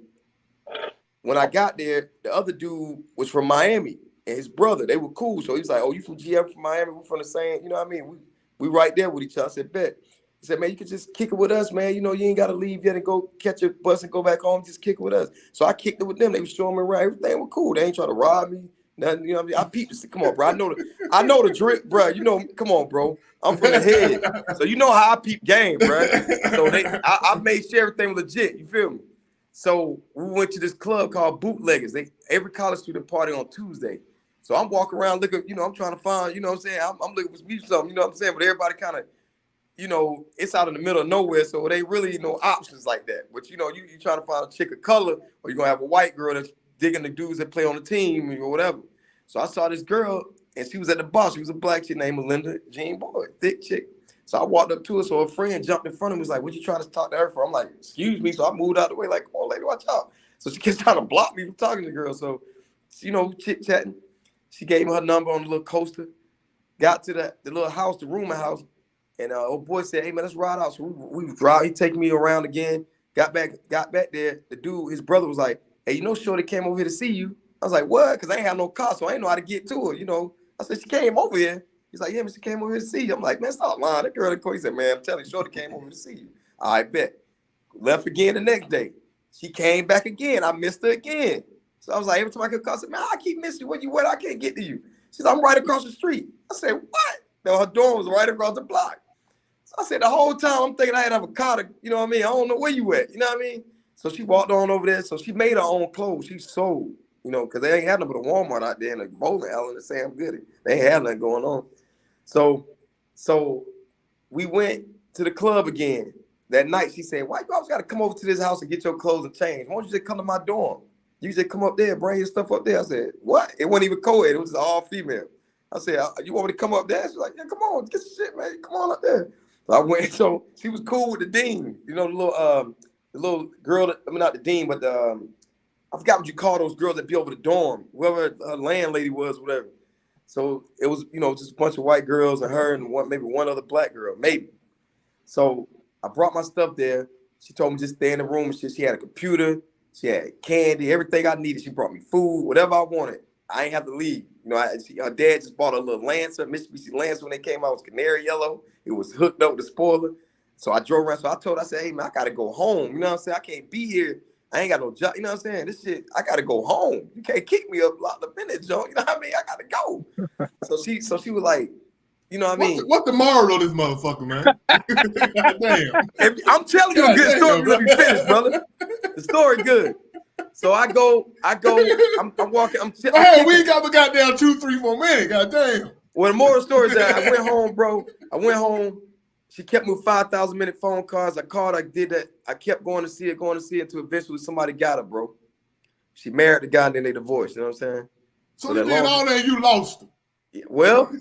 when I got there, the other dude was from Miami and his brother. They were cool. So he was like, "Oh, you from GM from Miami? We're from the same, you know what I mean? We right there with each other." I said, "Bet." He said, "Man, you can just kick it with us, man. You know, you ain't got to leave yet and go catch a bus and go back home. Just kick it with us." So I kicked it with them. They were showing me around. Everything was cool. They ain't trying to rob me. Nothing, you know what I mean? I peeped this. Come on, bro. I know the drink, bro. You know, come on, bro. I'm from the head. So you know how I peep game, bro. So I made sure everything was legit. You feel me? So we went to this club called Bootleggers. Every college student party on Tuesday. So I'm walking around looking, you know, I'm trying to find, you know what I'm saying? I'm looking for me something, you know what I'm saying? But everybody kind of, you know, it's out in the middle of nowhere, so they really no options like that. But you know, you trying to find a chick of color, or you're gonna have a white girl that's digging the dudes that play on the team or whatever. So I saw this girl, and she was at the bar. She was a black chick named Melinda Jean Boyd, thick chick. So I walked up to her, so her friend jumped in front of me, was like, "What you trying to talk to her for?" I'm like, "Excuse me." So I moved out of the way, like, "Come on, lady, watch out." So she kept trying to block me from talking to the girl. So, you know, chit-chatting. She gave me her number on the little coaster. Got to the little house, the rooming house. And old boy said, "Hey man, let's ride out." So we drive. He take me around again. Got back there. The dude, his brother was like, "Hey, you know, Shorty came over here to see you." I was like, "What?" Because I ain't have no car, so I ain't know how to get to her. You know, I said, "She came over here." He's like, "Yeah, but she came over here to see you." I'm like, "Man, stop lying." That girl, he said, "Man, I'm telling you, Shorty came over to see you." I bet. Left again the next day. She came back again. I missed her again. So I was like, every time I could call, I said, "Man, I keep missing you. Where you at? I can't get to you." She said, "I'm right across the street." I said, "What?" No, her dorm was right across the block. So I said, the whole time I'm thinking I had to have a car to, you know what I mean? I don't know where you at, you know what I mean? So she walked on over there. So she made her own clothes. She sold, you know, because they ain't had nothing but a Walmart out there in a bowling alley in Sam Goody. They ain't had nothing going on. So we went to the club again. That night, she said, "Why you always got to come over to this house and get your clothes and change? Why don't you just come to my dorm? You just come up there and bring your stuff up there." I said, "What?" It wasn't even co-ed. It was all female. I said, "You want me to come up there?" She's like, "Yeah, come on. Get your shit, man. Come on up there." So I went. So she was cool with the dean. You know, the little girl that, I mean, not the dean, but I forgot what you call those girls that be over the dorm, whoever her landlady was, whatever. So it was, you know, just a bunch of white girls and her and maybe one other black girl, maybe. So I brought my stuff there. She told me just stay in the room and shit. She had a computer. She had candy, everything I needed. She brought me food, whatever I wanted. I ain't have to leave. You know, her dad just bought a little Lancer, Mitsubishi Lancer when they came out. It was canary yellow. It was hooked up with the spoiler. So I drove around. So I told her, I said, "Hey, man, I got to go home. You know what I'm saying? I can't be here. I ain't got no job. You know what I'm saying? This shit, I got to go home. You can't kick me up, locked up in this joint. You know what I mean? I got to go." So she was like, you know what I mean? What the moral of this motherfucker, man? Damn. I'm telling you a good story. Let me finish, brother. The story good. So I go. I'm walking. Hey, we ain't got the goddamn 2, 3, 4 minutes. Goddamn. Well, the moral story is that I went home, bro. I went home. She kept me with 5,000-minute phone calls. I called. I did that. I kept going to see her, until eventually somebody got her, bro. She married the guy and then they divorced. You know what I'm saying? So you did all that and you lost her. Well,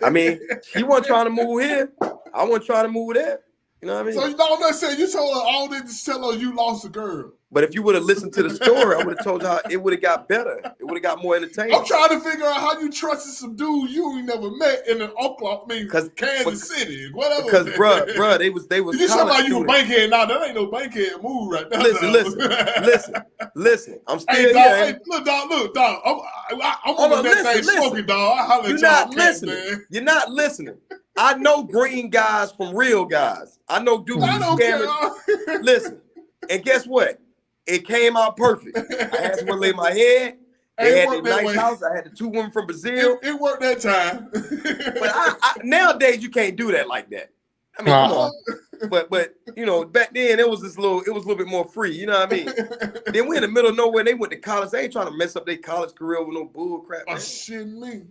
I mean, she wasn't trying to move here. I wasn't trying to move there. You know what I mean? So you know what I'm saying? You told her all this to tell her you lost a girl. But if you would have listened to the story, I would have told you how it would have got better. It would have got more entertaining. I'm trying to figure out how you trusted some dude you ain't never met in an Kansas City, whatever. Because, bruh, they was. You sound like you a bankhead. Now that ain't no bankhead move right now. Listen. I'm still hey, dog, here. hey, look, dog. I'm on that thing smoking, dog. I holler at y'all, man. You're not listening. I know green guys from real guys. I know dudes who scammers. Listen, and guess what? It came out perfect. I had someone lay my head. They had a nice house. I had the 2 women from Brazil. It worked that time. But nowadays, you can't do that like that. I mean, come on. but you know, back then it was a little bit more free. You know what I mean? Then we're in the middle of nowhere. They went to college. They ain't trying to mess up their college career with no bull crap, man. Oh shit, me.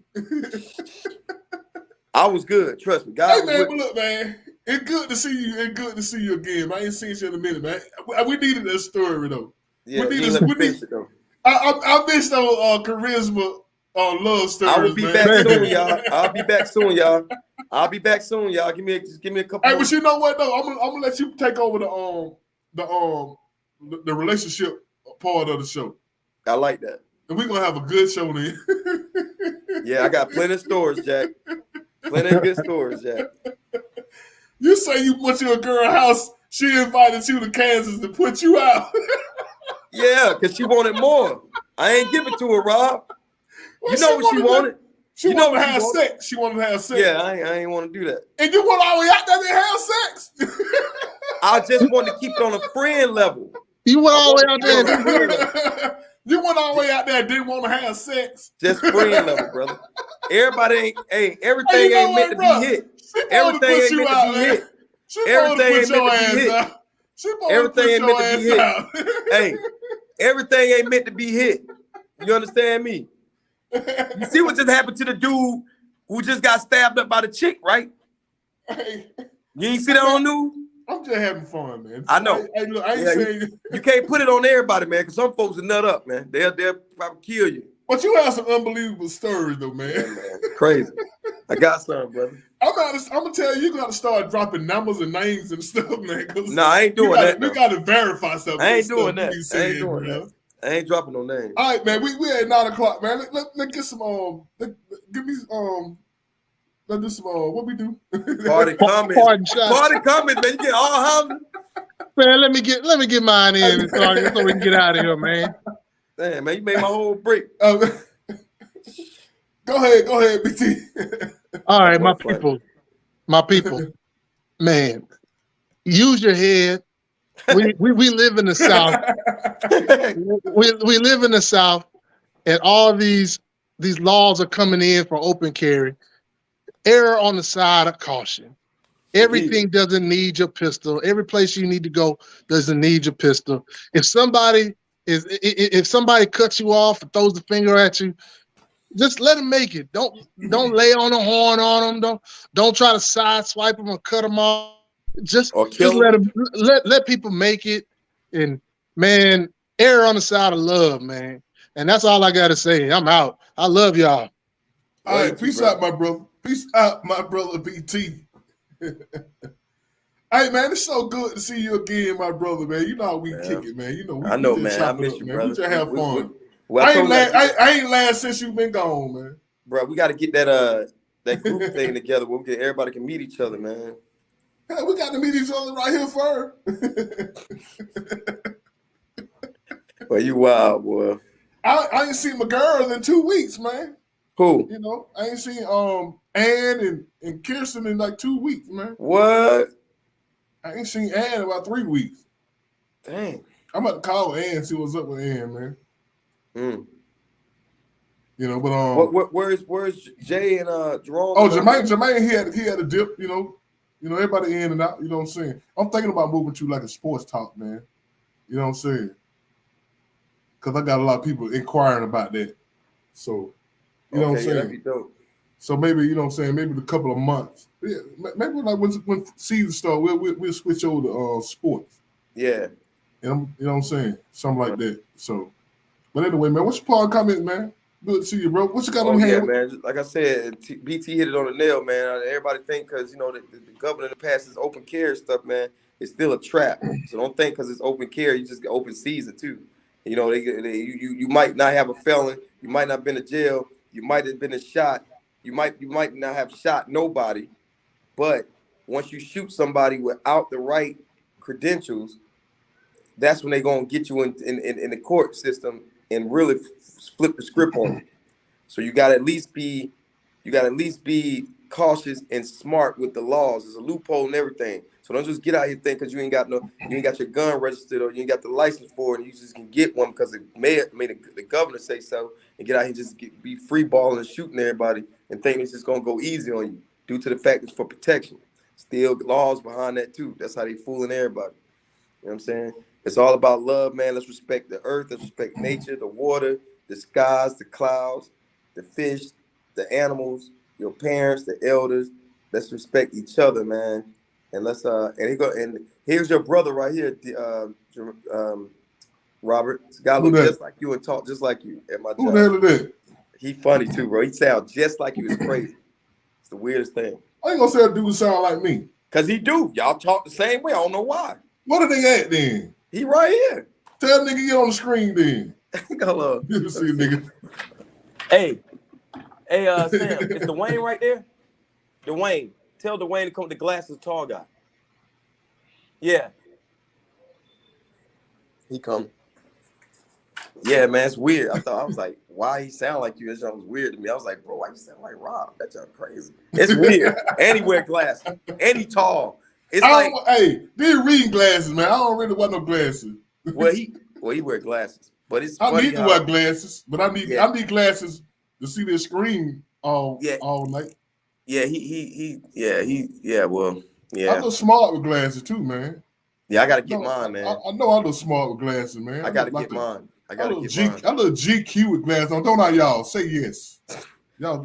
I was good. Trust me. God Hey was man, with but me. look, man, it's good to see you. It's good to see you again. Man. I ain't seen you in a minute, man. We needed that story though. Yeah, we you need ain't a, let me we finish need, it though. I missed on charisma on love stories. I will be man. back soon, y'all. I'll be back soon, y'all. I'll be back soon, y'all. Give me a couple. Hey, more. but you know what though? I'm gonna let you take over the relationship part of the show. I like that. And we're gonna have a good show then. Yeah, I got plenty of stories, Jack. Plenty of good stories, Jack. You say you went to a girl house, she invited you to Kansas to put you out. Yeah, because she wanted more. I ain't give it to her, Rob. Well, You know what she wanted. She You know wanted what to she have wanted. sex. She wanted to have sex. Yeah, I ain't want to do that. And you went all the way out there to have sex. I just wanted to keep it on a friend level. You went all the way out there and didn't do You went all the way out there and didn't want to have sex. Just friend level, brother. Everybody ain't everything you know ain't meant what, to bro? be hit. She supposed Everything to put ain't you meant out, to be man. hit. She supposed Everything to ain't put your meant to be ass hit. out. She supposed Everything to ain't put meant your to be ass hit. out. Hey, everything ain't meant to be hit. You understand me? You see what just happened to the dude who just got stabbed up by the chick, right? Hey, you ain't see that on news? I'm just having fun, man. I know. Look, I ain't Yeah, saying you can't put it on everybody, man, because some folks will nut up, man. They'll probably kill you. But you have some unbelievable stories, though, man. Yeah, man. Crazy. I got some, brother. I'm gonna tell you, you gotta start dropping numbers and names and stuff, man. No, I ain't doing that. We gotta verify something. I ain't doing that. I ain't dropping no names. All right, man. We at 9 o'clock, man. Let's get some give me let's do some what we do. Party comments. Party comments, man. You get all hollering. Man, let me get mine in so we can get out of here, man. Damn, man, you made my whole break. Go ahead, BT. All right, my people, man, use your head. We live in the South. we live in the South, and all these laws are coming in for open carry. Err on the side of caution. Everything doesn't need your pistol. Every place you need to go doesn't need your pistol. If somebody cuts you off and throws the finger at you, just let them make it. Don't lay on the horn on them. Don't try to sideswipe them or cut them off. Just let them let people make it. And man, err on the side of love, man. And that's all I gotta say. I'm out. I love y'all. All right, peace out, my brother. Peace out, my brother BT. Hey man, it's so good to see you again, my brother, man. You know how we kick it, man. You know, I know, man. I miss you, brother. We just have fun. Well, I ain't laughed since you've been gone, man. Bro, we got to get that group thing together where everybody can meet each other, man. Hey, we got to meet each other right here first. Well, you wild, boy. I ain't seen my girls in 2 weeks, man. Who? You know, I ain't seen Ann and Kirsten in like 2 weeks, man. What? I ain't seen Ann in about 3 weeks. Dang. I'm about to call Ann and see what's up with Ann, man. You know, but where's Jay and Jerome? Oh, Jermaine, he had a dip. You know, everybody in and out. You know what I'm saying? I'm thinking about moving to like a sports talk, man. You know what I'm saying? Because I got a lot of people inquiring about that. So, you know what I'm saying? That'd be dope. So maybe, you know what I'm saying, maybe in a couple of months. Yeah, maybe like when season start, we'll switch over to sports. Yeah. And you know what I'm saying? Something like that. So, but anyway, man, what's your part comment, man? Good to see you, bro. What you got on hand? Yeah, man. Like I said, BT hit it on the nail, man. Everybody think because, you know, the governor that passes open care stuff, man, it's still a trap. So don't think because it's open care, you just get open season too. You know, you might not have a felon. You might not have been to jail. You might have been a shot. You might not have shot nobody. But once you shoot somebody without the right credentials, that's when they're going to get you in the court system and really flip the script on them. So you got to at least be cautious and smart with the laws. There's a loophole and everything. So don't just get out here thinking because you ain't got your gun registered or you ain't got the license for it and you just can get one because the mayor made the governor say so and get out here and just be free balling and shooting everybody and think it's just going to go easy on you due to the fact it's for protection. Still laws behind that too. That's how they fooling everybody. You know what I'm saying? It's all about love, man. Let's respect the earth. Let's respect nature, the water, the skies, the clouds, the fish, the animals, your parents, the elders. Let's respect each other, man. And let's and here's your brother right here, Robert. This guy look just like you and talk just like you at my job. Who the hell is that? He funny too, bro. He sound just like you. It's crazy. It's the weirdest thing. I ain't gonna say a dude sound like me. Cause he do. Y'all talk the same way. I don't know why. What are they at then? He right here. Tell nigga get on the screen then. Hello. Let me see, nigga. Hey, Sam, is Dwayne right there? Dwayne. Tell Dwayne to come with the glasses, tall guy. Yeah. He come. Yeah, man, it's weird. I was like, why he sound like you? That sounds weird to me. I was like, bro, why you sound like Rob? That sounds crazy. It's weird. And he wear glasses. And he tall. It's like, hey, these reading glasses, man. I don't really want no glasses. Well, he wear glasses, but it's I funny need to wear glasses, but I need glasses to see this screen all night. Yeah, well, yeah. I look smart with glasses too, man. Yeah, I gotta get mine, man. I know I look smart with glasses, man. I gotta get mine. I look GQ with glasses on. Don't I, y'all? Say yes. Y'all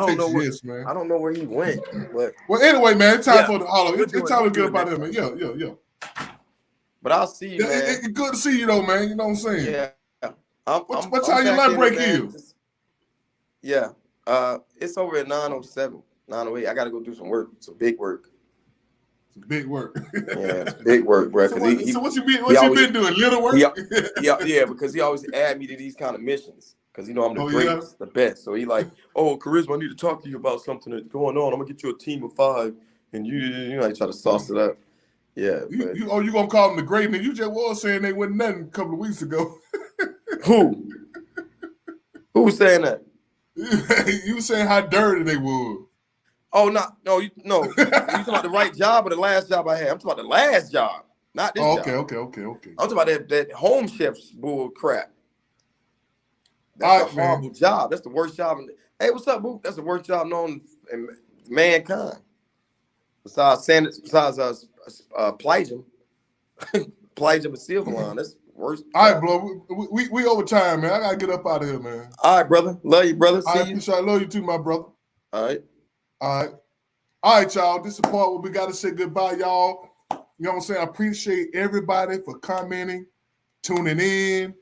text yes, man. I don't know where he went, but well, anyway, man, it's time for the holiday. It's time to get up out of here, man. Yeah. But I'll see you, man. It's good to see you, though, man. You know what I'm saying? Yeah. What time your lunch break is? Yeah. It's over at 9:07, 9:08. I got to go do some work, some big work. Big work. Yeah, big work, bro. So what you been doing? Little work? Yeah, because he always add me to these kind of missions. Because I'm the greatest, the best. So he like, oh, Charisma, I need to talk to you about something that's going on. I'm gonna get you a team of 5, and you know, I try to sauce it up. Yeah. You gonna call them the great? And you just was saying they wasn't nothing a couple of weeks ago. Who? Who was saying that? You were saying how dirty they were. Oh no. You talking about the right job or the last job I had? I'm talking about the last job, not this job. Okay. I'm talking about that home chef's bull crap. That's a horrible job. That's the worst job. Hey, what's up, boo? That's the worst job known in mankind. Besides plagium, plagium and silver line. That's worse. All right, bro. We over time, man. I gotta get up out of here, man. All right, brother. Love you, brother. I love you too, my brother. All right, y'all. This is the part where we gotta say goodbye, y'all. You know what I'm saying? I appreciate everybody for commenting, tuning in,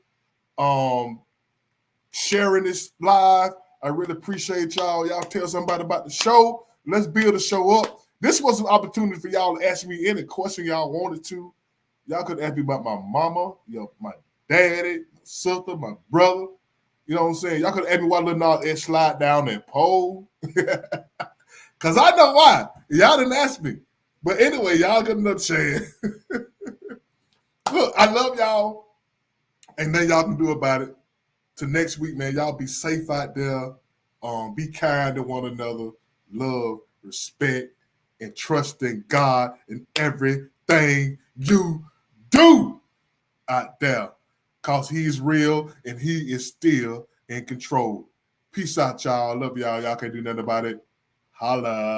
sharing this live. I really appreciate y'all. Y'all tell somebody about the show. Let's build the show up. This was an opportunity for y'all to ask me any question y'all wanted to. Y'all could ask me about my mama, my daddy, my sister, my brother. You know what I'm saying? Y'all could ask me why Lil Nas X slide down that pole. Because I know why. Y'all didn't ask me. But anyway, y'all get another chance. Look, I love y'all. And then y'all can do about it. Till next week, man. Y'all be safe out there. Be kind to one another. Love, respect, and trust in God in everything you do out there. Because he's real and he is still in control. Peace out, y'all. Love y'all. Y'all can't do nothing about it. Holla.